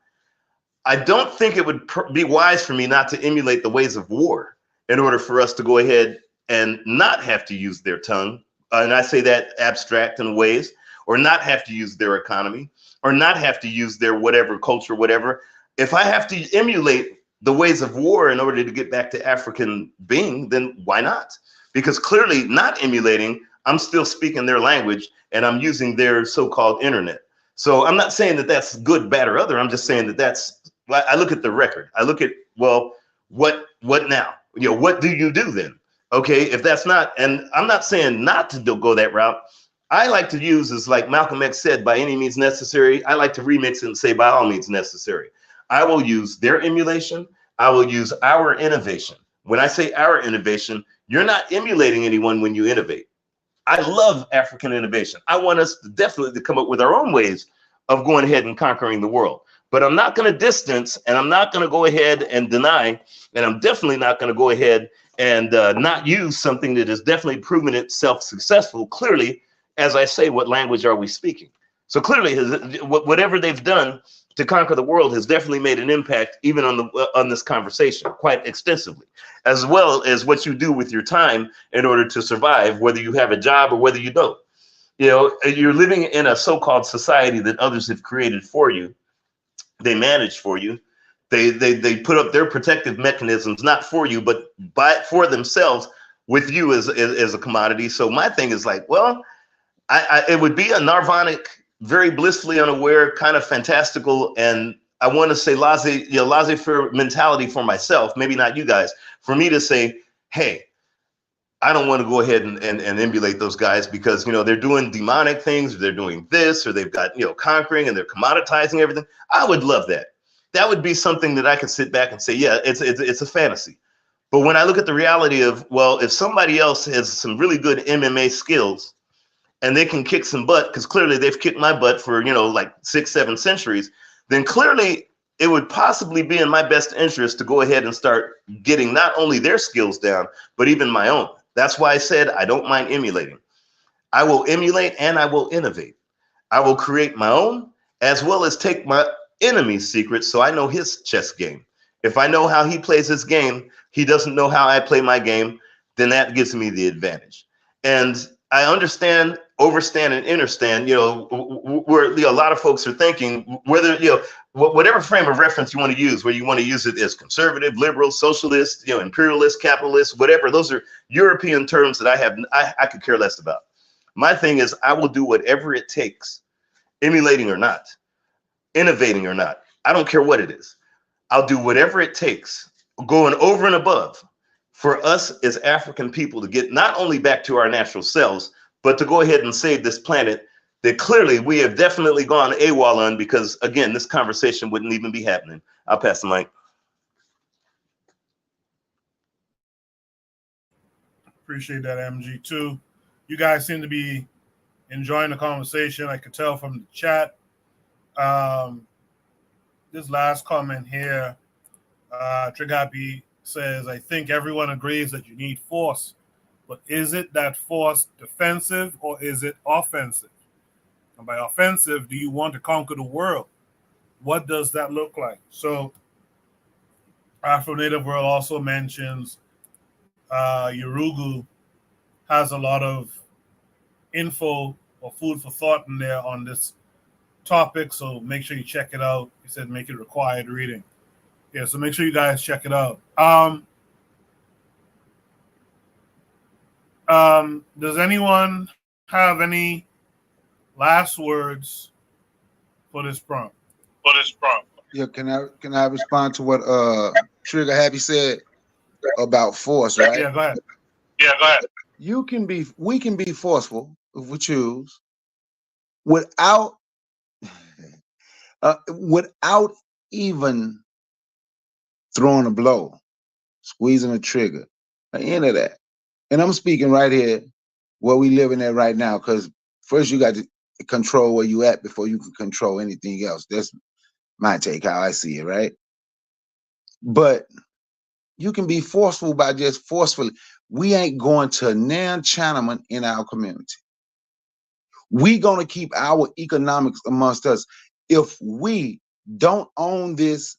I don't think it would be wise for me not to emulate the ways of war in order for us to go ahead and not have to use their tongue and I say that abstract in ways, or not have to use their economy, or not have to use their whatever culture, whatever. If I have to emulate the ways of war in order to get back to African being, then why not? Because clearly not emulating, I'm still speaking their language and I'm using their so-called internet. So I'm not saying that that's good, bad, or other. I'm just saying that I look at the record. I look at, well, what now? You know, what do you do then? Okay, if that's not, and I'm not saying not to go that route. I like to use, is like Malcolm X said, by any means necessary. I like to remix it and say by all means necessary. I will use their emulation. I will use our innovation. When I say our innovation, you're not emulating anyone when you innovate. I love African innovation. I want us to definitely come up with our own ways of going ahead and conquering the world. But I'm not going to distance, and I'm not going to go ahead and deny, and I'm definitely not going to go ahead and not use something that has definitely proven itself successful. Clearly, as I say, what language are we speaking? So clearly, whatever they've done to conquer the world has definitely made an impact, even on this conversation, quite extensively, as well as what you do with your time in order to survive, whether you have a job or whether you don't. You know, you're living in a so-called society that others have created for you. They manage for you. They put up their protective mechanisms, not for you, but for themselves, with you as a commodity. So my thing is like, well, it would be a Nirvanic, very blissfully unaware, kind of fantastical, and I want to say laissez-faire mentality for myself, maybe not you guys, for me to say, hey, I don't want to go ahead and emulate those guys because, you know, they're doing demonic things, or they're doing this, or they've got, you know, conquering and they're commoditizing everything. I would love that. That would be something that I could sit back and say, yeah, it's a fantasy. But when I look at the reality of, well, if somebody else has some really good MMA skills and they can kick some butt, because clearly they've kicked my butt for, you know, like 6-7 centuries, then clearly it would possibly be in my best interest to go ahead and start getting not only their skills down, but even my own. That's why I said I don't mind emulating. I will emulate and I will innovate. I will create my own, as well as take my enemy's secrets so I know his chess game. If I know how he plays his game, he doesn't know how I play my game, then that gives me the advantage. And I understand, overstand, and understand, you know, where, you know, a lot of folks are thinking, whether, you know, whatever frame of reference you want to use, where you want to use it as conservative, liberal, socialist, you know, imperialist, capitalist, whatever, those are European terms that I could care less about. My thing is, I will do whatever it takes, emulating or not, innovating or not. I don't care what it is. I'll do whatever it takes, going over and above, for us as African people to get not only back to our natural selves, but to go ahead and save this planet that clearly we have definitely gone AWOL on, because again, this conversation wouldn't even be happening. I'll pass the mic. Appreciate that, MG, too. You guys seem to be enjoying the conversation. I could tell from the chat. This last comment here, Trigapi says, I think everyone agrees that you need force, but is it that force defensive or is it offensive? And by offensive, do you want to conquer the world? What does that look like? So Afro-Native World also mentions Yurugu has a lot of info or food for thought in there on this topic, so make sure you check it out. He said make it required reading. Yeah, so make sure you guys check it out. Does anyone have any last words for this prompt? Yeah, can I respond to what Trigger Happy said about force, right? Yeah, go ahead. We can be forceful if we choose, without even throwing a blow, squeezing a trigger, or any of that. And I'm speaking right here where we living at right now, because first you got to control where you at before you can control anything else. That's my take, how I see it, right? But you can be forceful by just forcefully. We ain't going to nan Chinaman in our community. We gonna keep our economics amongst us. If we don't own this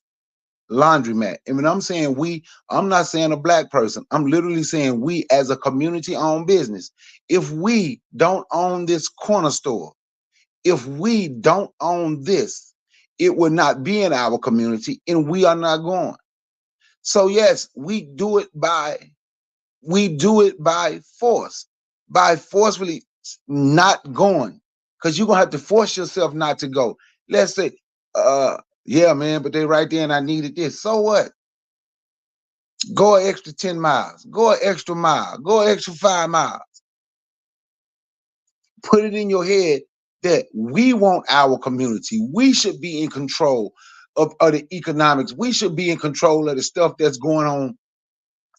laundromat. And when I'm saying we, I'm not saying a black person. I'm literally saying we as a community-owned business. If we don't own this corner store, if we don't own this, it will not be in our community, and we are not going. So yes, we do it by force, by forcefully not going, because you're gonna have to force yourself not to go. Let's say, yeah, man, but they right there and I needed this. So what? Go an extra 10 miles, go an extra mile, go an extra 5 miles. Put it in your head that we want our community. We should be in control of the economics. We should be in control of the stuff that's going on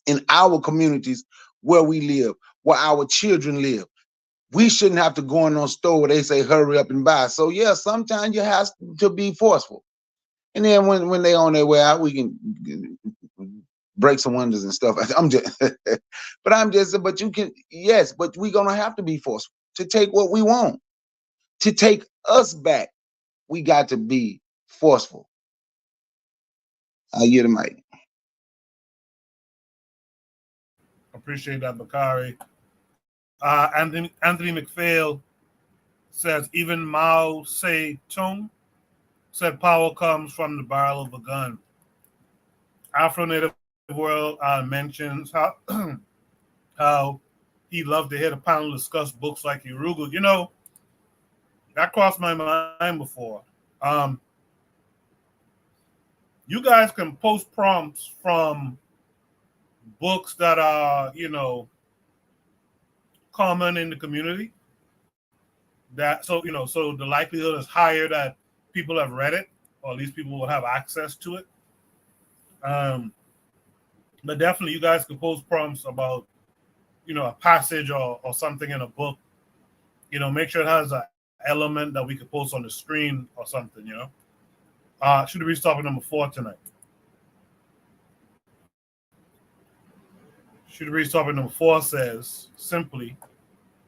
in our communities where we live, where our children live. We shouldn't have to go in on store where they say hurry up and buy. So yeah, sometimes you have to be forceful. And then when they on their way out, we can break some windows and stuff. But you can, yes, but we're gonna have to be forceful to take what we want. To take us back, we got to be forceful. I'll get the mic. Appreciate that, Bakari. Anthony McPhail says, even Mao Zedong said power comes from the barrel of a gun. Afro-Native World mentions how he'd love to hear the panel discuss books like Urugu. You know, that crossed my mind before. You guys can post prompts from books that are, you know, common in the community. That so the likelihood is higher that people have read it, or at least people will have access to it. But definitely, you guys can post prompts about, you know, a passage or something in a book. You know, make sure it has an element that we could post on the screen or something. You know, should we read topic number 4 tonight? Should we read topic number 4 says simply,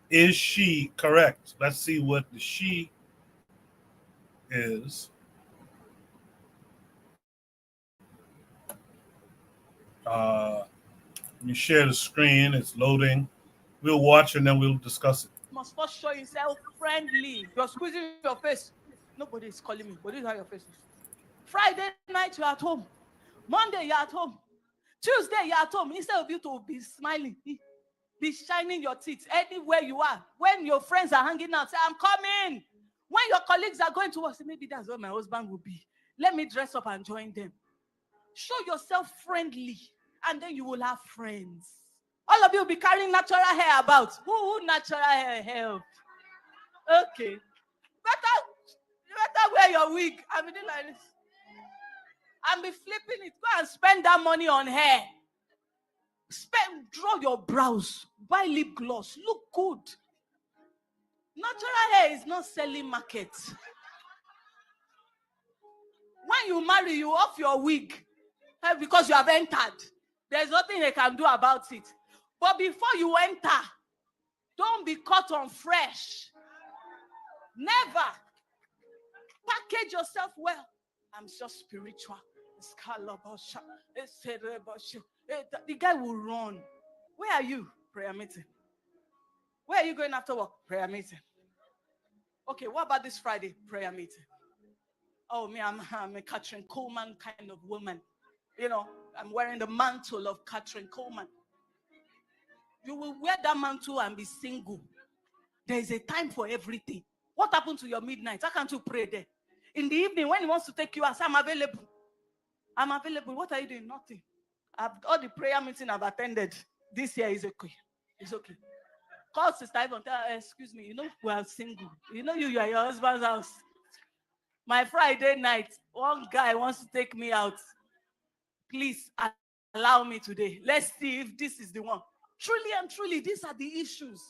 is she correct? Let's see what the she is. Let me share the screen. It's loading. We'll watch and then we'll discuss it. You must first show yourself friendly. You're squeezing your face. Nobody is calling me, but this is how your face is. Friday night, you're at home. Monday, you're at home. Tuesday, you're at home. Instead of you to be smiling, be shining your teeth anywhere you are. When your friends are hanging out, say, I'm coming. When your colleagues are going to work, say, maybe that's where my husband will be. Let me dress up and join them. Show yourself friendly, and then you will have friends. All of you will be carrying natural hair about. Who natural hair help? Okay. Better wear your wig. I mean, like this. And be flipping it. Go and spend that money on hair. Draw your brows. Buy lip gloss. Look good. Natural hair is not selling market. When you marry, you off your wig because you have entered. There's nothing they can do about it. But before you enter, don't be caught on fresh. Never. Package yourself well. I'm just spiritual. The guy will run. Where are you? Prayer meeting. Where are you going after work? Prayer meeting. Okay, what about this Friday? Prayer meeting. Oh, me, I'm a Catherine Coleman kind of woman. You know, I'm wearing the mantle of Catherine Coleman. You will wear that mantle and be single. There is a time for everything. What happened to your midnight? How can't you pray there? In the evening, when he wants to take you out, I'm available. I'm available. What are you doing? Nothing. All the prayer meeting I've attended this year is okay. It's okay. Call Sister Ivan, tell her, excuse me, you know we are single. You know you are your husband's house. My Friday night, one guy wants to take me out. Please allow me today. Let's see if this is the one. Truly and truly, these are the issues.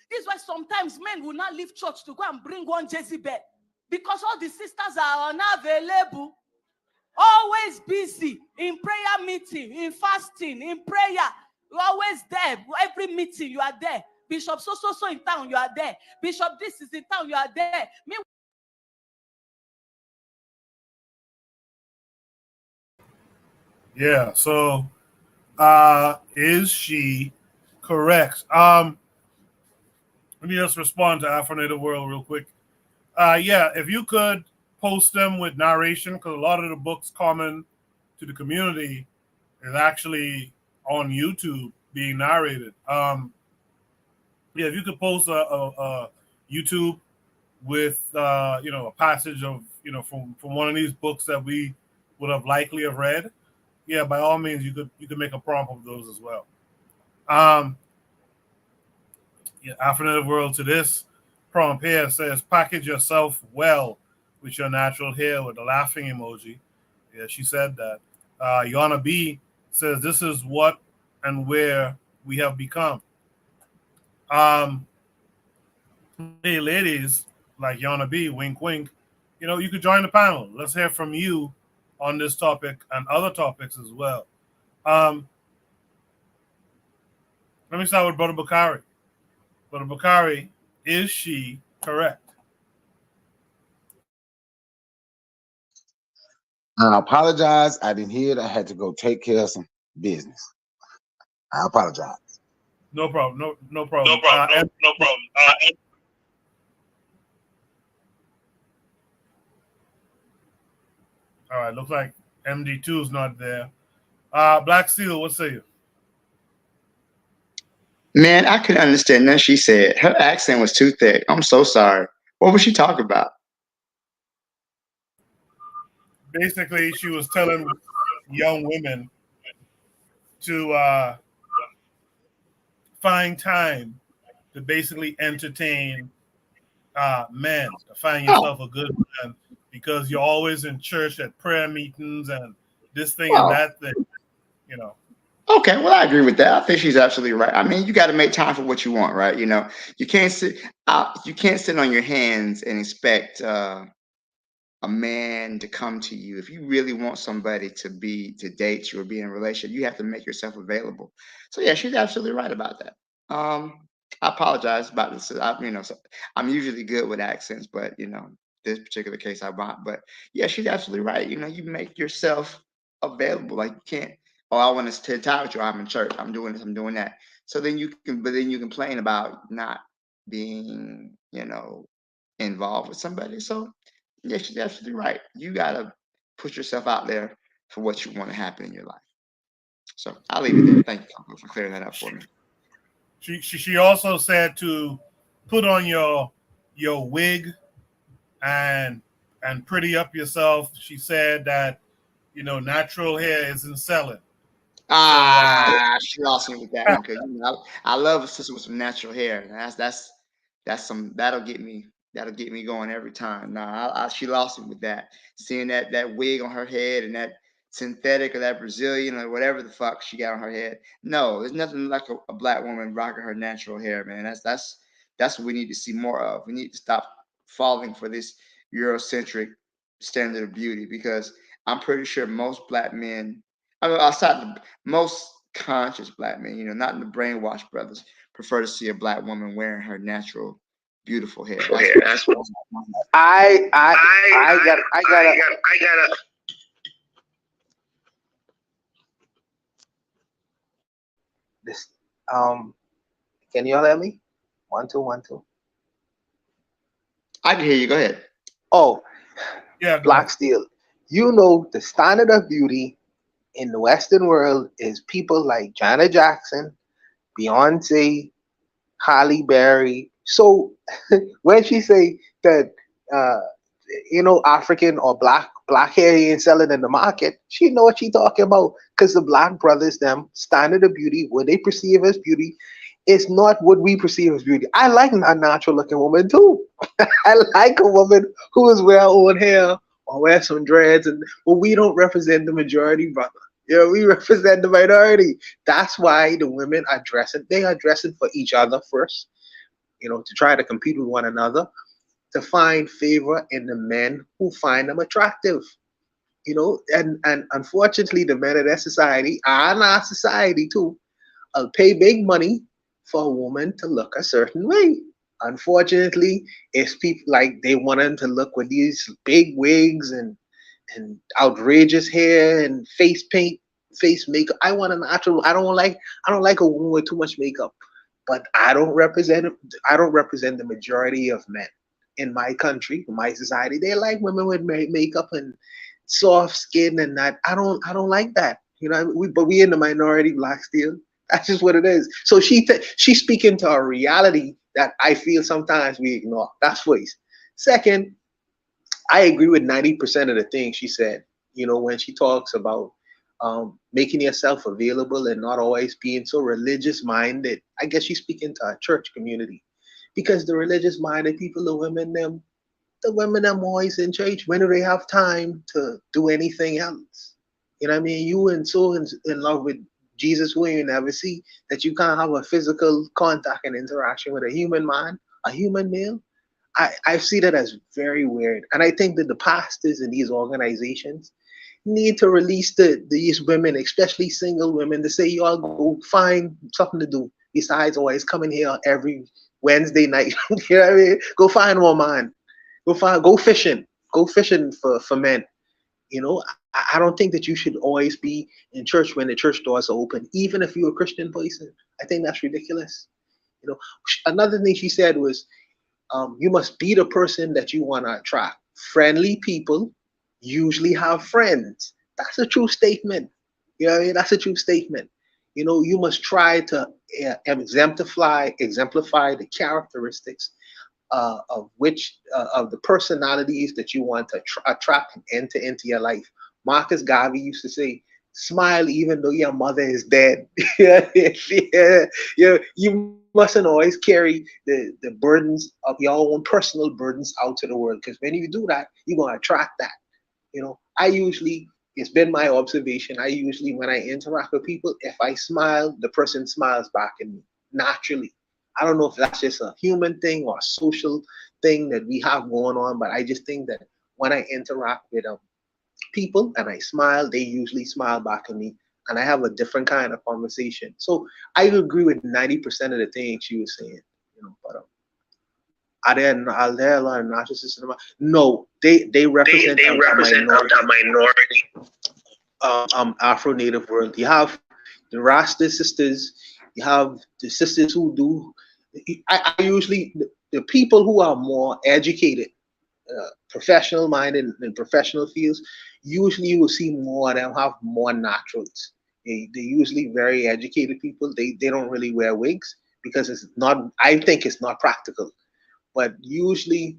This is why sometimes men will not leave church to go and bring one Jezebel. Because all the sisters are unavailable. Always busy in prayer meeting, in fasting, in prayer. You're always there. Every meeting, you are there. Bishop so in town, you are there. Bishop this is in town, you are there. Yeah. So, is she correct? Let me just respond to Afro Native World real quick. Yeah, if you could post them with narration, because a lot of the books common to the community is actually on YouTube being narrated. Yeah, if you could post a YouTube with a passage of from one of these books that we would have likely have read, yeah, by all means you could make a prompt of those as well. Yeah, Affirmative World to this prompt here says package yourself well with your natural hair with a laughing emoji. Yeah, she said that. Yana B says this is what and where we have become. Um, hey, ladies, like Yana B, wink, wink. You could join the panel. Let's hear from you on this topic and other topics as well. Let me start with Brother Bakari. Brother Bakari, is she correct? I apologize. I didn't hear it. I had to go take care of some business. I apologize. No problem. No problem. No problem. No problem. All right. Looks like MD2 is not there. Black Steel, what say you? Man, I couldn't understand nothing she said. Her accent was too thick. I'm so sorry. What was she talking about? Basically, she was telling young women to find time to basically entertain men, to find yourself a good man, because you're always in church at prayer meetings and this thing and that thing, Okay, well, I agree with that. I think she's absolutely right. I mean, you got to make time for what you want, right? You can't sit on your hands and expect a man to come to you. If you really want somebody to date you or be in a relationship, you have to make yourself available. So yeah, she's absolutely right about that. I apologize about this. I'm usually good with accents, but this particular case I'm not. But yeah, she's absolutely right. You make yourself available. Like you can't. Oh, I want to talk with you. I'm in church. I'm doing this. I'm doing that. So then you complain about not being, involved with somebody. So yeah, she's absolutely right. You gotta put yourself out there for what you want to happen in your life. So I'll leave it there. Thank you Coco, for clearing that up for me. She also said to put on your wig and pretty up yourself. She said that natural hair isn't selling. She lost me with that one because I love a sister with some natural hair. That'll get me going every time. Nah, she lost me with that. Seeing that wig on her head and that synthetic or that Brazilian or whatever the fuck she got on her head. No, there's nothing like a black woman rocking her natural hair, man. That's what we need to see more of. We need to stop falling for this Eurocentric standard of beauty because I'm pretty sure most black men, I mean, outside most conscious black men, not the brainwashed brothers, prefer to see a black woman wearing her natural, beautiful hair. That's what I gotta. This can you all hear me? 1 2 1 2. I can hear you. Go ahead. Oh, yeah, Black Steel. The standard of beauty in the Western world is people like Janet Jackson, Beyonce, Halle Berry. So when she say that African or black hair ain't selling in the market, she know what she talking about. Because the black brothers, them standard of beauty, what they perceive as beauty, is not what we perceive as beauty. I like a natural looking woman too. I like a woman who is wear old hair or wear some dreads, but we don't represent the majority, brother. We represent the minority. That's why the women are dressing. They are dressing for each other first, to try to compete with one another, to find favor in the men who find them attractive. And unfortunately, the men of that society and our society too, will pay big money for a woman to look a certain way. Unfortunately, it's people like they want them to look with these big wigs and outrageous hair and face paint face makeup. I want a natural. I don't like a woman with too much makeup. But I don't represent the majority of men in my country, in my society. They like women with makeup and soft skin and that. I don't like that. You know, but we in the minority, black still. That's just what it is. So she's speaking to a reality that I feel sometimes we ignore. That's first. Second, I agree with 90% of the things she said. You know, when she talks about making yourself available and not always being so religious minded. I guess she's speaking to our church community, because the religious minded people, the women them always in church. When do they have time to do anything else? You know what I mean? You and so in love with Jesus who you never see, that you can't have a physical contact and interaction with a human man, a human male. I see that as very weird. And I think that the pastors in these organizations need to release these women, especially single women, to say, y'all go find something to do besides always coming here every Wednesday night. You know what I mean? Go find one man. Go fishing. Go fishing for men. You know, I don't think that you should always be in church when the church doors are open, even if you're a Christian person. I think that's ridiculous. You know, another thing she said was, you must be the person that you want to attract. Friendly people usually have friends. That's a true statement. You know what I mean? That's a true statement. You know, you must try to exemplify the characteristics of the personalities that you want to attract and enter into your life. Marcus Garvey used to say, smile even though your mother is dead. You mustn't always carry the burdens of your own personal burdens out to the world, because when you do that, you're going to attract that. You know, it's been my observation, when I interact with people, if I smile, the person smiles back at me naturally. I don't know if that's just a human thing or a social thing that we have going on, but I just think that when I interact with people and I smile, they usually smile back at me, and I have a different kind of conversation. So I agree with 90% of the things she was saying. You know, but are there a lot of narcissists in the? No, they represent a minority. Afro-Native world. You have the Rasta sisters. You have the sisters who do. I usually the people who are more educated, professional minded in professional fields. Usually, you will see more of them have more naturals. They're usually very educated people. They don't really wear wigs because it's not. I think it's not practical. But usually,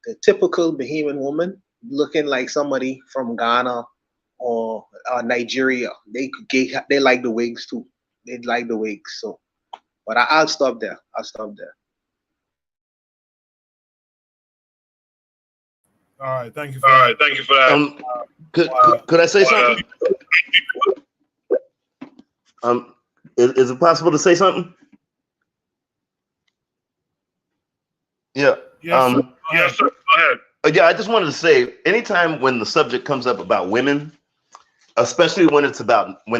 the typical Bahamian woman looking like somebody from Ghana or Nigeria, they like the wigs too. They like the wigs. So, but I'll stop there. All right, thank you for that. Could I say something? Is it possible to say something? Yeah. Yes, sir. Yes, sir. Go ahead. Yeah, I just wanted to say, anytime when the subject comes up about women, especially when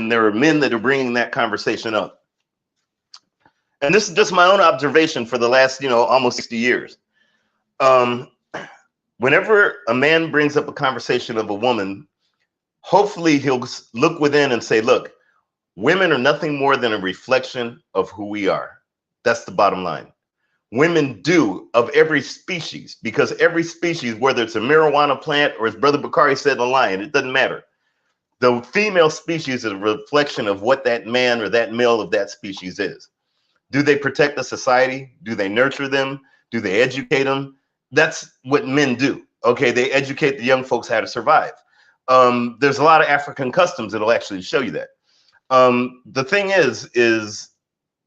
there are men that are bringing that conversation up, and this is just my own observation for the last, almost 60 years. Whenever a man brings up a conversation of a woman, hopefully he'll look within and say, look, women are nothing more than a reflection of who we are. That's the bottom line. Women do, of every species, because every species, whether it's a marijuana plant or as Brother Bakari said, a lion, it doesn't matter. The female species is a reflection of what that man or that male of that species is. Do they protect the society? Do they nurture them? Do they educate them? That's what men do. Okay, they educate the young folks how to survive. There's a lot of African customs that'll actually show you that. The thing is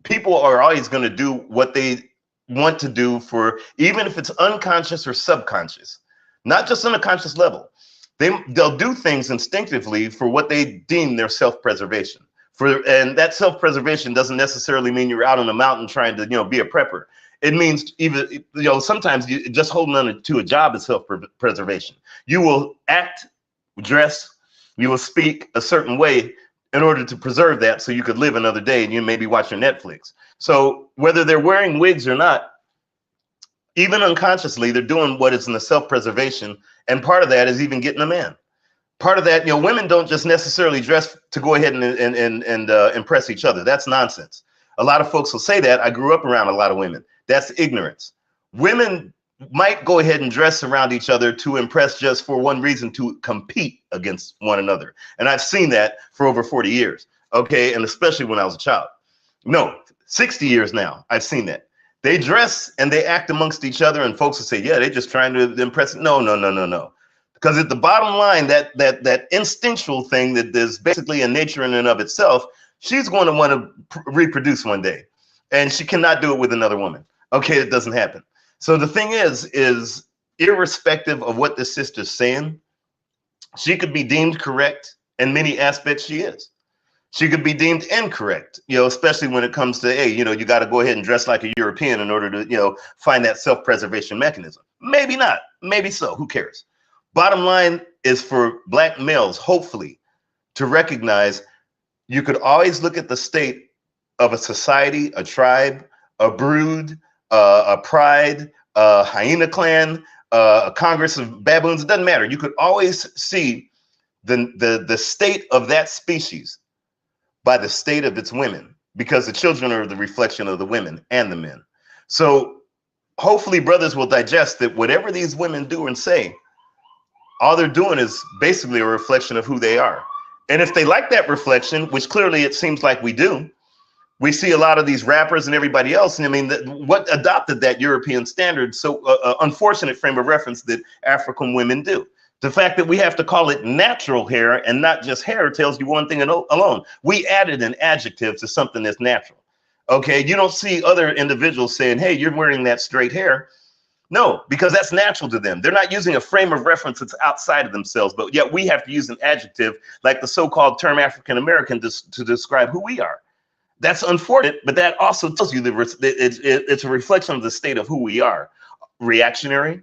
people are always going to do what they want to do, for even if it's unconscious or subconscious, not just on a conscious level. They'll do things instinctively for what they deem their self-preservation. And that self-preservation doesn't necessarily mean you're out on a mountain trying to be a prepper. It means even, sometimes just holding on to a job is self-preservation. You will act, dress, you will speak a certain way in order to preserve that so you could live another day and you maybe watch your Netflix. So whether they're wearing wigs or not, even unconsciously, they're doing what is in the self-preservation. And part of that is even getting a man. part of that, women don't just necessarily dress to go ahead and impress each other. That's nonsense. A lot of folks will say that. I grew up around a lot of women. That's ignorance. Women might go ahead and dress around each other to impress just for one reason, to compete against one another. And I've seen that for over 40 years. Okay. And especially when I was a child. No, 60 years now, I've seen that. They dress and they act amongst each other, and folks will say, yeah, they're just trying to impress. No. Because at the bottom line, that instinctual thing that there's basically a nature in and of itself, she's going to want to reproduce one day, and she cannot do it with another woman. Okay, it doesn't happen. So the thing is irrespective of what the sister's saying, she could be deemed correct in many aspects. She is. She could be deemed incorrect, especially when it comes to, hey, you got to go ahead and dress like a European in order to, find that self-preservation mechanism. Maybe not. Maybe so. Who cares? Bottom line is for Black males, hopefully, to recognize you could always look at the state of a society, a tribe, a brood, a pride, a hyena clan, a congress of baboons. It doesn't matter. You could always see the state of that species by the state of its women, because the children are the reflection of the women and the men. So hopefully brothers will digest that whatever these women do and say, all they're doing is basically a reflection of who they are. And if they like that reflection, which clearly it seems like we do, we see a lot of these rappers and everybody else. And I mean, what adopted that European standard? So unfortunate frame of reference that African women do. The fact that we have to call it natural hair and not just hair tells you one thing alone. We added an adjective to something that's natural. Okay, you don't see other individuals saying, hey, you're wearing that straight hair. No, because that's natural to them. They're not using a frame of reference that's outside of themselves, but yet we have to use an adjective like the so-called term African American to describe who we are. That's unfortunate, but that also tells you that it's a reflection of the state of who we are. Reactionary,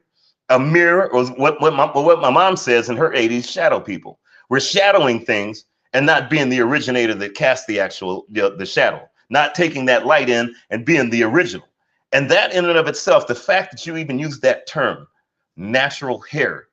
a mirror, or what my mom says in her 80s, shadow people. We're shadowing things and not being the originator that cast the actual, the shadow, not taking that light in and being the original. And that in and of itself, the fact that you even use that term, natural hair,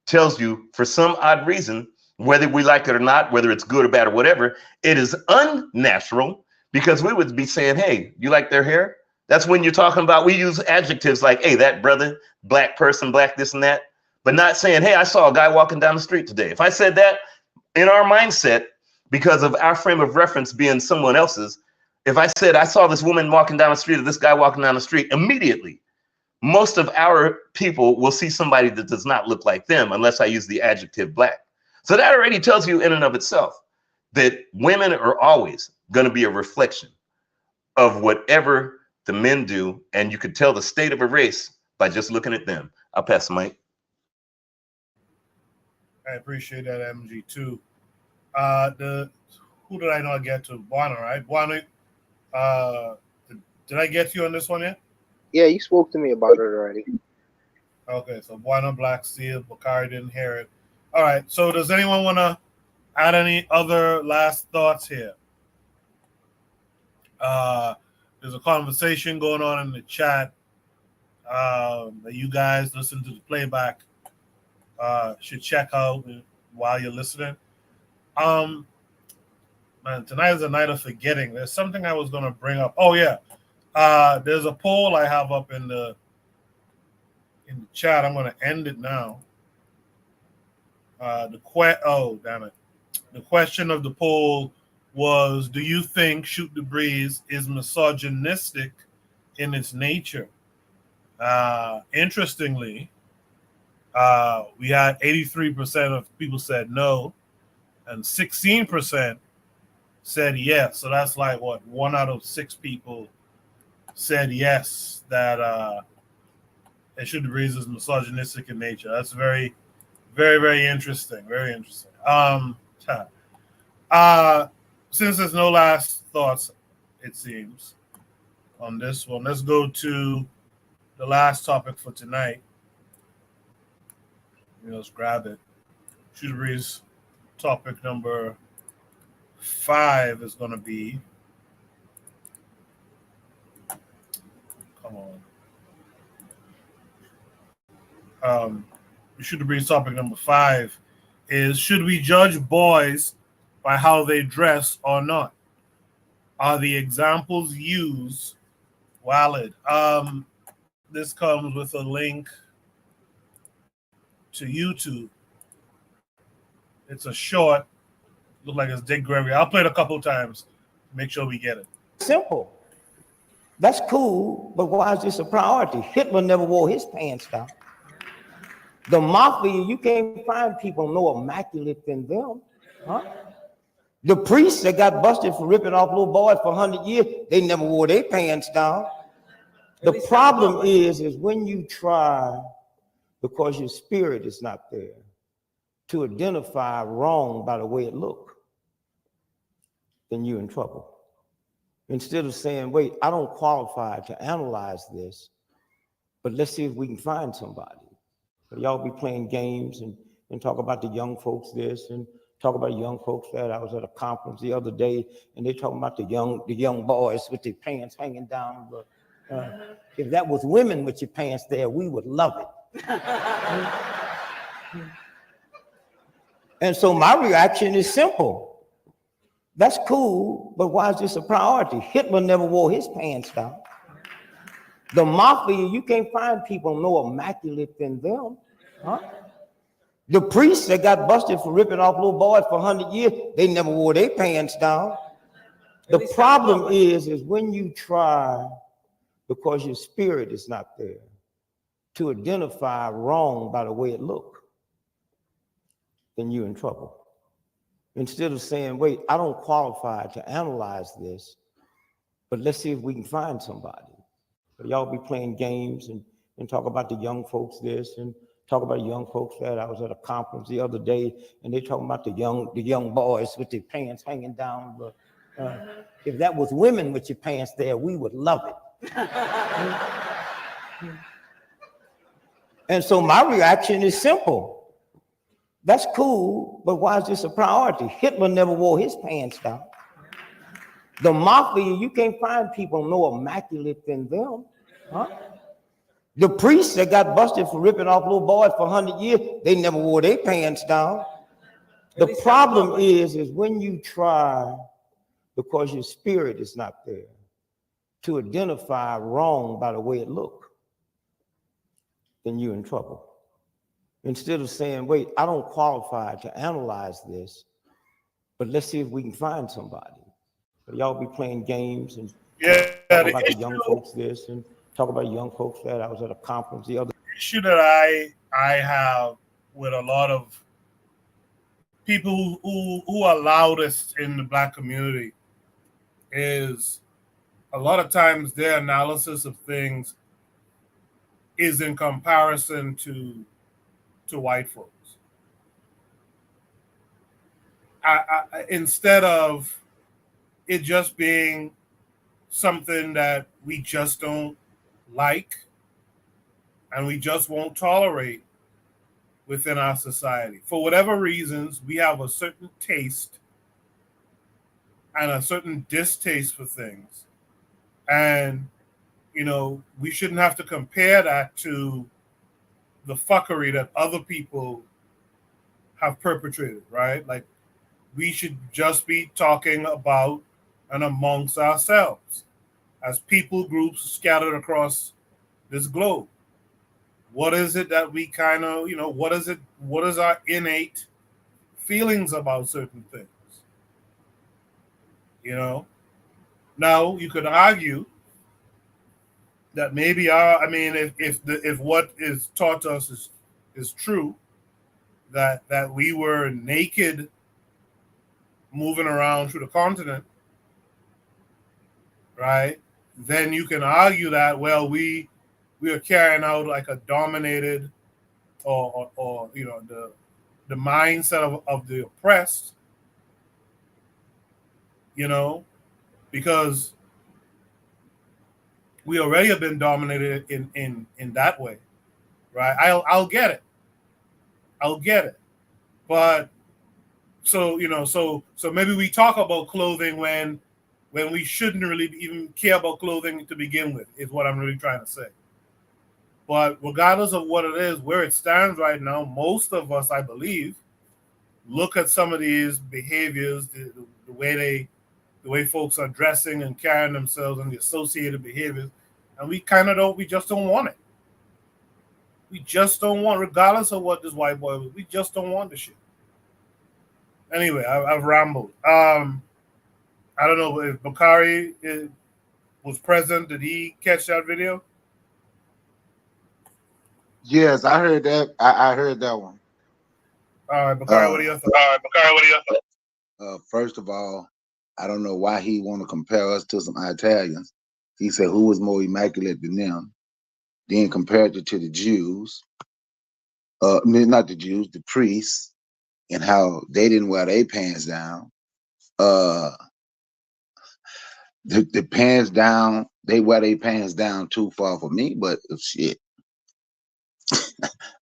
tells you for some odd reason, whether we like it or not, whether it's good or bad or whatever, it is unnatural, because we would be saying, hey, you like their hair? That's when you're talking about, we use adjectives like, hey, that brother, Black person, Black this and that, but not saying, hey, I saw a guy walking down the street today. If I said that in our mindset, because of our frame of reference being someone else's, if I said I saw this woman walking down the street or this guy walking down the street, immediately, most of our people will see somebody that does not look like them unless I use the adjective Black. So that already tells you in and of itself that women are always going to be a reflection of whatever the men do. And you could tell the state of a race by just looking at them. I'll pass the mic. I appreciate that, MG, too. Who did I not get to? Buana, right? Buana, did I get you on this one yet? Yeah, you spoke to me about it already. Okay, so Buana, Black Steel, Bakari didn't hear it. All right, so does anyone want to add any other last thoughts here? There's a conversation going on in the chat that you guys listen to the playback should check out while you're listening. Man, tonight is a night of forgetting. There's something I was going to bring up. Oh, yeah. There's a poll I have up in the chat. I'm going to end it now. Oh, damn it. The question of the poll was, do you think Shoot the Breeze is misogynistic in its nature? Interestingly, we had 83% of people said no, and 16% said yes. So that's like what, 1 out of 6 people said yes, that Shoot the Breeze is misogynistic in nature. That's very, very, very interesting. Very interesting. Since there's no last thoughts, it seems, on this one, let's go to the last topic for tonight. Let's grab it. Shoot the Breeze topic number 5 is going to be, come on. Shoot the Breeze topic number 5 is, should we judge boys by how they dress or not? Are the examples used valid? This comes with a link to YouTube. It's a short. Look like it's Dick Gregory. I'll play it a couple times. Make sure we get it. Simple. That's cool, but why is this a priority? Hitler never wore his pants down. The mafia, you can't find people more immaculate than them. Huh? The priests that got busted for ripping off little boys for 100 years, they never wore their pants down. The problem is when you try, because your spirit is not there, to identify wrong by the way it looks, then you're in trouble. Instead of saying, wait, I don't qualify to analyze this, but let's see if we can find somebody. But y'all be playing games and talk about the young folks this and talk about young folks that. I was at a conference the other day and they talking about the young boys with their pants hanging down. But if that was women with your pants there, we would love it. And so my reaction is simple. That's cool, but why is this a priority? Hitler never wore his pants down. The mafia, you can't find people more immaculate than them. Huh? The priests that got busted for ripping off little boys for 100 years, they never wore their pants down. The problem is when you try, because your spirit is not there, to identify wrong by the way it looks, then you're in trouble. Instead of saying, wait, I don't qualify to analyze this, but let's see if we can find somebody. But y'all be playing games and talk about the young folks this and talk about young folks that. I was at a conference the other day and they talking about the young boys with their pants hanging down. But if that was women with your pants there, we would love it. And so my reaction is simple. That's cool, but why is this a priority? Hitler never wore his pants down. The mafia, you can't find people more immaculate than them. Huh? The priests that got busted for ripping off little boys for 100 years, they never wore their pants down. The problem is when you try, because your spirit is not there, to identify wrong by the way it looks, then you're in trouble. Instead of saying, wait, I don't qualify to analyze this, but let's see if we can find somebody. But y'all be playing games and talk about the young folks this and talk about young folks that. I was at a conference the other day. The issue that I have with a lot of people who are loudest in the Black community is a lot of times their analysis of things is in comparison to white folks. Instead of it just being something that we just don't like and we just won't tolerate within our society. For whatever reasons, we have a certain taste and a certain distaste for things. And, you know, we shouldn't have to compare that to the fuckery that other people have perpetrated, right? Like, we should just be talking about and amongst ourselves as people groups scattered across this globe. What is it that we kind of, you know, what is our innate feelings about certain things? You know? Now, you could argue that maybe if what is taught to us is true, that we were naked moving around through the continent, right? Then you can argue that, well, we are carrying out like a dominated or you know, the mindset of the oppressed, you know, because we already have been dominated in that way, right? I'll get it. But so, you know, so maybe we talk about clothing when we shouldn't really even care about clothing to begin with, is what I'm really trying to say. But regardless of what it is, where it stands right now, most of us, I believe, look at some of these behaviors, the way folks are dressing and carrying themselves and the associated behaviors, and we just don't want it. We just don't want, regardless of what this white boy was, we just don't want the shit. Anyway, I've rambled. I don't know if Bakari was present. Did he catch that video? Yes, I heard that. I heard that one. All right, Bakari, what are your thoughts? First of all, I don't know why he want to compare us to some Italians. He said who was more immaculate than them. Then compared it to the Jews. Not the Jews, the priests, and how they didn't wear their pants down. The pants down, they wear their pants down too far for me, but shit.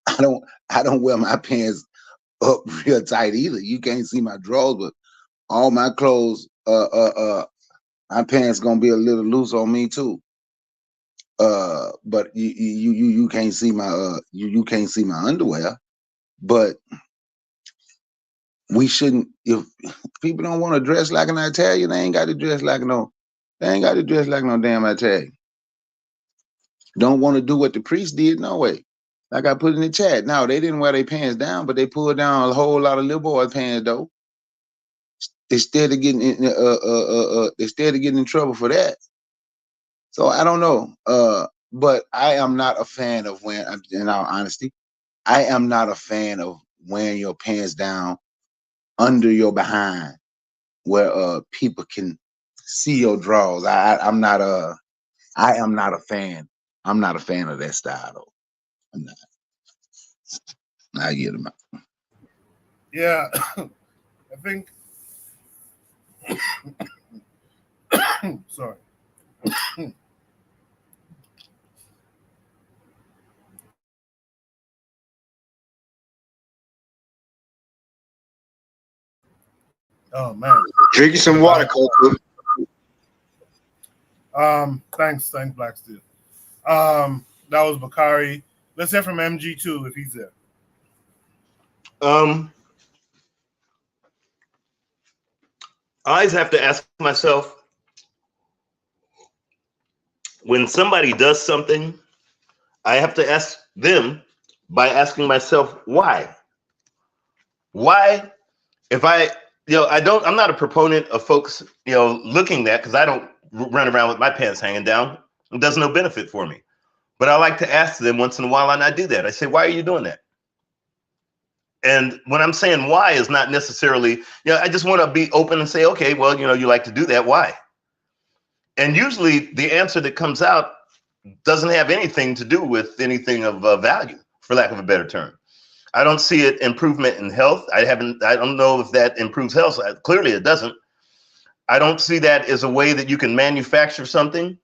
I don't wear my pants up real tight either. You can't see my drawers, but all my clothes, my pants gonna be a little loose on me too. But you can't see my you can't see my underwear. But we shouldn't. If people don't want to dress like an Italian, they ain't got to dress like no damn Italian. Don't want to do what the priest did, no way. Like I put in the chat. No, they didn't wear their pants down, but they pulled down a whole lot of little boys' pants though. Instead of getting in trouble for that. So I don't know. But I am not a fan of wearing, in all honesty, I am not a fan of wearing your pants down under your behind where people can see your drawers. I am not a fan. I'm not a fan of that style though. I'm not. I get them out. Yeah, I think. Sorry. Oh man. Drinking some water, Coco. Thanks, Black Steel. That was Bakari. Let's hear from MG2 if he's there. I always have to ask myself, when somebody does something, I have to ask them by asking myself, why? Why? If I'm not a proponent of folks, looking that, because I don't run around with my pants hanging down. It does no benefit for me. But I like to ask them once in a while, and I do that. I say, why are you doing that? And when I'm saying why is not necessarily, I just want to be open and say, okay, well, you like to do that. Why? And usually the answer that comes out doesn't have anything to do with anything of value, for lack of a better term. I don't see it improvement in health. I don't know if that improves health. Clearly it doesn't. I don't see that as a way that you can manufacture something.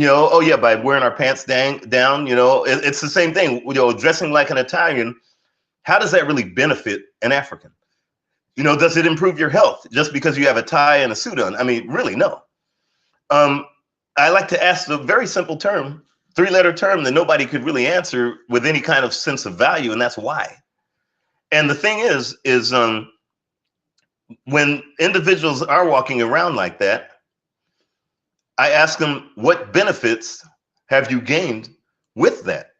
Oh yeah, by wearing our pants down, it's the same thing. Dressing like an Italian, how does that really benefit an African? Does it improve your health just because you have a tie and a suit on? I mean, really, no. I like to ask the very simple term, 3-letter term that nobody could really answer with any kind of sense of value, and that's why. And the thing is when individuals are walking around like that, I ask them, what benefits have you gained with that?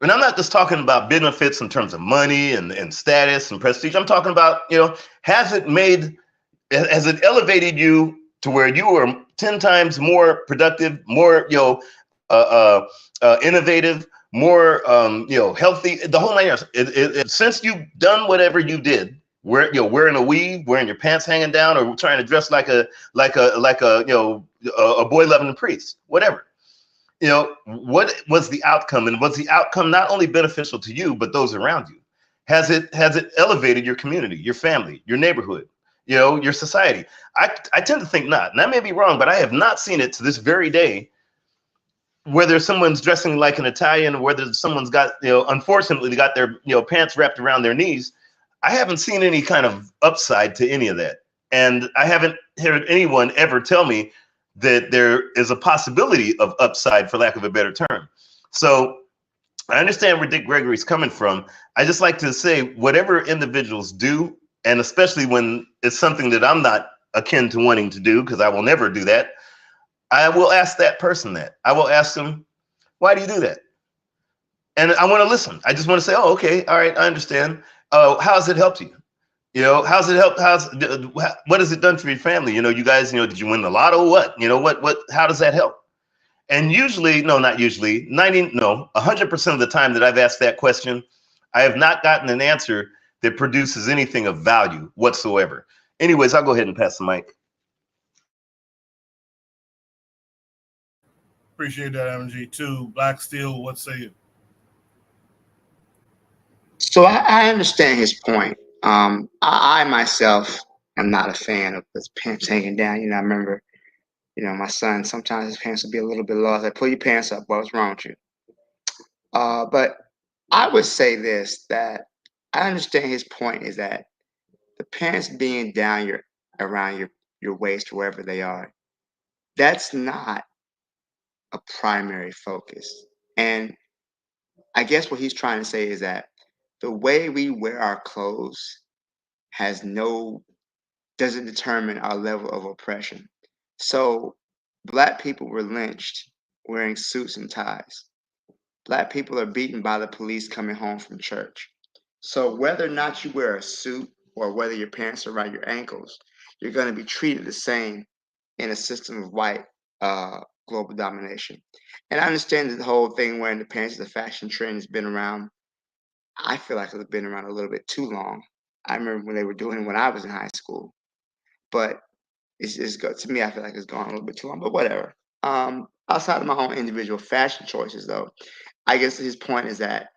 And I'm not just talking about benefits in terms of money and status and prestige. I'm talking about, has it elevated you to where you are 10 times more productive, more, innovative, more, healthy, the whole 9 years. Since you've done whatever you did, wearing a weave, wearing your pants hanging down, or trying to dress like a boy loving priest, whatever. What was the outcome, and was the outcome not only beneficial to you but those around you? Has it elevated your community, your family, your neighborhood, your society? I tend to think not, and I may be wrong, but I have not seen it to this very day, whether someone's dressing like an Italian or whether someone's got, unfortunately, they got their, pants wrapped around their knees. I haven't seen any kind of upside to any of that. And I haven't heard anyone ever tell me that there is a possibility of upside, for lack of a better term. So I understand where Dick Gregory's coming from. I just like to say, whatever individuals do and especially when it's something that I'm not akin to wanting to do, because I will never do that, I will ask that person that. I will ask them, why do you do that? And I want to listen. I just want to say, oh, okay, all right, I understand. How's it helped you? You know, how's it helped? What has it done for your family? You know, you guys, you know, did you win the lotto? What, you know, how does that help? And usually, no, not usually, 100% of the time that I've asked that question, I have not gotten an answer that produces anything of value whatsoever. Anyways, I'll go ahead and pass the mic. Appreciate that, MG too. Black Steel, what say you? So I understand his point. I myself am not a fan of his pants hanging down. You know, I remember, you know, my son, sometimes his pants would be a little bit low. I was like, pull your pants up. What's wrong with you? But I would say this, that I understand his point is that the pants being down around your waist, wherever they are, that's not a primary focus. And I guess what he's trying to say is that the way we wear our clothes doesn't determine our level of oppression. So Black people were lynched wearing suits and ties. Black people are beaten by the police coming home from church. So whether or not you wear a suit or whether your pants are around your ankles, you're going to be treated the same in a system of white global domination. And I understand that the whole thing wearing the pants is a fashion trend has been around. I feel like it's been around a little bit too long. I remember when they were doing it when I was in high school, but to me, I feel like it's gone a little bit too long. But whatever. Outside of my own individual fashion choices, though, I guess his point is that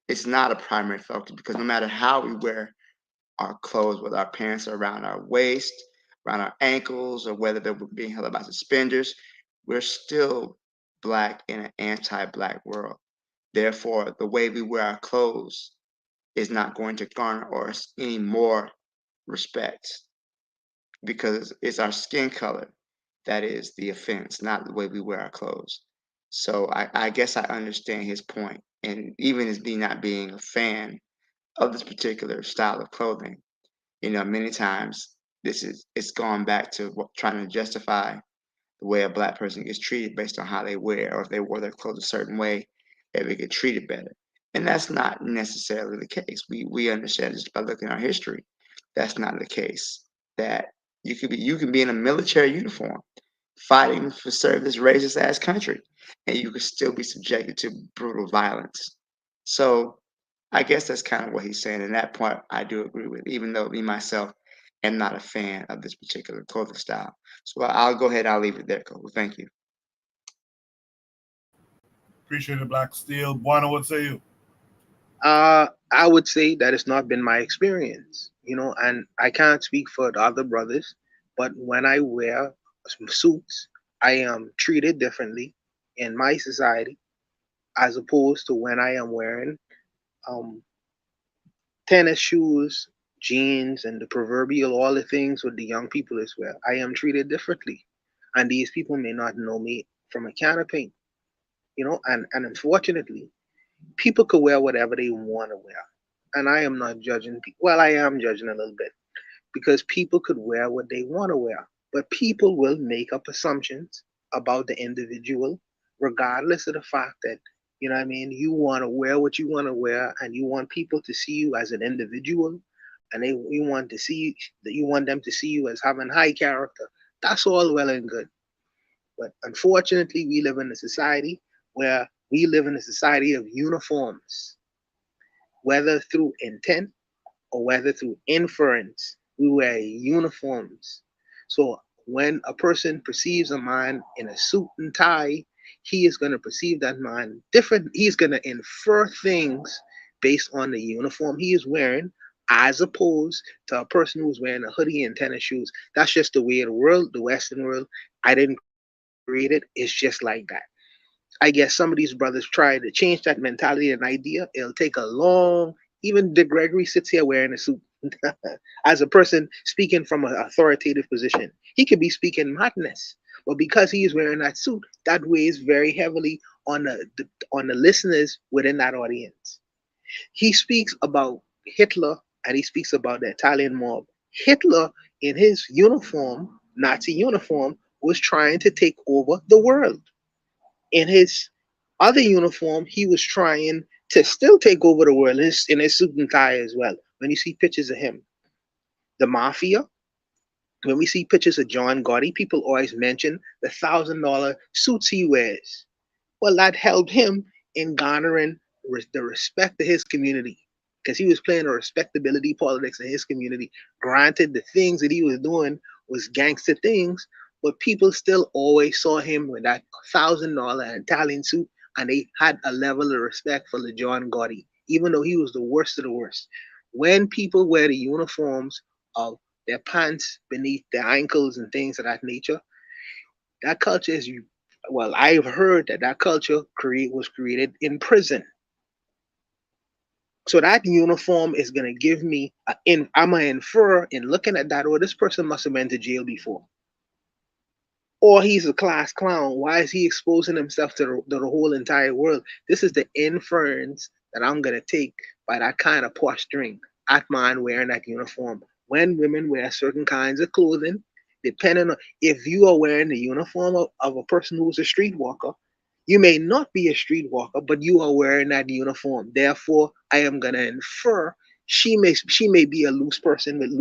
it's not a primary focus because no matter how we wear our clothes, whether our pants are around our waist, around our ankles, or whether they're being held up by suspenders, we're still Black in an anti-Black world. Therefore, the way we wear our clothes is not going to garner us any more respect because it's our skin color that is the offense, not the way we wear our clothes. So I guess I understand his point, and even as me not being a fan of this particular style of clothing, you know, many times it's gone back to trying to justify the way a Black person gets treated based on how they wear, or if they wore their clothes a certain way, they would get treated better. And that's not necessarily the case. We understand just by looking at our history, that's not the case. That you can be in a military uniform fighting for serve this racist ass country, and you could still be subjected to brutal violence. So I guess that's kind of what he's saying. And that part I do agree with, even though me myself am not a fan of this particular clothing style. So I'll go ahead. I'll leave it there, Cole. Thank you. Appreciate it, Black Steel. Buana, what say you? I would say that it's not been my experience, you know, and I can't speak for the other brothers, but when I wear some suits, I am treated differently in my society as opposed to when I am wearing um, tennis shoes, jeans, and the proverbial all the things what the young people is wear. I am treated differently, and these people may not know me from a can of paint, you know, and unfortunately, people could wear whatever they want to wear. And I am not judging people. Well, I am judging a little bit because people could wear what they want to wear. But people will make up assumptions about the individual, regardless of the fact that, you know what I mean, you want to wear what you want to wear and you want people to see you as an individual and you want them to see you as having high character. That's all well and good. But unfortunately, we live in a society where we live in a society of uniforms, whether through intent or whether through inference, we wear uniforms. So when a person perceives a man in a suit and tie, he is going to perceive that man different. He's going to infer things based on the uniform he is wearing, as opposed to a person who's wearing a hoodie and tennis shoes. That's just the way of the world, the Western world. I didn't create it. It's just like that. I guess some of these brothers try to change that mentality and idea. It'll take a long, even Dick Gregory sits here wearing a suit. As a person speaking from an authoritative position, he could be speaking madness, but because he is wearing that suit, that weighs very heavily on the listeners within that audience. He speaks about Hitler and he speaks about the Italian mob. Hitler, in his uniform, Nazi uniform, was trying to take over the world. In his other uniform, he was trying to still take over the world in his suit and tie as well. When you see pictures of him, the mafia, when we see pictures of John Gotti, people always mention the $1,000 suits he wears. Well, that helped him in garnering the respect of his community because he was playing a respectability politics in his community. Granted, the things that he was doing was gangster things, but people still always saw him with that $1,000 Italian suit, and they had a level of respect for the John Gotti, even though he was the worst of the worst. When people wear the uniforms of their pants beneath their ankles and things of that nature, that culture is, well, I've heard that culture was created in prison. So that uniform is going to give me, I'm going to infer in looking at that, oh, this person must have been to jail before. Or he's a class clown. Why is he exposing himself to the whole entire world? This is the inference that I'm going to take by that kind of posturing at man wearing that uniform. When women wear certain kinds of clothing, depending on if you are wearing the uniform of a person who's a streetwalker, you may not be a streetwalker, but you are wearing that uniform. Therefore, I am going to infer she may be a loose person with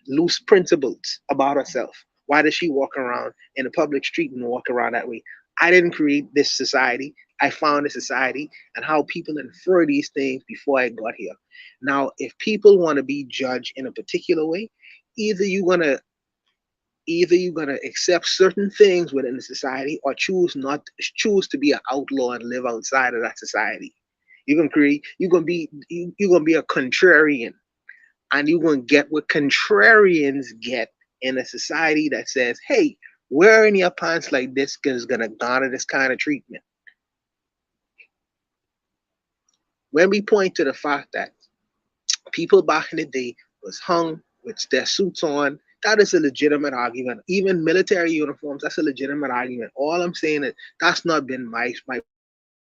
loose principles about herself. Why does she walk around in a public street and walk around that way? I didn't create this society. I found a society and how people infer these things before I got here. Now, if people want to be judged in a particular way, either you're gonna accept certain things within the society or choose to be an outlaw and live outside of that society. You're gonna be a contrarian, and you're gonna get what contrarians get in a society that says, hey, wearing your pants like this is gonna garner this kind of treatment. When we point to the fact that people back in the day was hung with their suits on, that is a legitimate argument. Even military uniforms, that's a legitimate argument. All I'm saying is that's not been my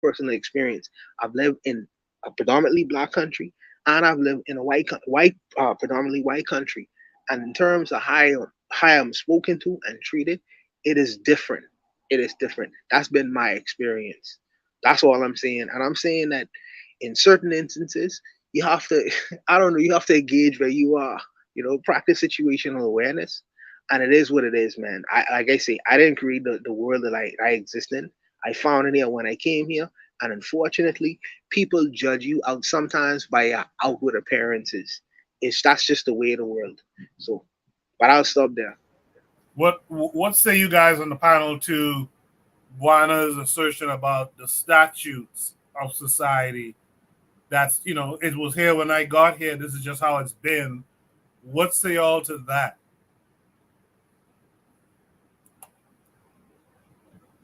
personal experience. I've lived in a predominantly black country, and I've lived in a predominantly white country. And in terms of how I'm spoken to and treated, it is different. It is different. That's been my experience. That's all I'm saying. And I'm saying that in certain instances, you have to, you have to engage where you are, practice situational awareness. And it is what it is, man. Like I say, I didn't create the world that I exist in. I found it here when I came here. And unfortunately, people judge you out sometimes by your outward appearances. That's just the way of the world. So, but I'll stop there. What say you guys on the panel to Juana's assertion about the statutes of society? That's, it was here when I got here. This is just how it's been. What say y'all to that?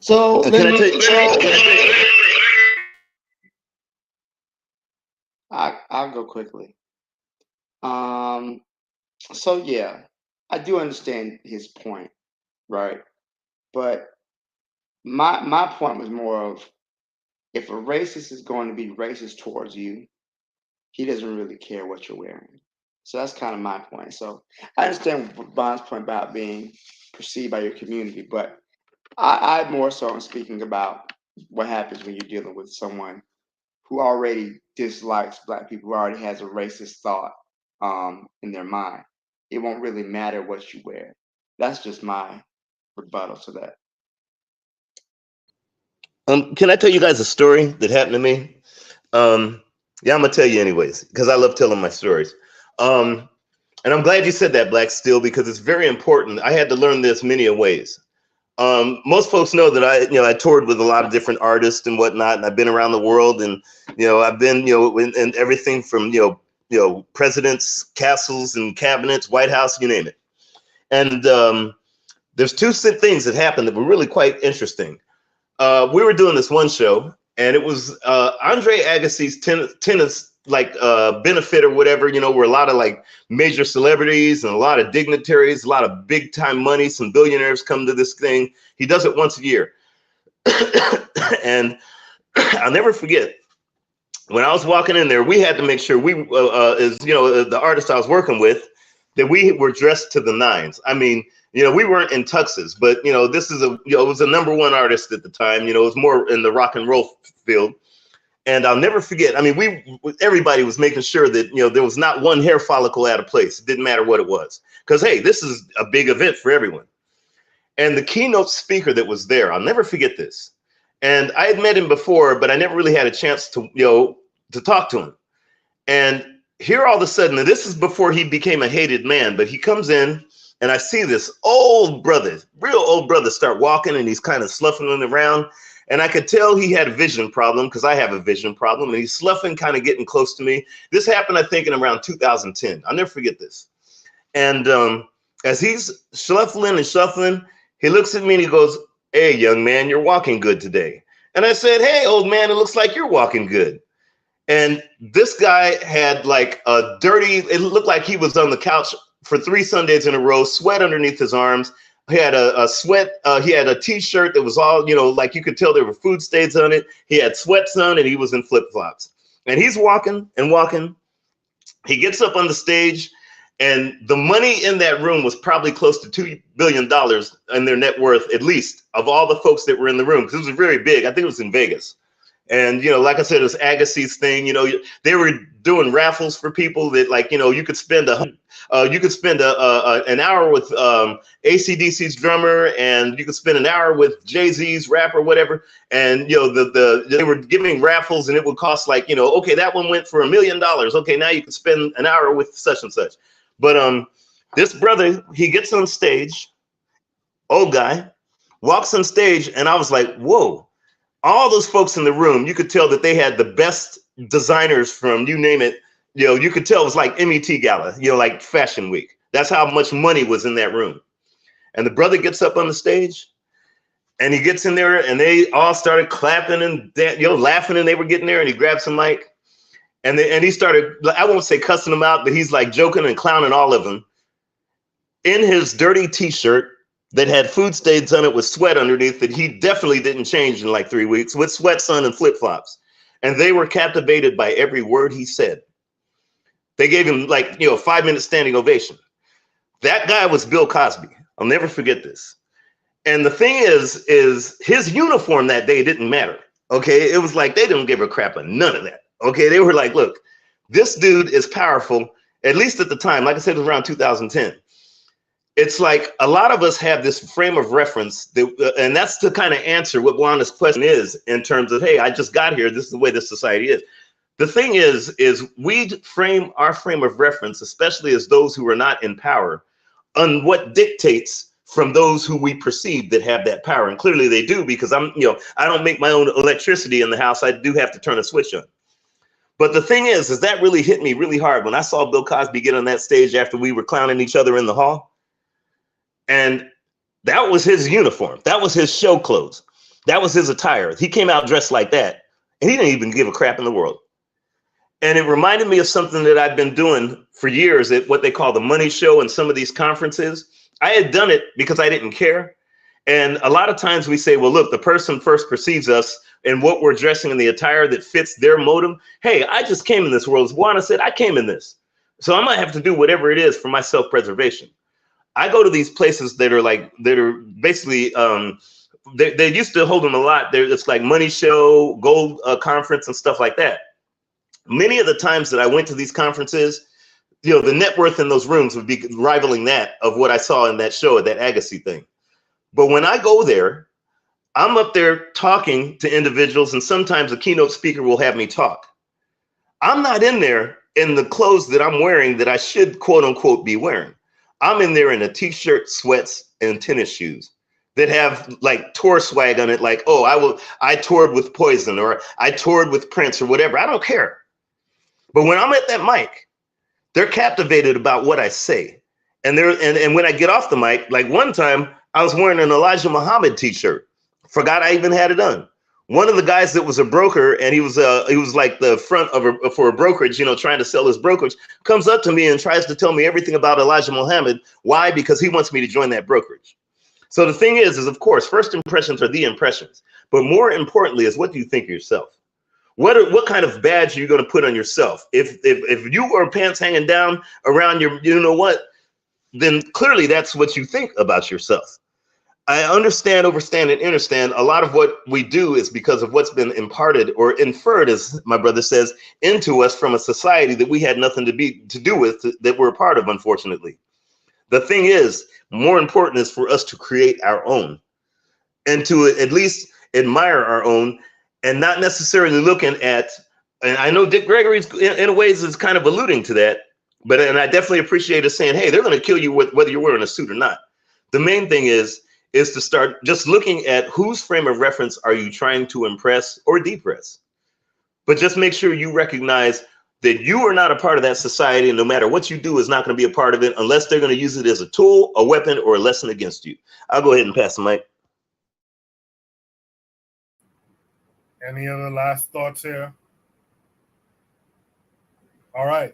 So I'll go quickly. So yeah, I do understand his point, right? But my point was more of, if a racist is going to be racist towards you, he doesn't really care what you're wearing. So that's kind of my point. So I understand Bond's point about being perceived by your community, but I more so am speaking about what happens when you're dealing with someone who already dislikes black people, who already has a racist thought in their mind. It won't really matter what you wear. That's just my rebuttal to that. Can I tell you guys a story that happened to me? Yeah, I'm gonna tell you anyways, because I love telling my stories. And I'm glad you said that, Black Steel, because it's very important. I had to learn this many ways. Most folks know that I toured with a lot of different artists and whatnot, and I've been around the world, and I've been in everything from presidents, castles, and cabinets, White House, you name it. And there's two things that happened that were really quite interesting. We were doing this one show, and it was Andre Agassi's tennis benefit or whatever, where a lot of major celebrities and a lot of dignitaries, a lot of big time money, some billionaires come to this thing. He does it once a year. And I'll never forget, when I was walking in there, we had to make sure we, as you know, the artist I was working with, that we were dressed to the nines. I mean, you know, we weren't in tuxes, but you know, this is a, you know, it was a #1 artist at the time. You know, it was more in the rock and roll field. And I'll never forget. I mean, everybody was making sure that, you know, there was not one hair follicle out of place. It didn't matter what it was, because hey, this is a big event for everyone. And the keynote speaker that was there, I'll never forget this. And I had met him before, but I never really had a chance to, you know, to talk to him. And here all of a sudden, and this is before he became a hated man, but he comes in and I see this old brother, real old brother, start walking, and he's kind of sloughing around. And I could tell he had a vision problem, because I have a vision problem, and he's sloughing, kind of getting close to me. This happened, I think, in around 2010. I'll never forget this. And as he's shuffling and shuffling, he looks at me and he goes, "Hey, young man, you're walking good today." And I said, "Hey, old man, it looks like you're walking good." And this guy had like a dirty, it looked like he was on the couch for 3 Sundays in a row, sweat underneath his arms. He had a sweat, he had a t-shirt that was all, you know, like you could tell there were food stains on it. He had sweats on, and he was in flip-flops. And he's walking and walking. He gets up on the stage, and the money in that room was probably close to $2 billion in their net worth, at least, of all the folks that were in the room, because it was very big. I think it was in Vegas. And, you know, like I said, it was Agassi's thing. You know, they were doing raffles for people that, like, you know, you could spend an hour with AC/DC's drummer, and you could spend an hour with Jay-Z's rapper, whatever. And, you know, they were giving raffles, and it would cost, like, you know, okay, that one went for $1 million. Okay, now you can spend an hour with such and such. But this brother, he gets on stage, old guy, walks on stage, and I was like, whoa. All those folks in the room, you could tell that they had the best designers from, you name it. You know, you could tell it was like MET Gala, you know, like Fashion Week. That's how much money was in that room. And the brother gets up on the stage, and he gets in there, and they all started clapping and, you know, laughing, and they were getting there, and he grabs some mic, and he started, I won't say cussing them out, but he's like joking and clowning all of them in his dirty t-shirt that had food stains on it with sweat underneath that he definitely didn't change in like 3 weeks, with sweats on and flip-flops. And they were captivated by every word he said. They gave him, like, you know, a 5-minute standing ovation. That guy was Bill Cosby. I'll never forget this. And the thing is his uniform that day didn't matter. Okay, it was like they didn't give a crap on none of that. Okay, they were like, look, this dude is powerful, at least at the time. Like I said, it was around 2010. It's like a lot of us have this frame of reference, that, and that's to kind of answer what Wanda's question is in terms of, hey, I just got here. This is the way this society is. The thing is we frame our frame of reference, especially as those who are not in power, on what dictates from those who we perceive that have that power. And clearly they do, because I don't make my own electricity in the house. I do have to turn a switch on. But the thing is that really hit me really hard when I saw Bill Cosby get on that stage after we were clowning each other in the hall. And that was his uniform. That was his show clothes. That was his attire. He came out dressed like that, and he didn't even give a crap in the world. And it reminded me of something that I've been doing for years at what they call the money show and some of these conferences. I had done it because I didn't care. And a lot of times we say, well, look, the person first perceives us and what we're dressing in the attire that fits their motive. Hey, I just came in this world. As Juana said, I came in this. So I might have to do whatever it is for my self-preservation. I go to these places that are basically, they used to hold them a lot. It's like money show, gold conference and stuff like that. Many of the times that I went to these conferences, you know, the net worth in those rooms would be rivaling that of what I saw in that show, that Agassi thing. But when I go there, I'm up there talking to individuals, and sometimes a keynote speaker will have me talk. I'm not in there in the clothes that I'm wearing that I should, quote unquote, be wearing. I'm in there in a t-shirt, sweats, and tennis shoes that have like tour swag on it. Like, oh, I toured with Poison, or I toured with Prince, or whatever. I don't care. But when I'm at that mic, they're captivated about what I say. And when I get off the mic, like one time I was wearing an Elijah Muhammad t-shirt. Forgot I even had it on. One of the guys that was a broker, and he was like the front for a brokerage, you know, trying to sell his brokerage, comes up to me and tries to tell me everything about Elijah Muhammad. Why? Because he wants me to join that brokerage. So the thing is of course, first impressions are the impressions. But more importantly is, what do you think of yourself? What kind of badge are you going to put on yourself? If you are pants hanging down around your, you know what, then clearly that's what you think about yourself. I understand, overstand, and understand a lot of what we do is because of what's been imparted or inferred, as my brother says, into us from a society that we had nothing to do with, that we're a part of, unfortunately. The thing is, more important is for us to create our own and to at least admire our own and not necessarily looking at, and I know Dick Gregory's in a ways is kind of alluding to that, but, and I definitely appreciate us saying, hey, they're going to kill you whether you're wearing a suit or not. The main thing is to start just looking at whose frame of reference are you trying to impress or depress. But just make sure you recognize that you are not a part of that society, and no matter what you do is not going to be a part of it unless they're going to use it as a tool, a weapon, or a lesson against you. I'll go ahead and pass the mic. Any other last thoughts here? All right.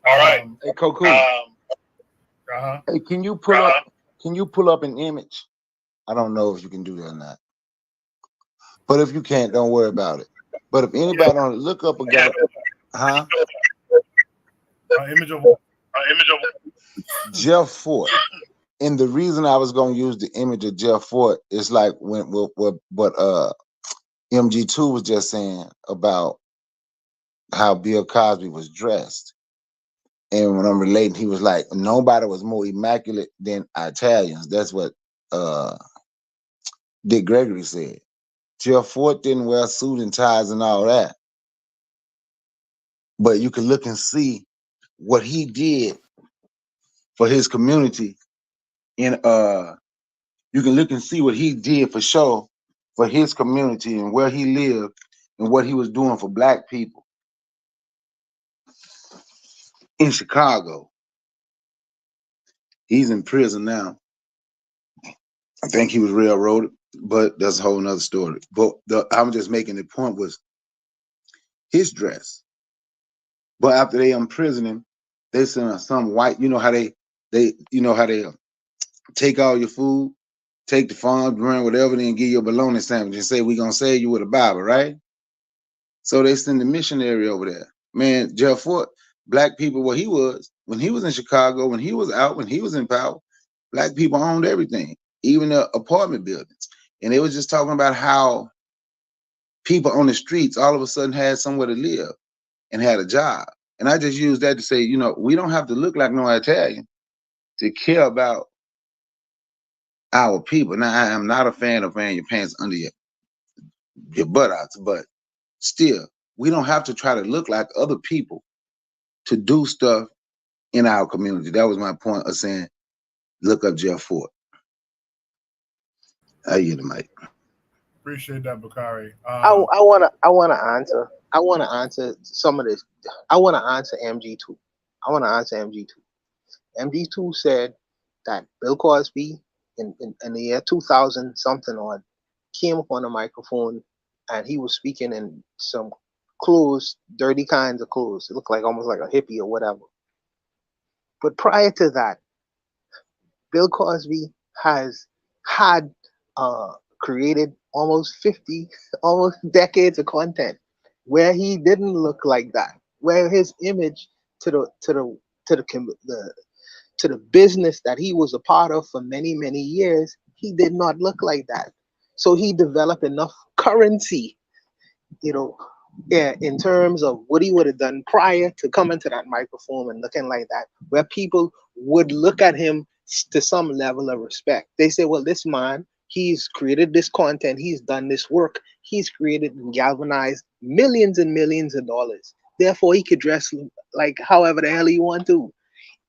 Hey, Coco. Uh-huh. Hey, can you pull up an image? I don't know if you can do that or not. But if you can't, don't worry about it. But if anybody on it, look up a guy, huh? Image of Jeff Fort. And the reason I was gonna use the image of Jeff Fort is like what MG2 was just saying about how Bill Cosby was dressed. And when I'm relating, he was like, nobody was more immaculate than Italians. That's what Dick Gregory said. Jeff Fort didn't wear suit and ties and all that. But you can look and see what he did for his community. And you can look and see what he did for sure for his community and where he lived and what he was doing for Black people in Chicago. He's in prison now. I think he was railroaded, but that's a whole nother story. But I'm just making the point was his dress. But after they imprison him, they send some white, you know how they take all your food, take the farm, bring whatever, then give you a bologna sandwich and say, we're going to save you with a Bible, right? So they send the missionary over there. Man, Jeff Fort, Black people, what he was, when he was in Chicago, when he was out, when he was in power, Black people owned everything, even the apartment buildings. And they was just talking about how people on the streets all of a sudden had somewhere to live and had a job. And I just use that to say, you know, we don't have to look like no Italian to care about our people. Now, I am not a fan of wearing your pants under your buttocks, but still, we don't have to try to look like other people to do stuff in our community. That was my point of saying, look up Jeff Fort. I yield the mic. Appreciate that, Bakari. I want to answer some of this. I want to answer MG2. MG2 said that Bill Cosby in the year 2000 something on came up on a microphone and he was speaking in some clothes, dirty kinds of clothes. It looked like almost like a hippie or whatever. But prior to that, Bill Cosby has had created almost decades of content where he didn't look like that, where his image to the business that he was a part of for many years, he did not look like that. So he developed enough currency, in terms of what he would have done prior to coming to that microphone and looking like that, where people would look at him to some level of respect. They say, well, this man, he's created this content, he's done this work, he's created and galvanized millions and millions of dollars. Therefore, he could dress like however the hell he want to.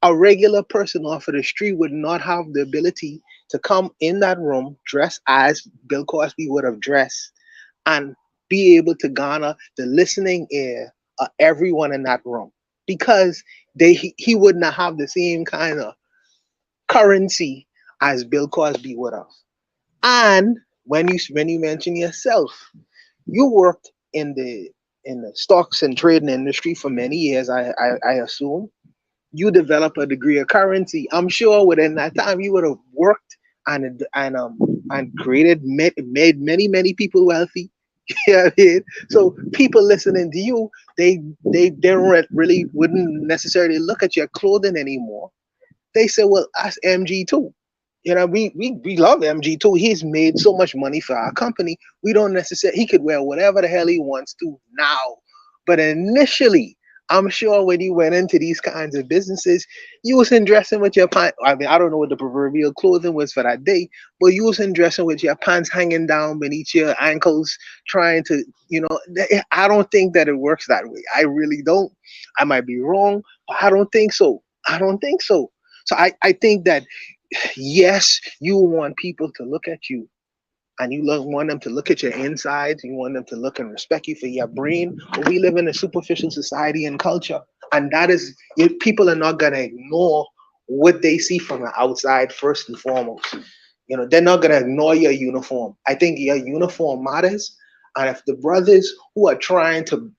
A regular person off of the street would not have the ability to come in that room, dress as Bill Cosby would have dressed, and be able to garner the listening ear of everyone in that room, because he would not have the same kind of currency as Bill Cosby would have. And when you mention yourself, you worked in the stocks and trading industry for many years, I assume. You develop a degree of currency. I'm sure within that time you would have worked and created, made many people wealthy. Yeah, I mean, so people listening to you, they don't really wouldn't necessarily look at your clothing anymore. They say, well, that's MG too. You know, we love MG too. He's made so much money for our company. We don't necessarily, he could wear whatever the hell he wants to now. But initially, I'm sure when you went into these kinds of businesses, you wasn't dressing with your pants. I mean, I don't know what the proverbial clothing was for that day, but you wasn't dressing with your pants hanging down beneath your ankles, trying to, you know, I don't think that it works that way. I really don't. I might be wrong, but I don't think so. I don't think so. So I think that yes, you want people to look at you and you want them to look at your insides, you want them to look and respect you for your brain. But we live in a superficial society and culture, and that is, people are not gonna ignore what they see from the outside first and foremost. You know, they're not gonna ignore your uniform. I think your uniform matters, and if the brothers who are trying to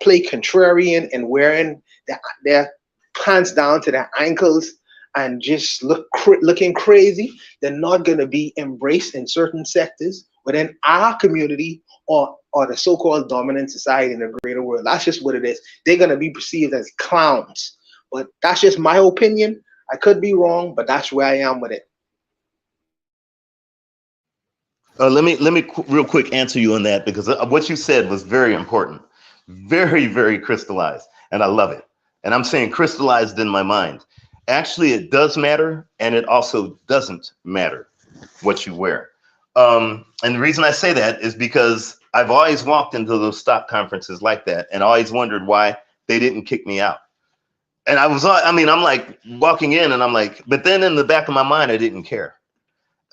play contrarian and wearing their pants down to their ankles and just looking crazy, they're not going to be embraced in certain sectors within our community or the so-called dominant society in the greater world. That's just what it is. They're going to be perceived as clowns. But that's just my opinion. I could be wrong, but that's where I am with it. Let me real quick answer you on that, because what you said was very important, very, very crystallized, and I love it. And I'm saying crystallized in my mind. Actually, it does matter, and it also doesn't matter what you wear. And the reason I say that is because I've always walked into those stock conferences like that and always wondered why they didn't kick me out. And I'm like walking in and I'm like, but then in the back of my mind, I didn't care.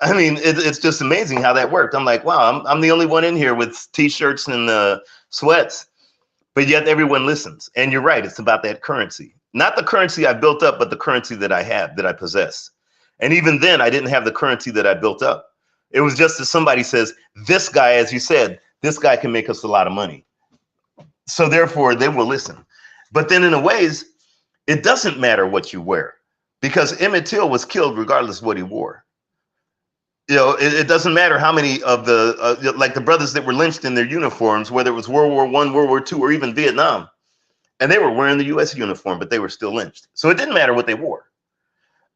I mean, it's just amazing how that worked. I'm like, wow, I'm the only one in here with t-shirts and sweats, but yet everyone listens. And you're right, it's about that currency. Not the currency I built up, but the currency that I have, that I possess. And even then, I didn't have the currency that I built up. It was just as somebody says, this guy, as you said, this guy can make us a lot of money. So therefore, they will listen. But then in a ways, it doesn't matter what you wear, because Emmett Till was killed regardless of what he wore. You know, it doesn't matter how many of the, like the brothers that were lynched in their uniforms, whether it was World War I, World War II, or even Vietnam, and they were wearing the U.S. uniform, but they were still lynched. So it didn't matter what they wore.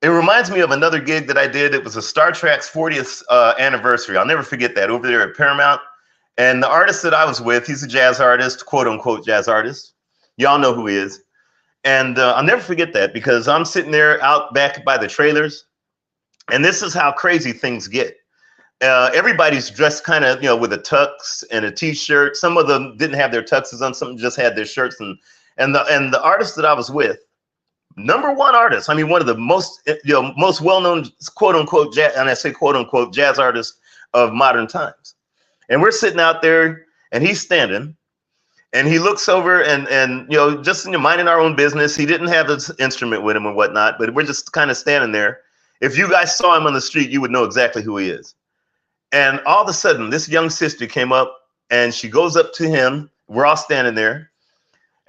It reminds me of another gig that I did. It was a Star Trek's 40th anniversary. I'll never forget that, over there at Paramount. And the artist that I was with, he's a jazz artist, quote unquote jazz artist. Y'all know who he is. And I'll never forget that, because I'm sitting there out back by the trailers. And this is how crazy things get. Everybody's dressed kind of, you know, with a tux and a t-shirt. Some of them didn't have their tuxes on. Some just had their shirts. And the artist that I was with, #1 artist, I mean, one of the most, you know, most well-known, quote unquote, jazz, and I say quote unquote, jazz artists of modern times. And we're sitting out there and he's standing and he looks over and you know, just minding our own business. He didn't have his instrument with him and whatnot, but we're just kind of standing there. If you guys saw him on the street, you would know exactly who he is. And all of a sudden, this young sister came up and she goes up to him. We're all standing there.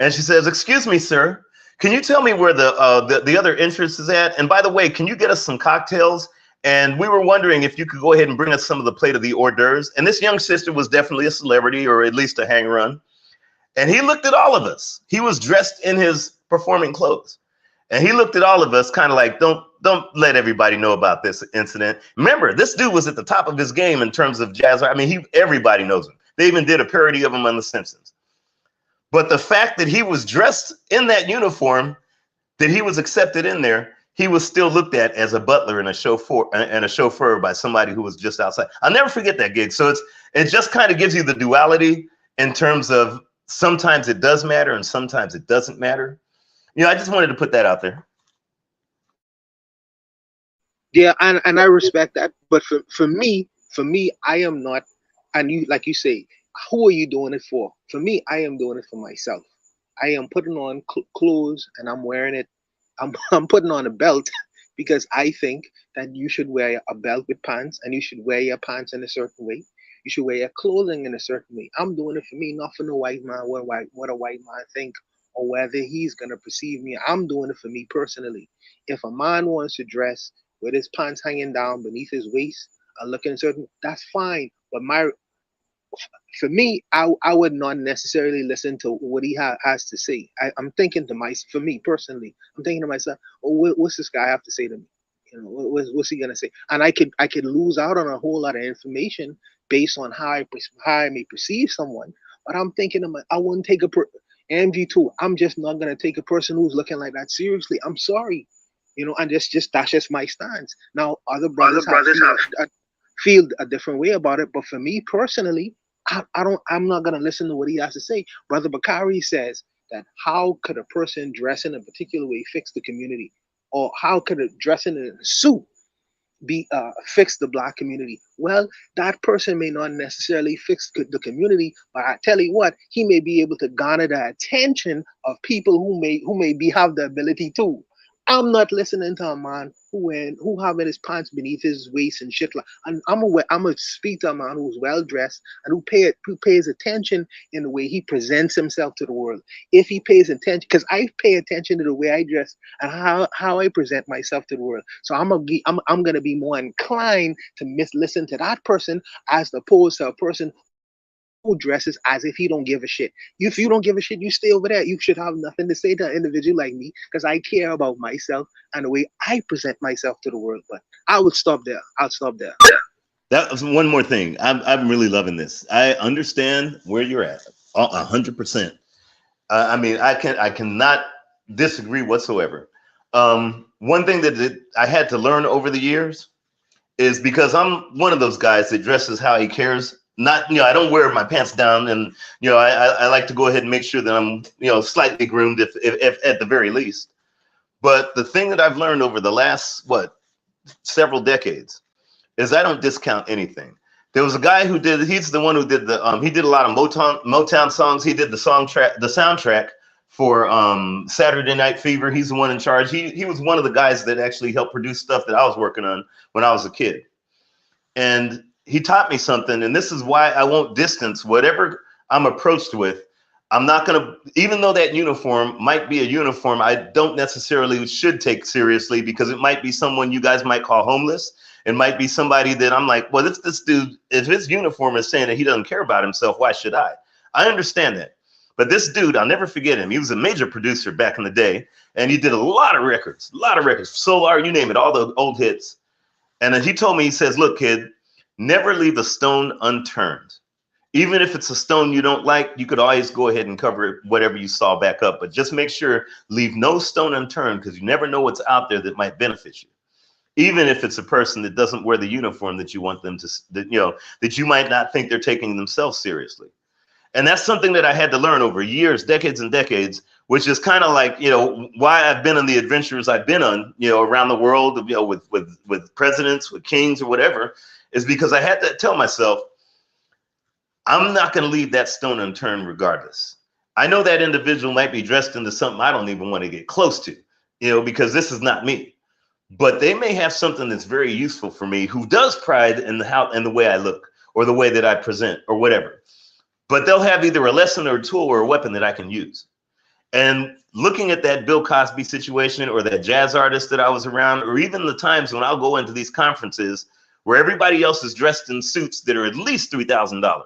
And she says, "Excuse me, sir, can you tell me where the other entrance is at? And by the way, can you get us some cocktails? And we were wondering if you could go ahead and bring us some of the plate of the hors d'oeuvres." And this young sister was definitely a celebrity, or at least a hanger-on. And he looked at all of us. He was dressed in his performing clothes. And he looked at all of us kind of like, don't let everybody know about this incident. Remember, this dude was at the top of his game in terms of jazz. I mean, everybody knows him. They even did a parody of him on The Simpsons. But the fact that he was dressed in that uniform, that he was accepted in there, he was still looked at as a butler and a chauffeur by somebody who was just outside. I'll never forget that gig. So it just kind of gives you the duality in terms of sometimes it does matter and sometimes it doesn't matter. You know, I just wanted to put that out there. Yeah, and I respect that. But for me, I am not, and you, like you say, who are you doing it for? For me, I am doing it for myself. I am putting on clothes and I'm wearing it. I'm putting on a belt because I think that you should wear a belt with pants, and you should wear your pants in a certain way. You should wear your clothing in a certain way. I'm doing it for me, not for no white man, what a white man think, or whether he's going to perceive me. I'm doing it for me personally. If a man wants to dress with his pants hanging down beneath his waist and looking certain, that's fine. But for me, I would not necessarily listen to what he has to say. I'm thinking to myself, for me personally, I'm thinking to myself, oh, what's this guy have to say to me? You know, what's he gonna say? And I could lose out on a whole lot of information based on how I may perceive someone. But I'm thinking I wouldn't take MG2. I'm just not gonna take a person who's looking like that seriously. I'm sorry, you know, and that's just my stance. Now, other brothers feel a different way about it, but for me personally, I'm not gonna listen to what he has to say. Brother Bakari says that how could a person dress in a particular way fix the community, or how could a dressing in a suit be fix the black community? Well, that person may not necessarily fix the community, but I tell you what, he may be able to garner the attention of people who may have the ability to. I'm not listening to a man who having his pants beneath his waist and shit like. And I'm gonna speak to a man who's well dressed and who pays attention in the way he presents himself to the world. If he pays attention, because I pay attention to the way I dress and how I present myself to the world. So I'm gonna be more inclined to listen to that person as opposed to a person who dresses as if he don't give a shit. If you don't give a shit, you stay over there. You should have nothing to say to an individual like me because I care about myself and the way I present myself to the world. But I would stop there. I'll stop there. That was one more thing. I'm really loving this. I understand where you're at 100%. I mean, I cannot disagree whatsoever. One thing that I had to learn over the years is because I'm one of those guys that dresses how he cares. Not, I don't wear my pants down, and I like to go ahead and make sure that I'm slightly groomed if at the very least. But the thing that I've learned over the last several decades is I don't discount anything. There was a guy he's the one who did he did a lot of Motown songs. He did the soundtrack for Saturday Night Fever. He's the one in charge. He was one of the guys that actually helped produce stuff that I was working on when I was a kid. And he taught me something, and this is why I won't distance whatever I'm approached with. I'm not going to, even though that uniform might be a uniform I don't necessarily should take seriously, because it might be someone you guys might call homeless. It might be somebody that I'm like, well, this dude, if his uniform is saying that he doesn't care about himself, why should I? I understand that. But this dude, I'll never forget him. He was a major producer back in the day, and he did a lot of records, Solar, you name it, all the old hits. And then he told me, he says, look, kid, never leave a stone unturned. Even if it's a stone you don't like, you could always go ahead and cover whatever you saw back up. But just make sure, leave no stone unturned, because you never know what's out there that might benefit you. Even if it's a person that doesn't wear the uniform that you want them to, that you might not think they're taking themselves seriously. And that's something that I had to learn over years, decades and decades, which is kind of like, why I've been on the adventures I've been on, around the world, with presidents, with kings or whatever, is because I had to tell myself, I'm not going to leave that stone unturned regardless. I know that individual might be dressed into something I don't even want to get close to, because this is not me. But they may have something that's very useful for me, who does pride in the way I look or the way that I present or whatever. But they'll have either a lesson or a tool or a weapon that I can use. And looking at that Bill Cosby situation, or that jazz artist that I was around, or even the times when I'll go into these conferences where everybody else is dressed in suits that are at least $3,000,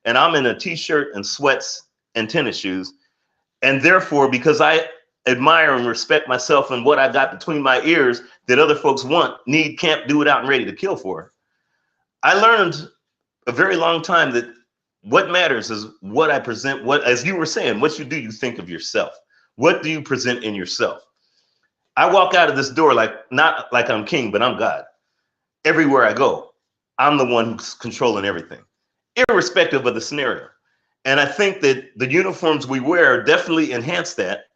and I'm in a t-shirt and sweats and tennis shoes. And therefore, because I admire and respect myself and what I got between my ears that other folks want, need, can't, do it out and ready to kill for, I learned a very long time that what matters is what I present. What, as you were saying, what you do, you think of yourself. What do you present in yourself? I walk out of this door not like I'm king, but I'm God. Everywhere I go, I'm the one who's controlling everything, irrespective of the scenario. And I think that the uniforms we wear definitely enhance that,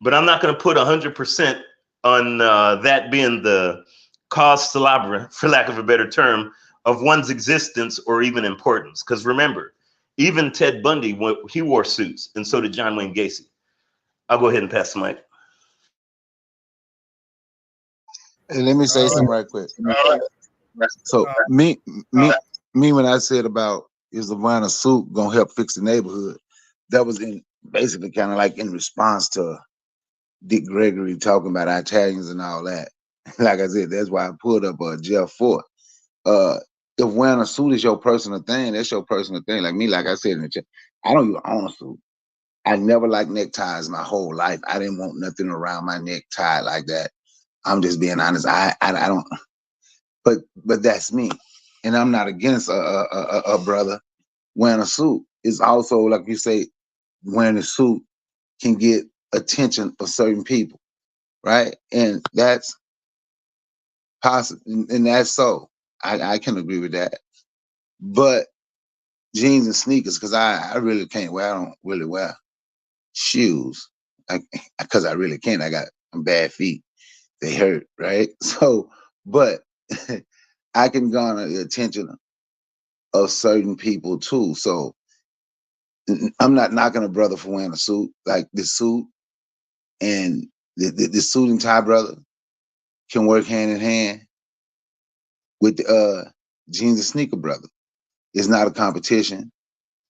but I'm not going to put 100% on that being the cause célèbre, for lack of a better term, of one's existence or even importance. Because remember, even Ted Bundy, he wore suits, and so did John Wayne Gacy. I'll go ahead and pass the mic. Hey, let me say something right quick. So me, when I said about is the wearing a suit gonna help fix the neighborhood, that was in basically kind of like in response to Dick Gregory talking about Italians and all that. Like I said, that's why I pulled up Jeff Fort. if wearing a suit is your personal thing, that's your personal thing. Like me, like I said in the chat, I don't even own a suit. I never liked neckties my whole life. I didn't want nothing around my neck tied like that. I'm just being honest. I don't. But that's me, and I'm not against a brother wearing a suit. It's also like you say, wearing a suit can get attention of certain people, right? And that's possible, and that's so. I can agree with that. But jeans and sneakers, because I really can't wear. I don't really wear shoes, because I really can't. I got bad feet. They hurt, right? So, but I can garner the attention of certain people too. So I'm not knocking a brother for wearing a suit. Like this suit and the suit and tie brother can work hand in hand with the jeans and sneaker brother. It's not a competition.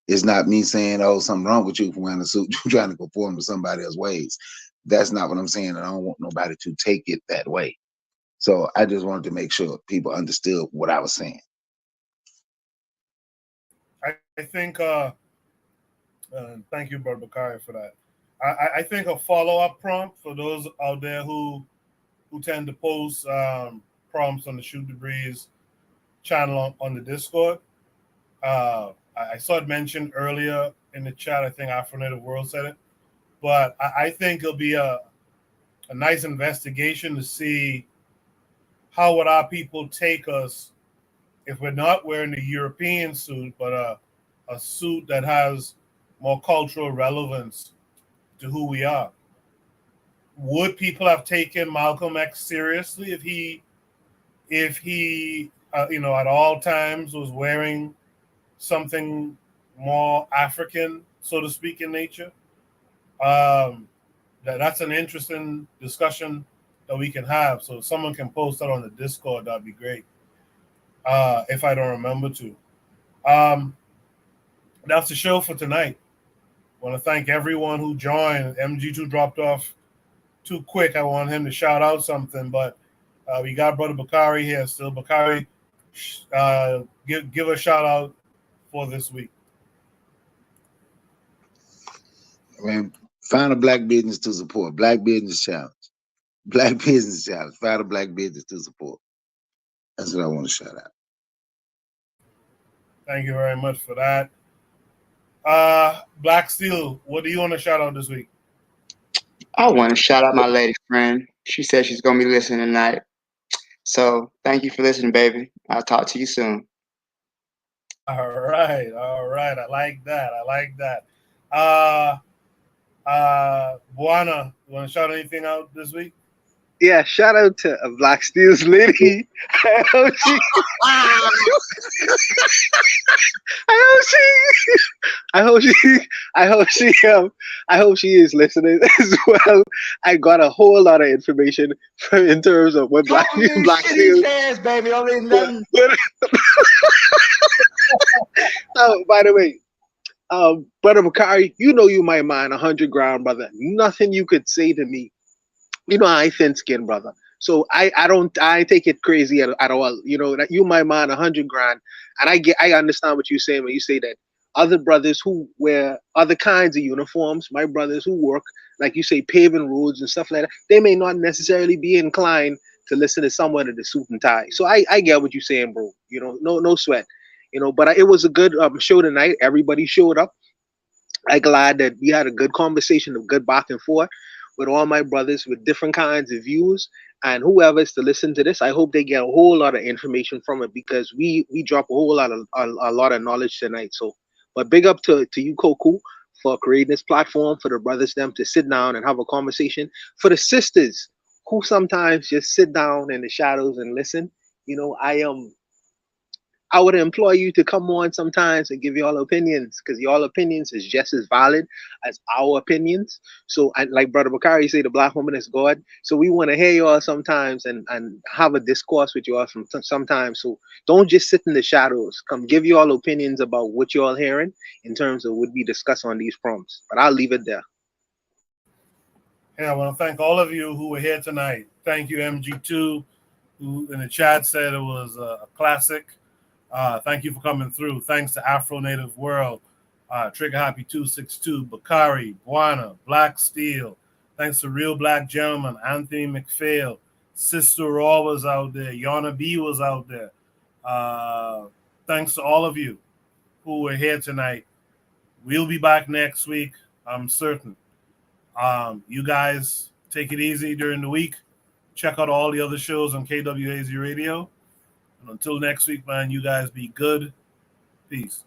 It's not me saying, oh, something wrong with you for wearing a suit. You're trying to conform to somebody else's ways. That's not what I'm saying. And I don't want nobody to take it that way. So I just wanted to make sure people understood what I was saying. I think, thank you, Brother Bakari, for that. I think a follow-up prompt for those out there who tend to post prompts on the Shoot the Breeze channel on the Discord. I saw it mentioned earlier in the chat. I think Afro-Native World said it. But I think it'll be a nice investigation to see how would our people take us if we're not wearing the European suit, but a suit that has more cultural relevance to who we are. Would people have taken Malcolm X seriously if he at all times was wearing something more African, so to speak, in nature? That's an interesting discussion that we can have. So if someone can post that on the Discord, that'd be great. If I don't remember to. That's the show for tonight. I want to thank everyone who joined. MG2 dropped off too quick. I want him to shout out something, but we got Brother Bakari here still. Bakari, give a shout out for this week. Man, find a black business to support. Black Business Challenge. Black Business Challenge. Find a black business to support. That's what I want to shout out. Thank you very much for that. Black Steel, what do you want to shout out this week? I want to shout out my lady friend. She said she's going to be listening tonight. So thank you for listening, baby. I'll talk to you soon. All right. I like that. Buana, you want to shout anything out this week? Yeah, shout out to Black Steel's lady. I hope she is listening as well. I got a whole lot of information in terms of what Black Steel says, baby. Only nothing. Oh, by the way, Brother Bakari, you know you my man, 100 ground, brother. Nothing you could say to me. You know I thin skin, brother. So I take it crazy at all. You know that you my man, 100 grand, and I understand what you're saying when you say that other brothers who wear other kinds of uniforms, my brothers who work, like you say, paving roads and stuff like that, they may not necessarily be inclined to listen to someone in the suit and tie. So I get what you're saying, bro. You know, no sweat. You know, but it was a good show tonight. Everybody showed up. I'm glad that we had a good conversation, a good back and forth with all my brothers with different kinds of views. And whoever is to listen to this, I hope they get a whole lot of information from it, because we drop a whole lot of a lot of knowledge tonight. So, but big up to you, Koku, for creating this platform for the brothers them to sit down and have a conversation. For the sisters who sometimes just sit down in the shadows and listen, you know, I would employ you to come on sometimes and give y'all opinions, because y'all opinions is just as valid as our opinions. So, like Brother Bakari say, the black woman is God. So we want to hear y'all sometimes and have a discourse with y'all sometimes. So don't just sit in the shadows. Come give y'all opinions about what y'all hearing in terms of what we discuss on these prompts. But I'll leave it there. Yeah, I want to thank all of you who were here tonight. Thank you, MG2, who in the chat said it was a classic. Thank you for coming through. Thanks to Afro Native World, Trigger Happy 262, Bakari, Buana, Black Steel. Thanks to Real Black Gentleman, Anthony McPhail, Sister Raw was out there, Yana B was out there. Thanks to all of you who were here tonight. We'll be back next week, I'm certain. You guys take it easy during the week. Check out all the other shows on KWAZ Radio. And until next week, man, you guys be good. Peace.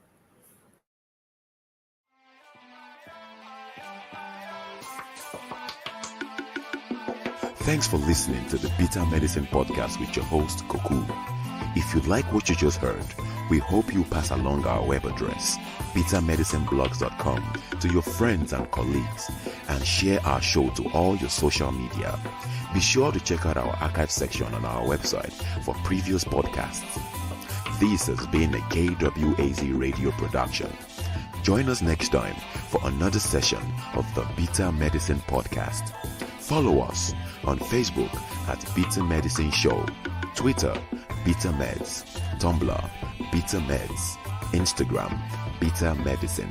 Thanks for listening to the Bitter Medicine Podcast with your host, Koku. If you like what you just heard, we hope you pass along our web address, bittermedicineblogs.com, to your friends and colleagues, and share our show to all your social media. Be sure to check out our archive section on our website for previous podcasts. This has been a KWAZ radio production. Join us next time for another session of the Bitter Medicine Podcast. Follow us on Facebook at Bitter Medicine Show, Twitter, Bitter Meds, Tumblr, Bitter Meds, Instagram, Bitter Medicine.